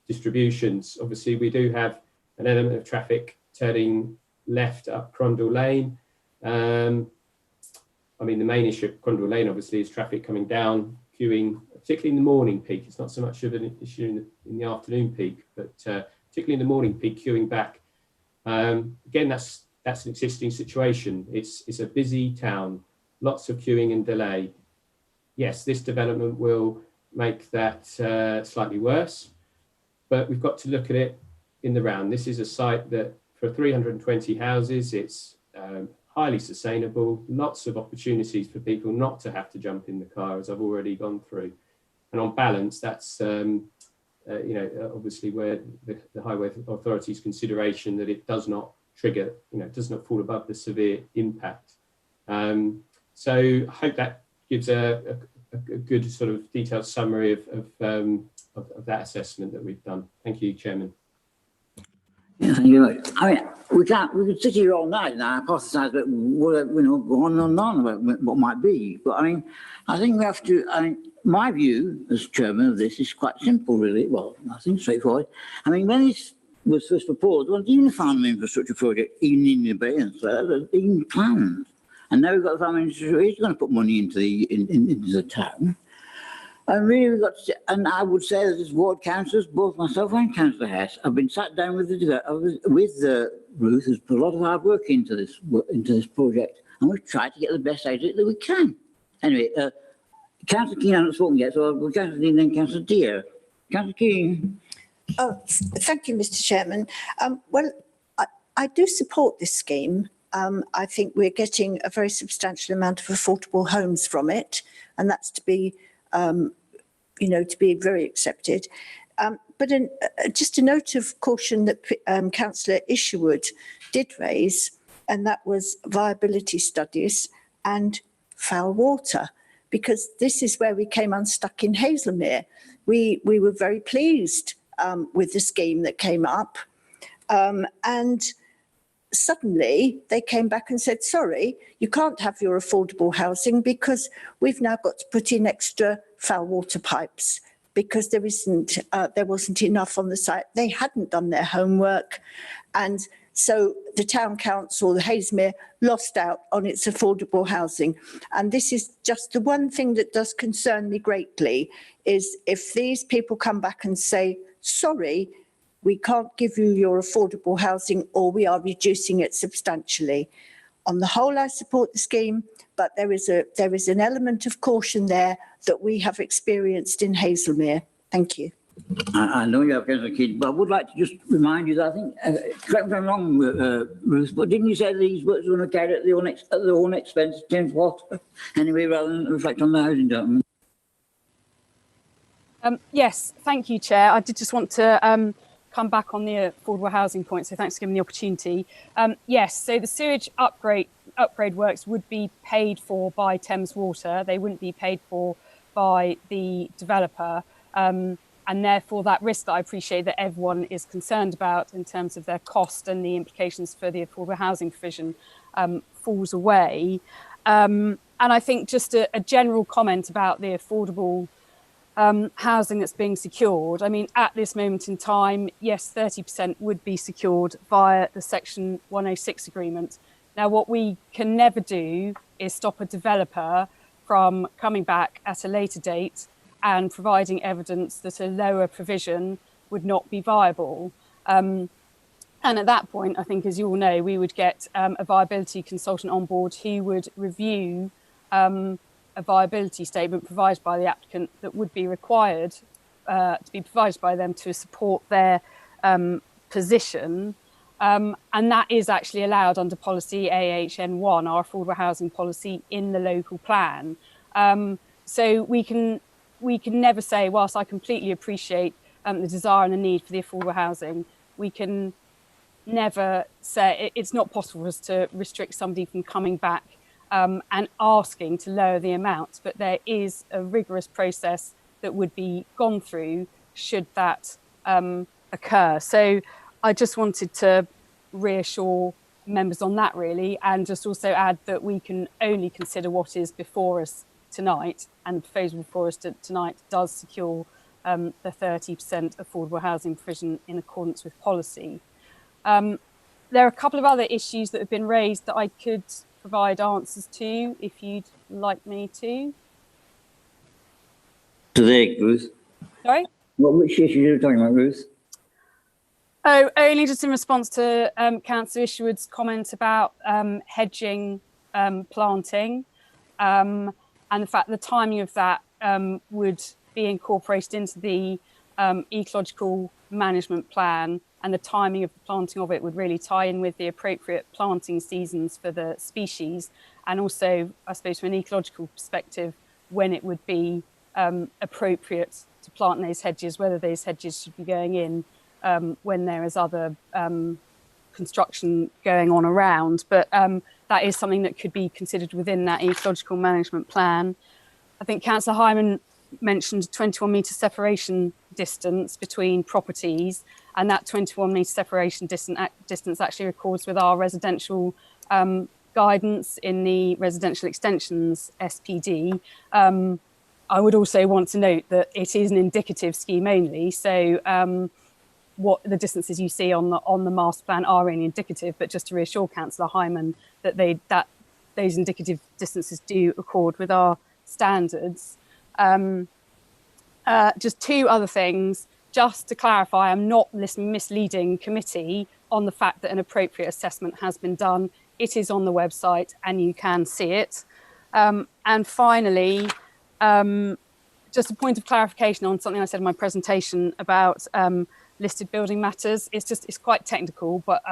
distributions. Obviously, we do have an element of traffic turning left up Crandall Lane. I mean, the main issue at Crandall Lane, obviously, is traffic coming down, queuing, particularly in the morning peak. It's not so much of an issue in the afternoon peak, but particularly in the morning peak, queuing back. Again, that's an existing situation. It's a busy town, lots of queuing and delay. Yes, this development will make that slightly worse, but we've got to look at it in the round. This is a site that for 320 houses, it's highly sustainable, lots of opportunities for people not to have to jump in the car, as I've already gone through. And on balance, that's obviously where the Highway Authority's consideration that it does not trigger, does not fall above the severe impact. So I hope that gives a good sort of detailed summary of that assessment that we've done. Thank you, Chairman. Yeah, thank you very much. I mean, we could sit here all night and hypothesize about what, go on and on about what might be. But I mean, I think we have to, my view as chairman of this is quite simple, really. Well, I think straightforward. I mean, when this was first proposed, well, even the Farnham infrastructure project, even in the abeyance, even planned. And now we've got the Farnham infrastructure, he's going to put money into the town. And really, we've got to, and I would say that as ward councillors, both myself and Councillor Hess, have been sat down with Ruth, who's put a lot of hard work into this project, and we've tried to get the best out of it that we can. Anyway, Councillor Keane hasn't spoken yet, so we'll Councillor Dean, then Councillor Deere. Councillor Keane. Thank you, Mr. Chairman. Well, I do support this scheme. I think we're getting a very substantial amount of affordable homes from it, and that's to be, to be very accepted. But just a note of caution that Councillor Isherwood did raise, and that was viability studies and foul water, because this is where we came unstuck in Hazelmere. We were very pleased with the scheme that came up, and suddenly they came back and said, sorry, you can't have your affordable housing because we've now got to put in extra foul water pipes because there wasn't enough on the site. They hadn't done their homework, and so the town council, the Hazelmere, lost out on its affordable housing. And this is just the one thing that does concern me greatly, is if these people come back and say, sorry, we can't give you your affordable housing, or we are reducing it substantially. On the whole, I support the scheme, but there is an element of caution there that we have experienced in Hazelmere. Thank you. I know you have a kid, but I would like to just remind you that I think, correct me if I'm wrong, Ruth, but didn't you say these works were going to carry at their own expense, James Water, anyway, rather than reflect on the housing department? Yes, thank you, Chair. I did just want to come back on the affordable housing point, so thanks for giving me the opportunity. Yes, so the sewage upgrade works would be paid for by Thames Water. They wouldn't be paid for by the developer. And therefore that risk that I appreciate that everyone is concerned about in terms of their cost and the implications for the affordable housing provision falls away. And I think just a general comment about the affordable housing that's being secured. I mean, at this moment in time, yes, 30% would be secured via the Section 106 agreement. Now, what we can never do is stop a developer from coming back at a later date and providing evidence that a lower provision would not be viable. And at that point, I think, as you all know, we would get a viability consultant on board who would review a viability statement provided by the applicant that would be required to be provided by them to support their position. And that is actually allowed under policy AHN1, our affordable housing policy, in the local plan. So we can never say, whilst I completely appreciate the desire and the need for the affordable housing, we can never say it's not possible for us to restrict somebody from coming back and asking to lower the amount, but there is a rigorous process that would be gone through should that occur. So I just wanted to reassure members on that, really, and just also add that we can only consider what is before us tonight, and the proposal before us tonight does secure the 30% affordable housing provision in accordance with policy. There are a couple of other issues that have been raised that I could provide answers to, if you'd like me to. Today, Ruth. Sorry? Which issues are you talking about, Ruth? Oh, only just in response to Councillor Isherwood's comment about hedging planting, and the fact the timing of that would be incorporated into the ecological management plan, and the timing of the planting of it would really tie in with the appropriate planting seasons for the species, and also, I suppose, from an ecological perspective, when it would be appropriate to plant those hedges, whether those hedges should be going in when there is other construction going on around. But that is something that could be considered within that ecological management plan. I think Councillor Hyman mentioned 21 metre separation distance between properties, and that 21 metre separation distance actually records with our residential guidance in the residential extensions SPD. I would also want to note that it is an indicative scheme only, so what the distances you see on the master plan are only indicative, but just to reassure Councillor Hyman that those indicative distances do accord with our standards. Just two other things, just to clarify, I'm not misleading committee on the fact that an appropriate assessment has been done. It is on the website and you can see it. And finally, just a point of clarification on something I said in my presentation about listed building matters. It's quite technical, but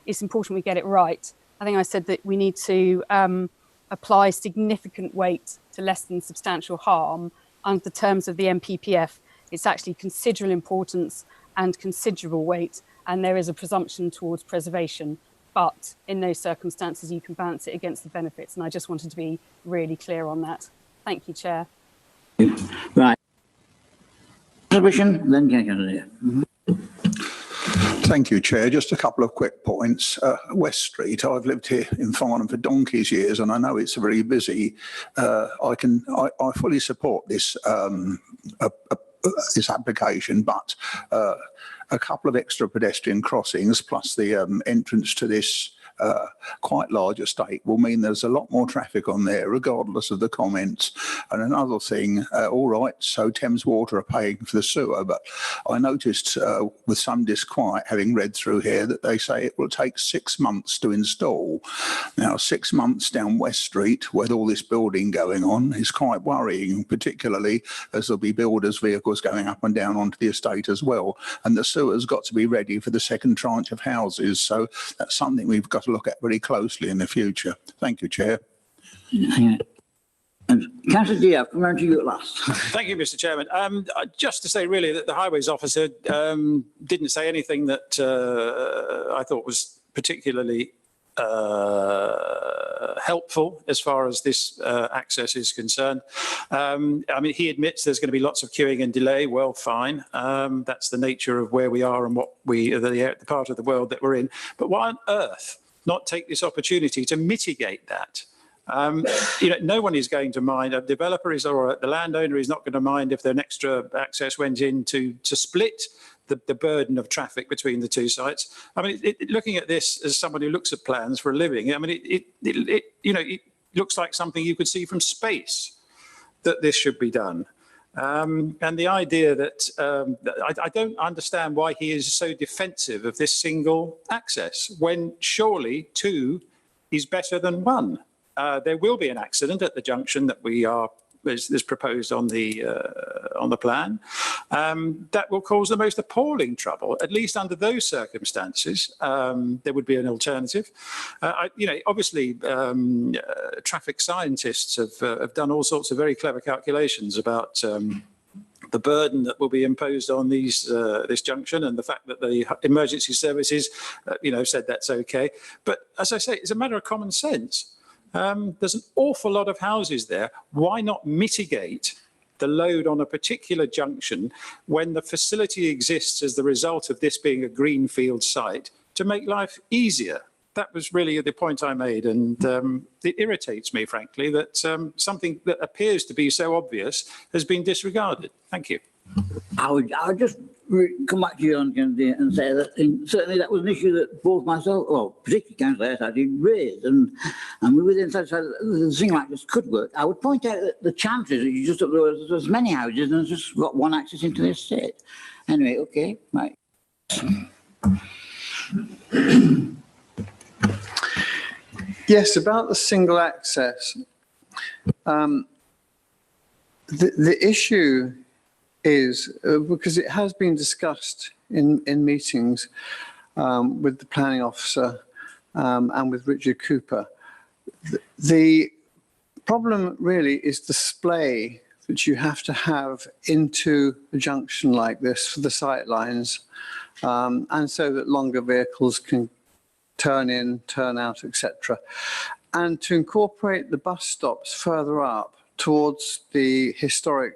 it's important we get it right. I think I said that we need to apply significant weight to less than substantial harm under the terms of the MPPF. It's actually considerable importance and considerable weight, and there is a presumption towards preservation. But in those circumstances, you can balance it against the benefits. And I just wanted to be really clear on that. Thank you, Chair. Right. Submission, then Councillor. Thank you, Chair. Just a couple of quick points. West Street, I've lived here in Farnham for donkey's years, and I know it's very busy. I fully support this this application, but a couple of extra pedestrian crossings plus the entrance to this quite large estate will mean there's a lot more traffic on there, regardless of the comments. And another thing, all right, so Thames Water are paying for the sewer, but I noticed with some disquiet, having read through here, that they say it will take 6 months to install. Now, 6 months down West Street with all this building going on is quite worrying, particularly as there'll be builders' vehicles going up and down onto the estate as well. And the sewer's got to be ready for the second tranche of houses. So that's something we've got to look at very closely in the future. Thank you, Chair. And Councillor Diab, come round to you at last. Thank you, Mr. Chairman. Just to say, really, that the Highways Officer didn't say anything that I thought was particularly helpful as far as this access is concerned. I mean, he admits there's going to be lots of queuing and delay. Well, fine. That's the nature of where we are and what the part of the world that we're in. But why on earth not take this opportunity to mitigate that? No one is going to mind. A developer is, or the landowner is not going to mind if an extra access went in to split the burden of traffic between the two sites. I mean, looking at this as someone who looks at plans for a living, I mean, it looks like something you could see from space that this should be done. And the idea that I don't understand why he is so defensive of this single access when surely two is better than one. There will be an accident at the junction that is proposed on the plan. That will cause the most appalling trouble. At least under those circumstances, there would be an alternative. Obviously, traffic scientists have done all sorts of very clever calculations about the burden that will be imposed on this junction, and the fact that the emergency services, said that's okay. But as I say, it's a matter of common sense. There's an awful lot of houses there. Why not mitigate the load on a particular junction when the facility exists as the result of this being a greenfield site to make life easier? That was really the point I made, and it irritates me, frankly, that something that appears to be so obvious has been disregarded. Thank you. I would just come back to you on and say that certainly that was an issue that both myself, well, particularly Councillor Hess, actually raised, and we were then satisfied that the single access could work. I would point out that the chances that you just up there's many houses and there's just got one access into the estate. Anyway, okay, right. Yes, about the single access. The issue is, because it has been discussed in meetings with the planning officer and with Richard Cooper, the problem really is display that you have to have into a junction like this for the sight lines, and so that longer vehicles can turn in, turn out, etc. And to incorporate the bus stops further up towards the historic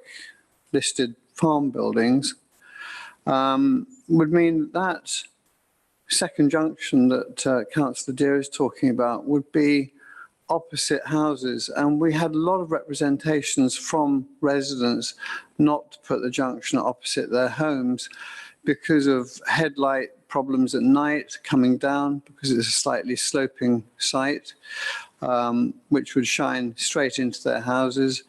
listed farm buildings would mean that second junction that Councillor Deere is talking about would be opposite houses. And we had a lot of representations from residents not to put the junction opposite their homes because of headlight problems at night coming down, because it's a slightly sloping site, which would shine straight into their houses.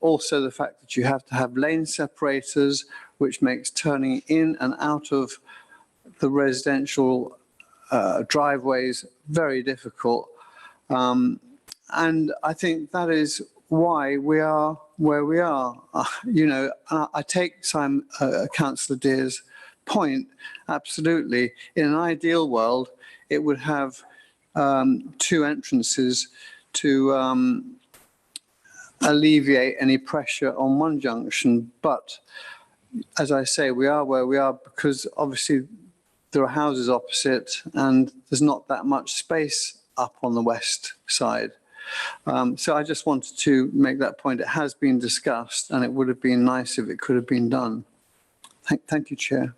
Also, the fact that you have to have lane separators, which makes turning in and out of the residential driveways very difficult. And I think that is why we are where we are. I take Councillor Deer's point, absolutely. In an ideal world, it would have 2 entrances to alleviate any pressure on one junction. But as I say, we are where we are because obviously there are houses opposite and there's not that much space up on the west side. So I just wanted to make that point. It has been discussed and it would have been nice if it could have been done. Thank you, Chair.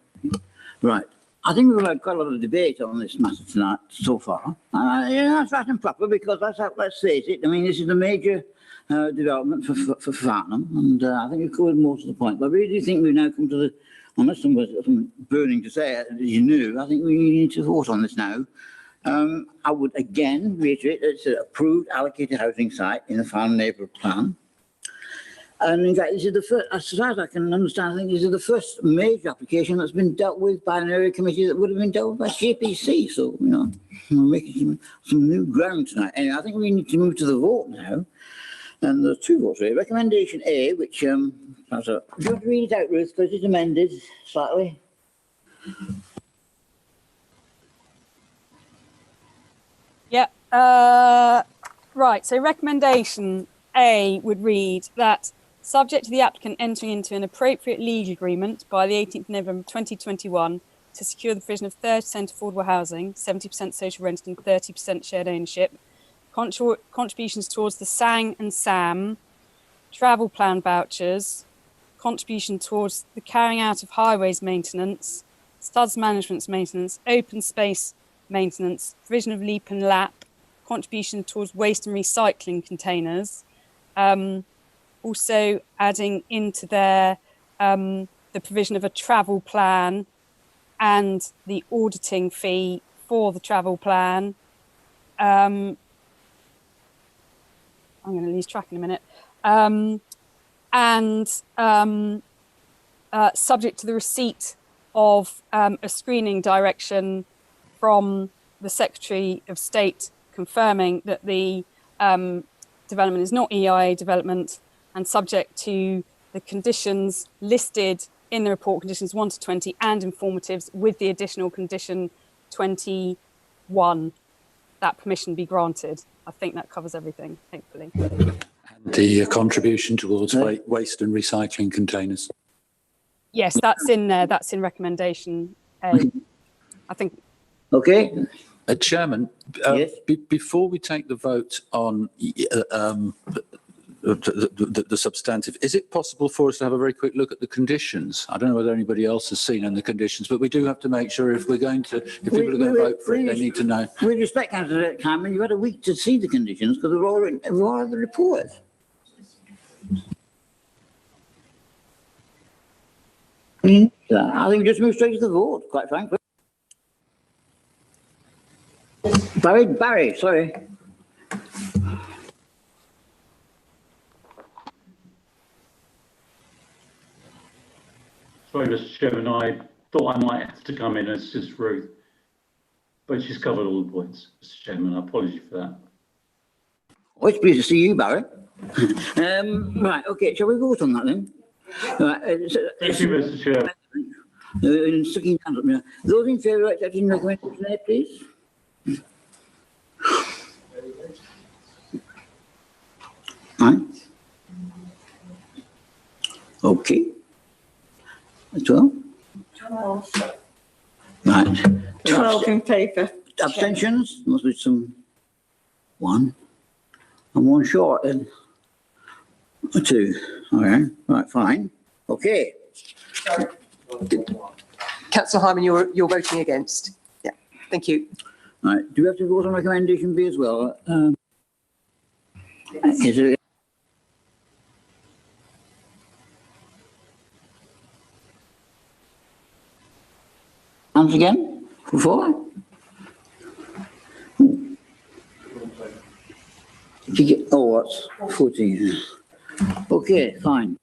Right. I think we've had quite a lot of debate on this matter tonight so far. That's right and proper because let's face it, I mean, this is a major development for Farnham, and I think we've covered most of the point. But I really do think we've now come to the, unless something burning to say as you knew, I think we need to vote on this now. I would again reiterate that it's an approved allocated housing site in the Farnham Neighbourhood Plan. And in fact, this is the first, as far as I can understand, I think this is the first major application that's been dealt with by an area committee that would have been dealt with by CPC. So, we're making some new ground tonight. Anyway, I think we need to move to the vote now. And there's 2 votes here. Recommendation A, which, do you want to read it out, Ruth, because it's amended slightly? Yeah. Right. So recommendation A would read that subject to the applicant entering into an appropriate legal agreement by the 18th of November 2021 to secure the provision of 30% affordable housing, 70% social rented and 30% shared ownership, contributions towards the SANG and SAM, travel plan vouchers, contribution towards the carrying out of highways maintenance, studs management maintenance, open space maintenance, provision of leap and lap, contribution towards waste and recycling containers, also adding into there the provision of a travel plan and the auditing fee for the travel plan. I'm going to lose track in a minute. Subject to the receipt of a screening direction from the Secretary of State confirming that the development is not EIA development, and subject to the conditions listed in the report, conditions 1 to 20, and informatives with the additional condition 21, that permission be granted. I think that covers everything, hopefully. And the contribution towards waste and recycling containers. Yes, that's in there. That's in recommendation A. I think. Okay. Chairman, yes? Before we take the vote on the substantive, is it possible for us to have a very quick look at the conditions? I don't know whether anybody else has seen in the conditions, but we do have to make sure if people are going to vote for it, they need to know. With respect, Councillor Cameron, you had a week to see the conditions because they're all in the report. I think we just move straight to the vote, quite frankly. Barry, sorry. Sorry, Mr. Chairman, I thought I might have to come in as just Ruth, but she's covered all the points, Mr. Chairman. I apologize for that. Oh, it's pleased to see you, Barry. Right, okay, shall we vote on that then? Right, thank you, Mr. Chairman. Those in favour of accepting the recommendation A, please. Right. Okay. 12. 12. Right. 12 in favour. Abstentions? Must be some 1 and 1 short then. 2. All right. Right. Fine. Okay. Councillor Hyman, you're voting against. Yeah. Thank you. Right. Do we have to vote on recommendation B as well? Is it? Hands again? For 4? Did you get, oh, what's 14? Okay, fine.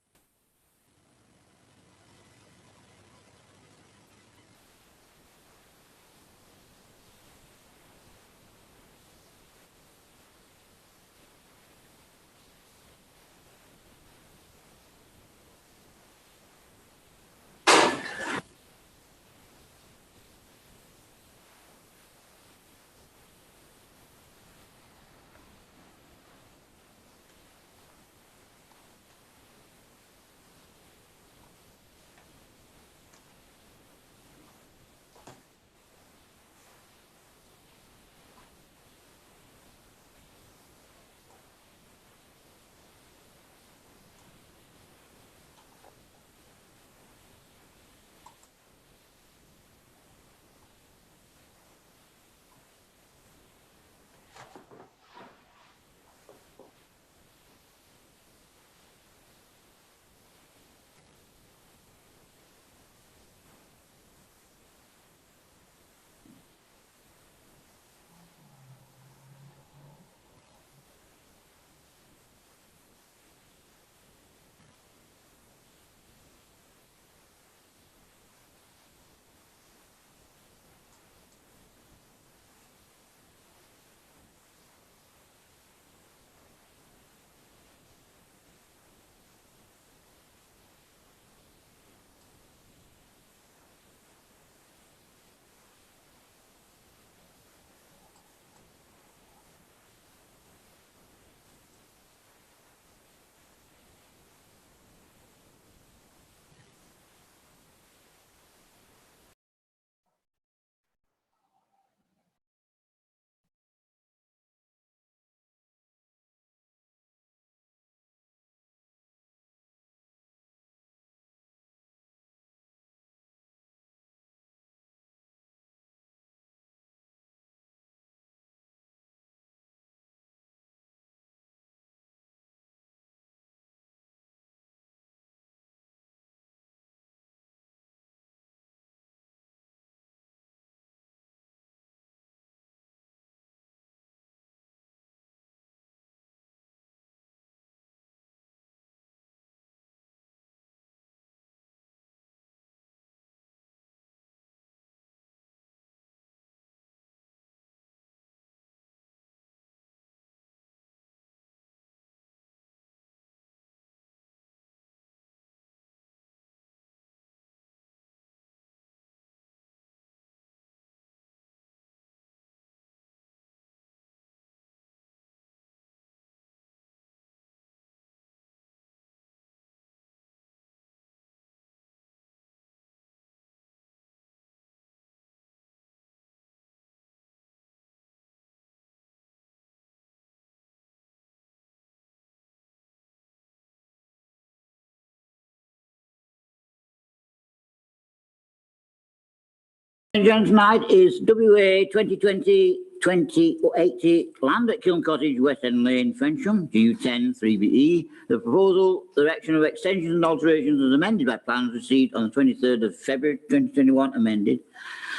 Agenda tonight is WA 2020-2080 land at Kiln Cottage, West End Lane, Frensham, GU10 3BE. The proposal, the direction of extensions and alterations as amended by plans received on the 23rd of February 2021, amended.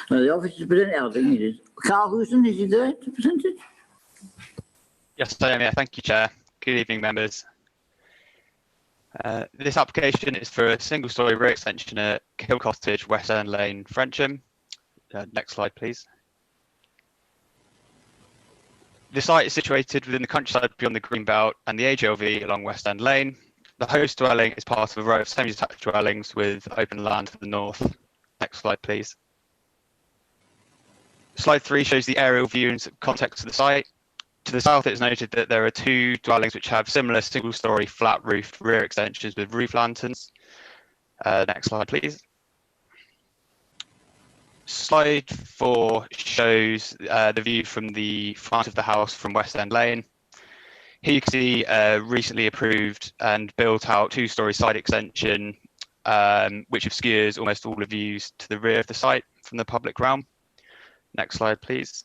The office is presented. I think it is. Carl Houston, is he there to present it? Yes, I am. Yeah, thank you, Chair. Good evening, members. This application is for a single-storey rear extension at Kill Cottage, West End Lane, Frensham. Next slide, please. The site is situated within the countryside beyond the Greenbelt and the AGLV along West End Lane. The host dwelling is part of a row of semi-detached dwellings with open land to the north. Next slide, please. Slide 3 shows the aerial view and context of the site. To the south, it's noted that there are two dwellings which have similar single-storey flat roof rear extensions with roof lanterns. Next slide, please. Slide 4 shows the view from the front of the house from West End Lane. Here you can see a recently approved and built out two-storey side extension, which obscures almost all the views to the rear of the site from the public realm. Next slide, please.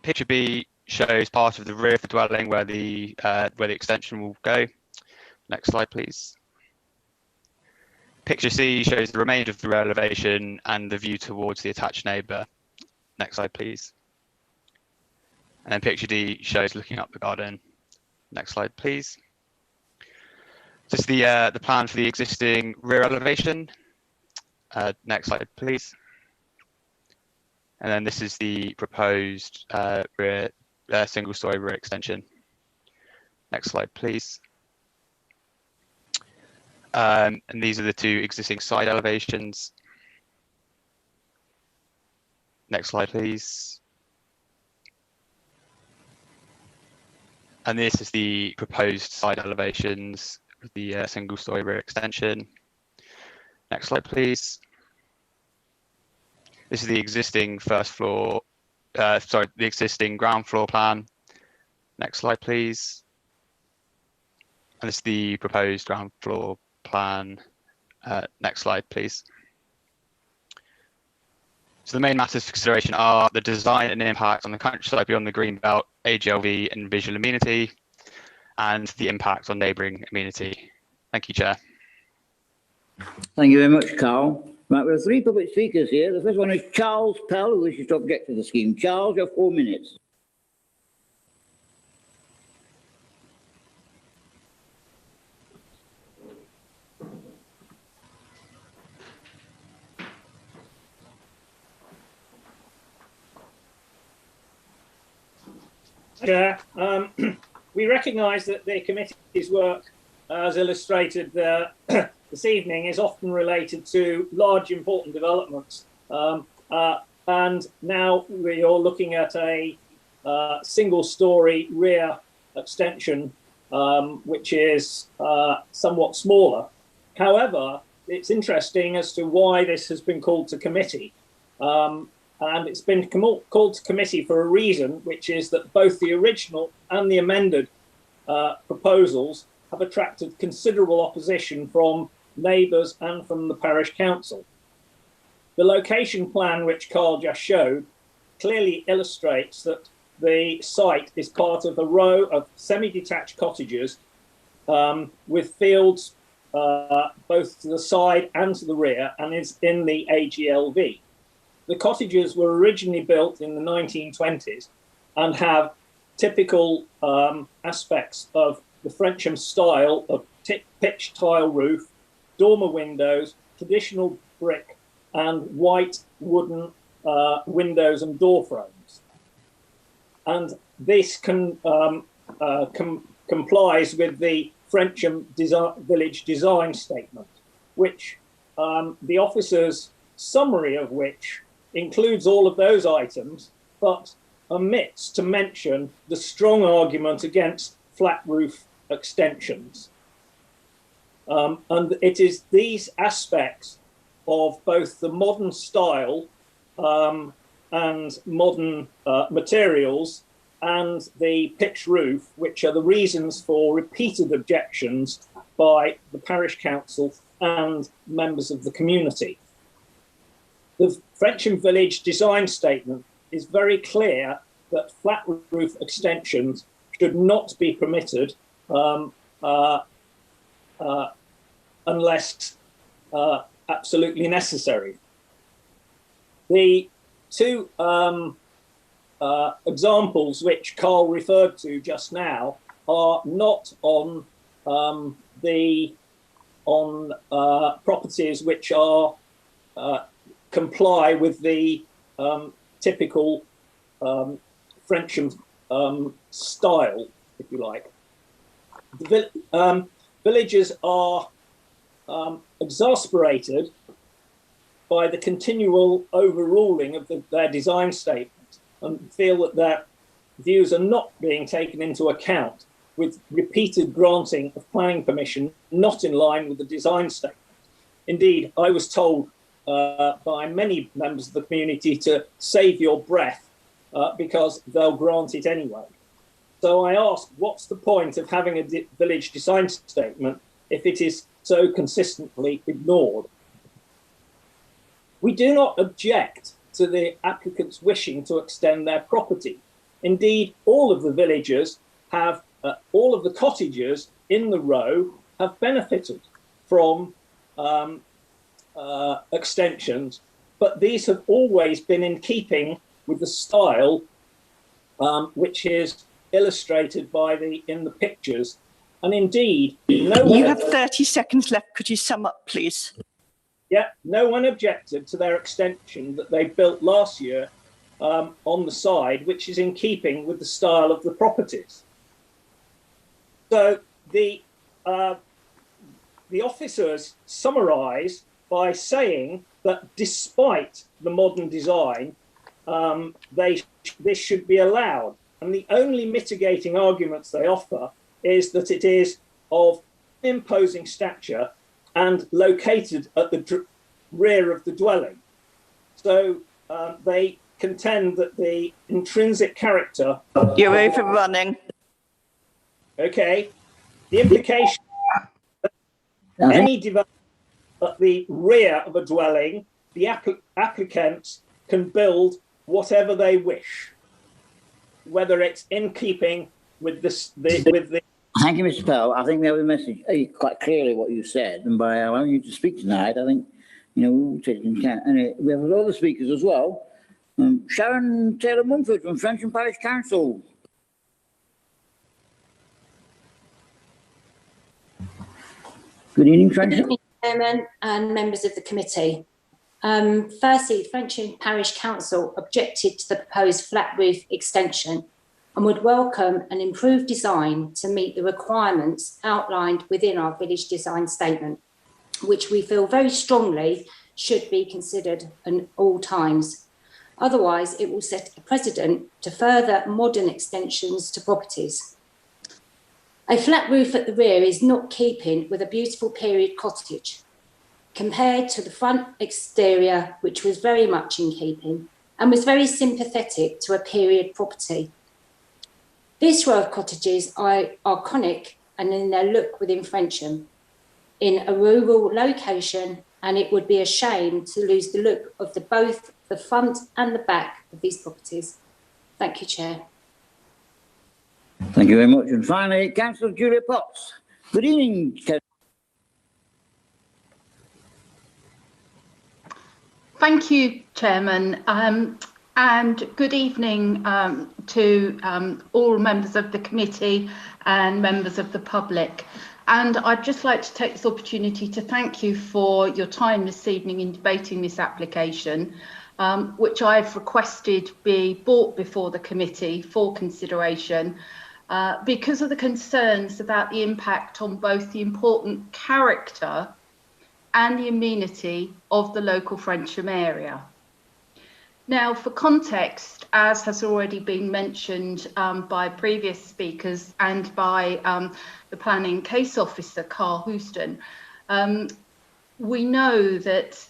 Picture B shows part of the rear of the dwelling where the extension will go. Next slide, please. Picture C shows the remainder of the rear elevation and the view towards the attached neighbour. Next slide, please. And then picture D shows looking up the garden. Next slide, please. This is the plan for the existing rear elevation. Next slide, please. And then this is the proposed rear single-storey rear extension. Next slide, please. And these are the two existing side elevations. Next slide, please. And this is the proposed side elevations with the single-storey rear extension. Next slide, please. This is the existing the existing ground floor plan. Next slide, please. And this is the proposed ground floor plan. Next slide, please. So the main matters for consideration are the design and impact on the countryside beyond the Greenbelt, AGLV and visual amenity, and the impact on neighbouring amenity. Thank you, Chair. Thank you very much, Carl. Right, we have three public speakers here. The first one is Charles Pell, who wishes to object to the scheme. Charles, you have 4 minutes. Chair, we recognise that the committee's work, as illustrated this evening, is often related to large, important developments. And now we are looking at a single-storey rear extension, which is somewhat smaller. However, it's interesting as to why this has been called to committee. And it's been called to committee for a reason, which is that both the original and the amended proposals have attracted considerable opposition from neighbours and from the parish council. The location plan, which Carl just showed, clearly illustrates that the site is part of a row of semi-detached cottages with fields both to the side and to the rear, and is in the AGLV. The cottages were originally built in the 1920s and have typical aspects of the Frensham style of pitched tile roof, dormer windows, traditional brick and white wooden windows and door frames. And this complies with the Frensham Village Design Statement, which the officer's summary of which includes all of those items, but omits to mention the strong argument against flat roof extensions. And it is these aspects of both the modern style and modern materials and the pitched roof, which are the reasons for repeated objections by the parish council and members of the community. the Frensham Village design statement is very clear that flat roof extensions should not be permitted unless absolutely necessary. The two examples which Carl referred to just now are not on properties which are comply with the typical Frensham style, if you like. The villagers are exasperated by the continual overruling of their design statement and feel that their views are not being taken into account, with repeated granting of planning permission not in line with the design statement. Indeed, I was told by many members of the community to save your breath because they'll grant it anyway. So I asked, what's the point of having a village design statement if it is so consistently ignored? We do not object to the applicants wishing to extend their property. Indeed, all of the villagers have, all of the cottagers in the row have benefited from extensions, but these have always been in keeping with the style which is illustrated by in the pictures. And indeed, You have 30 seconds left. Could you sum up, please? Yeah, no one objected to their extension that they built last year on the side, which is in keeping with the style of the properties. So the officers summarise by saying that despite the modern design, this should be allowed. And the only mitigating arguments they offer is that it is of imposing stature and located at the rear of the dwelling. So they contend that the intrinsic character... You're overrunning. Okay. The implication that any development at the rear of a dwelling, the applicants can build whatever they wish, whether it's in keeping with this, with the... Thank you, Mr. Pell. I think we have a message quite clearly what you said, and by allowing you to speak tonight, I think, you know, we'll take into account. And we have other speakers as well. Sharon Taylor-Mumford from Frensham Parish Council. Good evening, Frensham. Good evening, Chairman and members of the committee. Firstly, Frensham Parish Council objected to the proposed flat roof extension and would welcome an improved design to meet the requirements outlined within our village design statement, which we feel very strongly should be considered at all times. Otherwise, it will set a precedent to further modern extensions to properties. A flat roof at the rear is not keeping with a beautiful period cottage, compared to the front exterior, which was very much in keeping and was very sympathetic to a period property. This row of cottages are iconic and in their look within Frensham, in a rural location, and it would be a shame to lose the look of both the front and the back of these properties. Thank you, Chair. Thank you very much. And finally, Councillor Julia Potts. Good evening, Thank you, Chairman, and good evening to all members of the committee and members of the public. And I'd just like to take this opportunity to thank you for your time this evening in debating this application, which I've requested be brought before the committee for consideration because of the concerns about the impact on both the important character and the amenity of the local Frensham area. Now, for context, as has already been mentioned by previous speakers and by the planning case officer, Carl Houston, we know that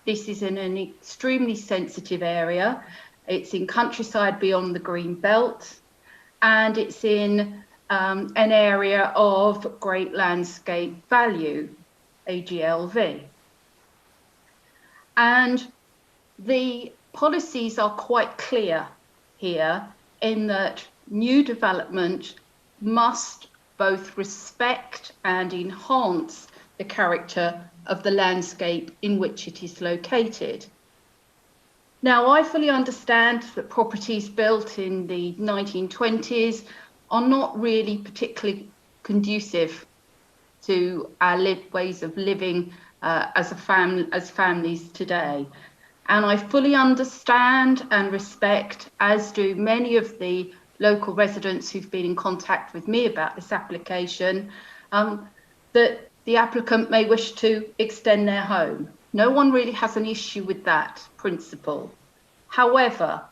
this is in an extremely sensitive area. It's in countryside beyond the green belt, and it's in an area of great landscape value, AGLV. And the policies are quite clear here in that new development must both respect and enhance the character of the landscape in which it is located. Now, I fully understand that properties built in the 1920s are not really particularly conducive to our ways of living as families today. And I fully understand and respect, as do many of the local residents who've been in contact with me about this application, that the applicant may wish to extend their home. No one really has an issue with that principle. However,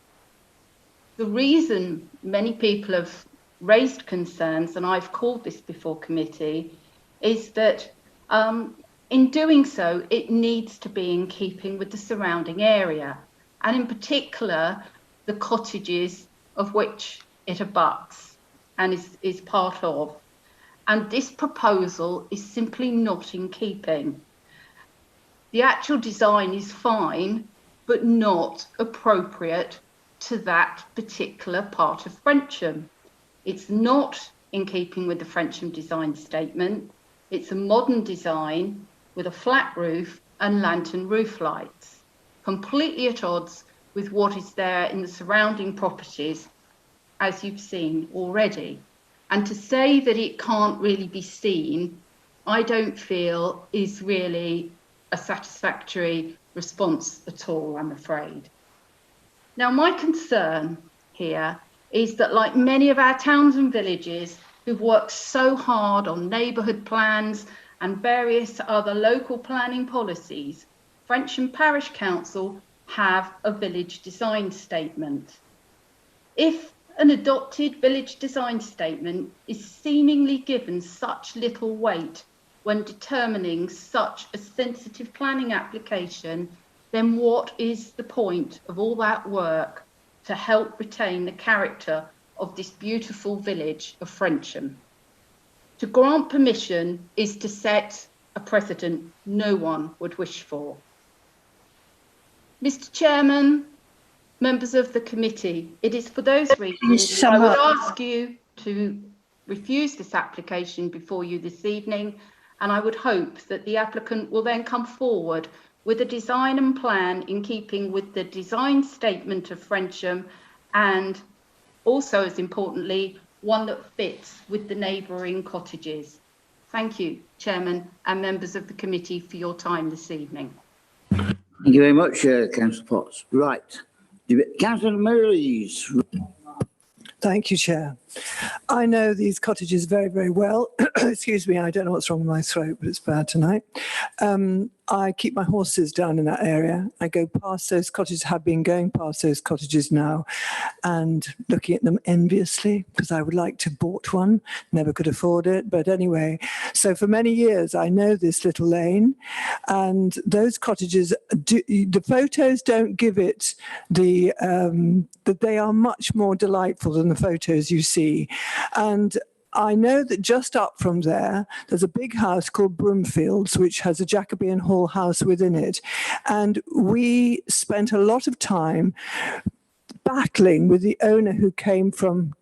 the reason many people have raised concerns, and I've called this before committee, is that in doing so, it needs to be in keeping with the surrounding area, and in particular, the cottages of which it abuts and is part of. And this proposal is simply not in keeping. The actual design is fine, but not appropriate to that particular part of Frensham. It's not in keeping with the Frensham design statement. It's a modern design with a flat roof and lantern roof lights, completely at odds with what is there in the surrounding properties, as you've seen already. And to say that it can't really be seen, I don't feel is really a satisfactory response at all, I'm afraid. Now, my concern here is that, like many of our towns and villages who've worked so hard on neighbourhood plans and various other local planning policies, Frensham Parish Council have a village design statement. If an adopted village design statement is seemingly given such little weight when determining such a sensitive planning application, then what is the point of all that work to help retain the character of this beautiful village of Frensham? To grant permission is to set a precedent no one would wish for. Mr. Chairman, members of the committee, it is for those reasons I would ask you to refuse this application before you this evening, and I would hope that the applicant will then come forward with a design and plan in keeping with the design statement of Frensham, and also, as importantly, one that fits with the neighbouring cottages. Thank you, Chairman and members of the committee, for your time this evening. Thank you very much, Councillor Potts. Right. Councillor Mary's. Thank you, Chair. I know these cottages very, very well. Excuse me, I don't know what's wrong with my throat, but it's bad tonight. I keep my horses down in that area. I go past those cottages, have been going past those cottages now and looking at them enviously because I would like to have bought one, never could afford it. But anyway, so for many years, I know this little lane, and those cottages, the photos don't give it the, that they are much more delightful than the photos you see. And I know that just up from there, there's a big house called Broomfields, which has a Jacobean Hall house within it. And we spent a lot of time battling with the owner who came from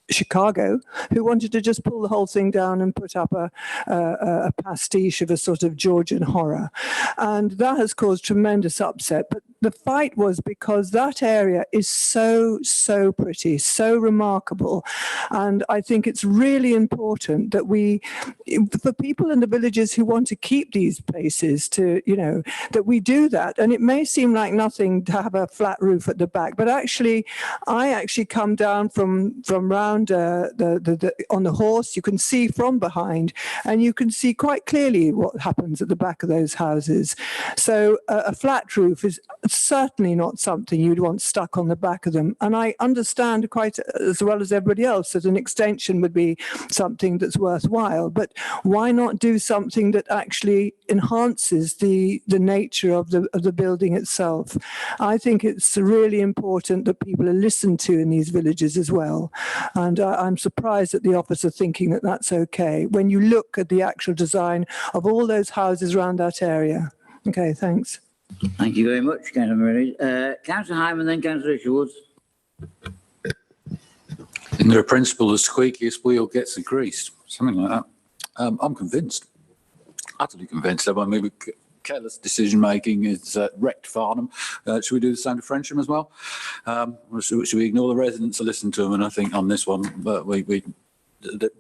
Chicago, who wanted to just pull the whole thing down and put up a pastiche of a sort of Georgian horror. And that has caused tremendous upset. But the fight was because that area is so, so pretty, so remarkable. And I think it's really important that we, for people in the villages who want to keep these places, to, you know, that we do that. And it may seem like nothing to have a flat roof at the back, but actually, I actually come down from round on the horse. You can see from behind, and you can see quite clearly what happens at the back of those houses. So a flat roof is certainly not something you'd want stuck on the back of them. And I understand quite as well as everybody else that an extension would be something that's worthwhile. But why not do something that actually enhances the nature of the building itself? I think it's really important that people are listened to in these villages as well. And I'm surprised that the office are thinking that that's okay when you look at the actual design of all those houses around that area. Okay, thanks. Thank you very much, Councillor Murray. Councillor Hyman, then Councillor Isherwood. In the principle, the squeakiest wheel gets the grease, something like that. I'm convinced, utterly convinced. I mean, careless decision making is wrecked Farnham. Should we do the same to Frensham as well? Should we ignore the residents and listen to them? And I think on this one,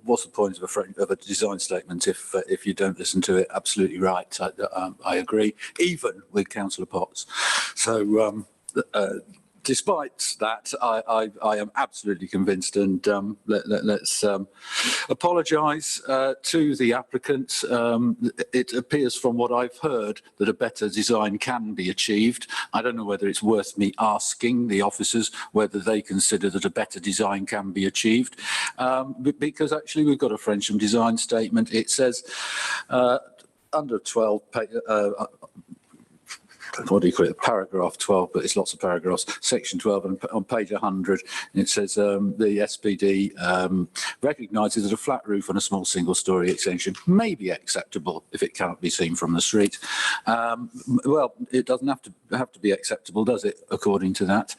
what's the point of a design statement if you don't listen to it? Absolutely right. I agree, even with Councillor Potts. So despite that, I am absolutely convinced, and let's apologise to the applicant. It appears from what I've heard that a better design can be achieved. I don't know whether it's worth me asking the officers whether they consider that a better design can be achieved, because actually we've got a Frensham design statement. It says under 12 what do you call it, paragraph 12, but it's lots of paragraphs, section 12, and on page 100, it says the SPD recognises that a flat roof on a small single-storey extension may be acceptable if it cannot be seen from the street. Well, it doesn't have to be acceptable, does it, according to that?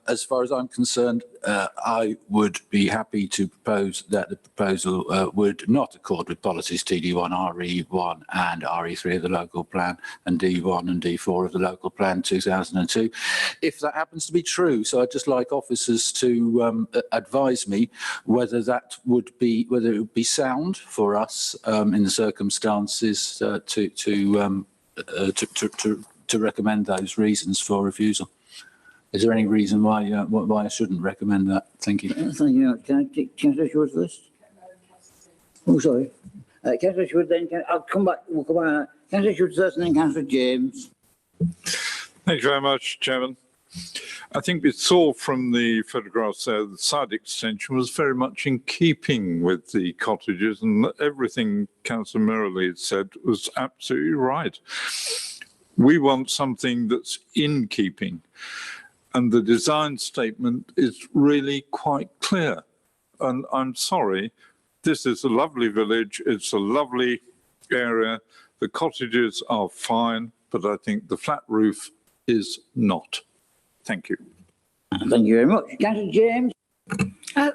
As far as I'm concerned, I would be happy to propose that the proposal would not accord with policies TD1, RE1 and RE3 of the local plan, and D1 and D4 of the local plan 2002, if that happens to be true. So I'd just like officers to advise me whether it would be sound for us in the circumstances to recommend those reasons for refusal. Is there any reason why I shouldn't recommend that? Thank you. Thank you. Can I take Councillor Isherwood's list? Oh, sorry. Councillor Isherwood, then I'll come back. We'll come back. Councillor Isherwood first, and then Councillor James. Thank you very much, Chairman. I think we saw from the photographs there the side extension was very much in keeping with the cottages, and everything Councillor Murray said was absolutely right. We want something that's in keeping, and the design statement is really quite clear. And I'm sorry, this is a lovely village, it's a lovely area, the cottages are fine, but I think the flat roof is not. Thank you. Thank you very much. Councillor James.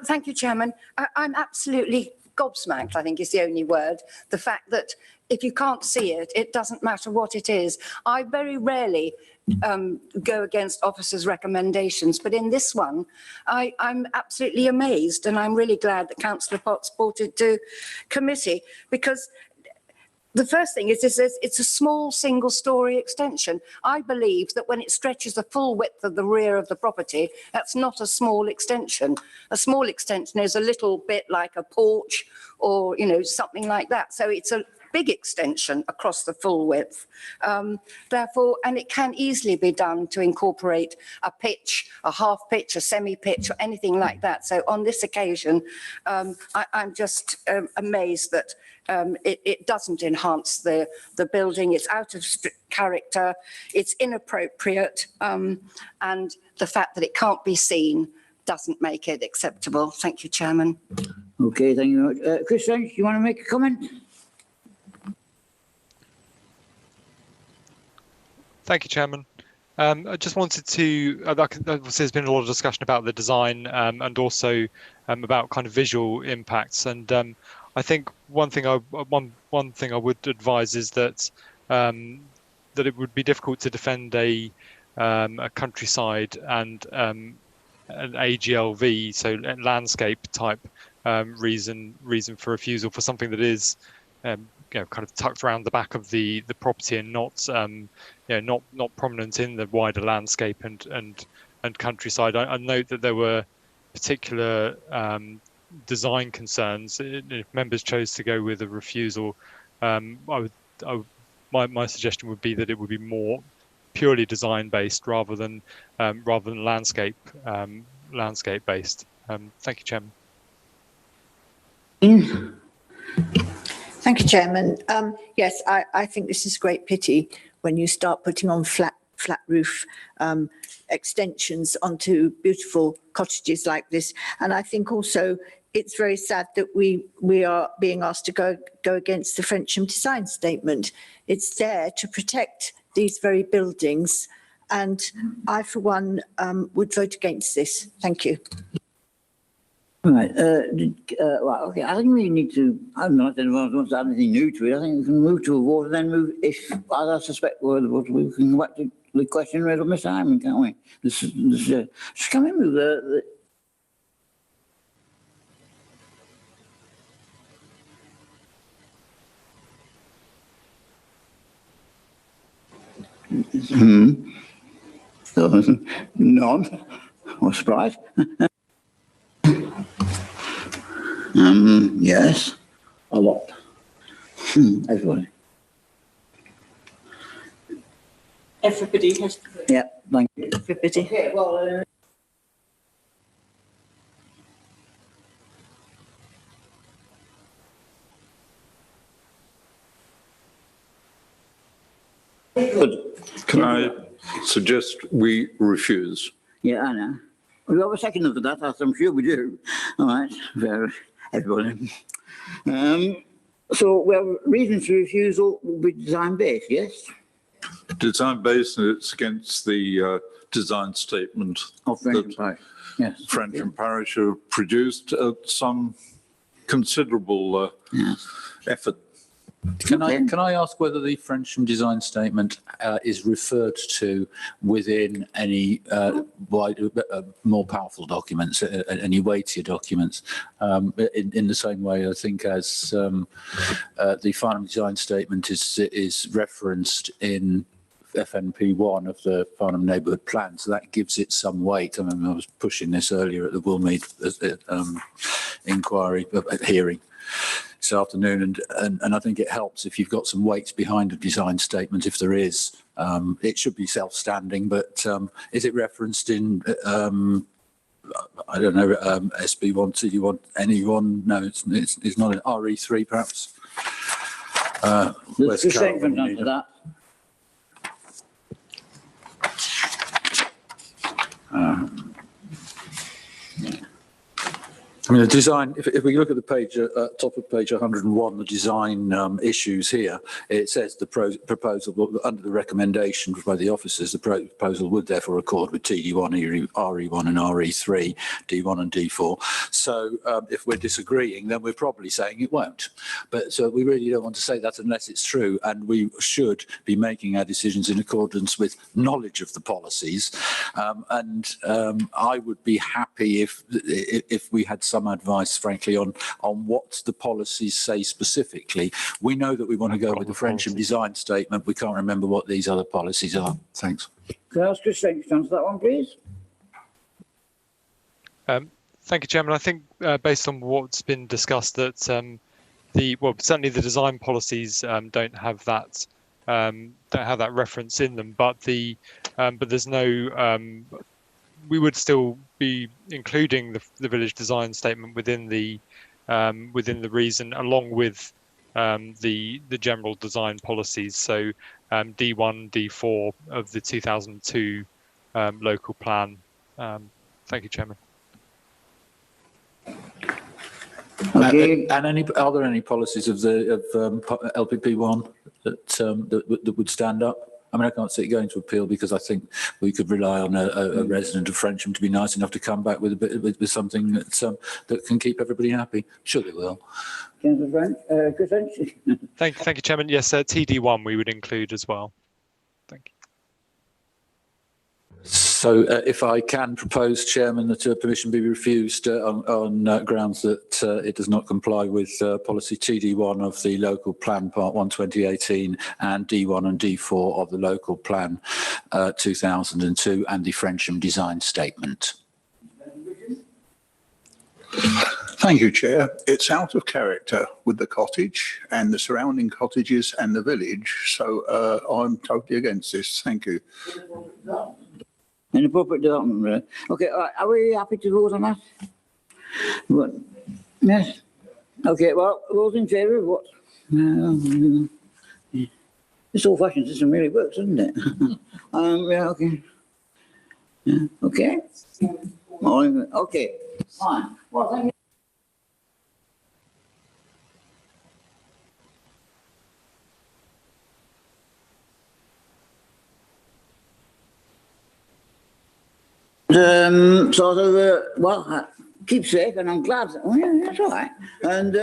Thank you, Chairman. I'm absolutely gobsmacked, I think is the only word. The fact that if you can't see it, it doesn't matter what it is. I very rarely go against officers' recommendations, but in this one, I'm absolutely amazed, and I'm really glad that Councillor Potts brought it to committee, because the first thing is it's a small single-storey extension. I believe that when it stretches the full width of the rear of the property, that's not a small extension. A small extension is a little bit like a porch or, you know, something like that. So it's a big extension across the full width. Therefore, and it can easily be done to incorporate a pitch, a half pitch, a semi-pitch, or anything like that. So on this occasion, I'm just amazed that it doesn't enhance the building. It's out of character, it's inappropriate, and the fact that it can't be seen doesn't make it acceptable. Thank you, Chairman. Okay, thank you very much. Chris French, you want to make a comment? Thank you, Chairman. I just wanted to, obviously there's been a lot of discussion about the design and also about kind of visual impacts. And I think one thing I would advise is that that it would be difficult to defend a countryside and an AGLV, so landscape type reason for refusal for something that is kind of tucked around the back of the property and not not prominent in the wider landscape and countryside. I note that there were particular design concerns. If members chose to go with a refusal, my suggestion would be that it would be more purely design based rather than landscape based. Thank you, Chairman. Thank you, Chairman. Yes, I think this is a great pity when you start putting on flat roof extensions onto beautiful cottages like this. And I think also it's very sad that we are being asked to go against the Frensham design statement. It's there to protect these very buildings. And I, for one, would vote against this. Thank you. Right. Well, okay. I think we need to. I'm not anyone who wants to add anything new to it. I think we can move to a vote and then move. If, as I suspect, we can go back to the question raised by Mr. Hyman, can't we? Can we move the None. I was surprised. Yes. A lot. Everybody. Everybody has to vote. Yeah, thank you. Everybody. Okay, well, good. Can I suggest we refuse? Yeah, I know. We have a second of that, as I'm sure we do. All right, for everybody. So, well, reasons for refusal will be design-based, yes? Design-based, and it's against the design statement of French Parish. Yes. French and Parish have produced some considerable effort. Can I ask whether the Frensham design statement is referred to within any wider, more powerful documents, any weightier documents, in the same way I think as the Farnham design statement is referenced in FNP1 of the Farnham neighbourhood plan, so that gives it some weight. I mean, I was pushing this earlier at the Woolmead inquiry hearing this afternoon, and I think it helps if you've got some weight behind a design statement. If there is, it should be self-standing, but is it referenced in I don't know, SB1, TD1, anyone? No, it's not an RE3 perhaps. There's two statements under that. I mean, the design, if we look at the page, top of page 101, the design issues here, it says the proposal, under the recommendation by the officers, the proposal would therefore accord with TD1, RE1 and RE3, D1 and D4. So if we're disagreeing, then we're probably saying it won't. But so we really don't want to say that unless it's true, and we should be making our decisions in accordance with knowledge of the policies. I would be happy if we had some advice, frankly, on what the policies say specifically. We know that we want to go with the Frensham design statement. We can't remember what these other policies are. Thanks. Can I ask Chris to answer that one, please? Thank you, Chairman. I think based on what's been discussed, that certainly the design policies don't have that reference in them, but there's no. We would still be including the village design statement within the reason, along with the general design policies. So D1, D4 of the 2002 local plan. Thank you, Chairman. Okay. And are there any policies of LPP1 that would stand up? I mean, I can't see it going to appeal because I think we could rely on a resident of Frensham to be nice enough to come back with with something that can keep everybody happy. Sure, they will. Thank you, Chairman. Yes, TD1 we would include as well. Thank you. So, if I can propose, Chairman, that permission be refused on grounds that it does not comply with policy TD1 of the local plan part 1 2018 and D1 and D4 of the local plan 2002 and the Frensham design statement. Thank you, Chair. It's out of character with the cottage and the surrounding cottages and the village, so I'm totally against this. Thank you. Inappropriate development. Okay, are we happy to vote on that? What? Yes. Okay, well, those in favour of what? This old-fashioned system really works, doesn't it? Yeah, okay. Yeah, okay. Okay, fine. Well, thank you. Well, keep safe, and I'm glad. Oh, yeah, that's all right. And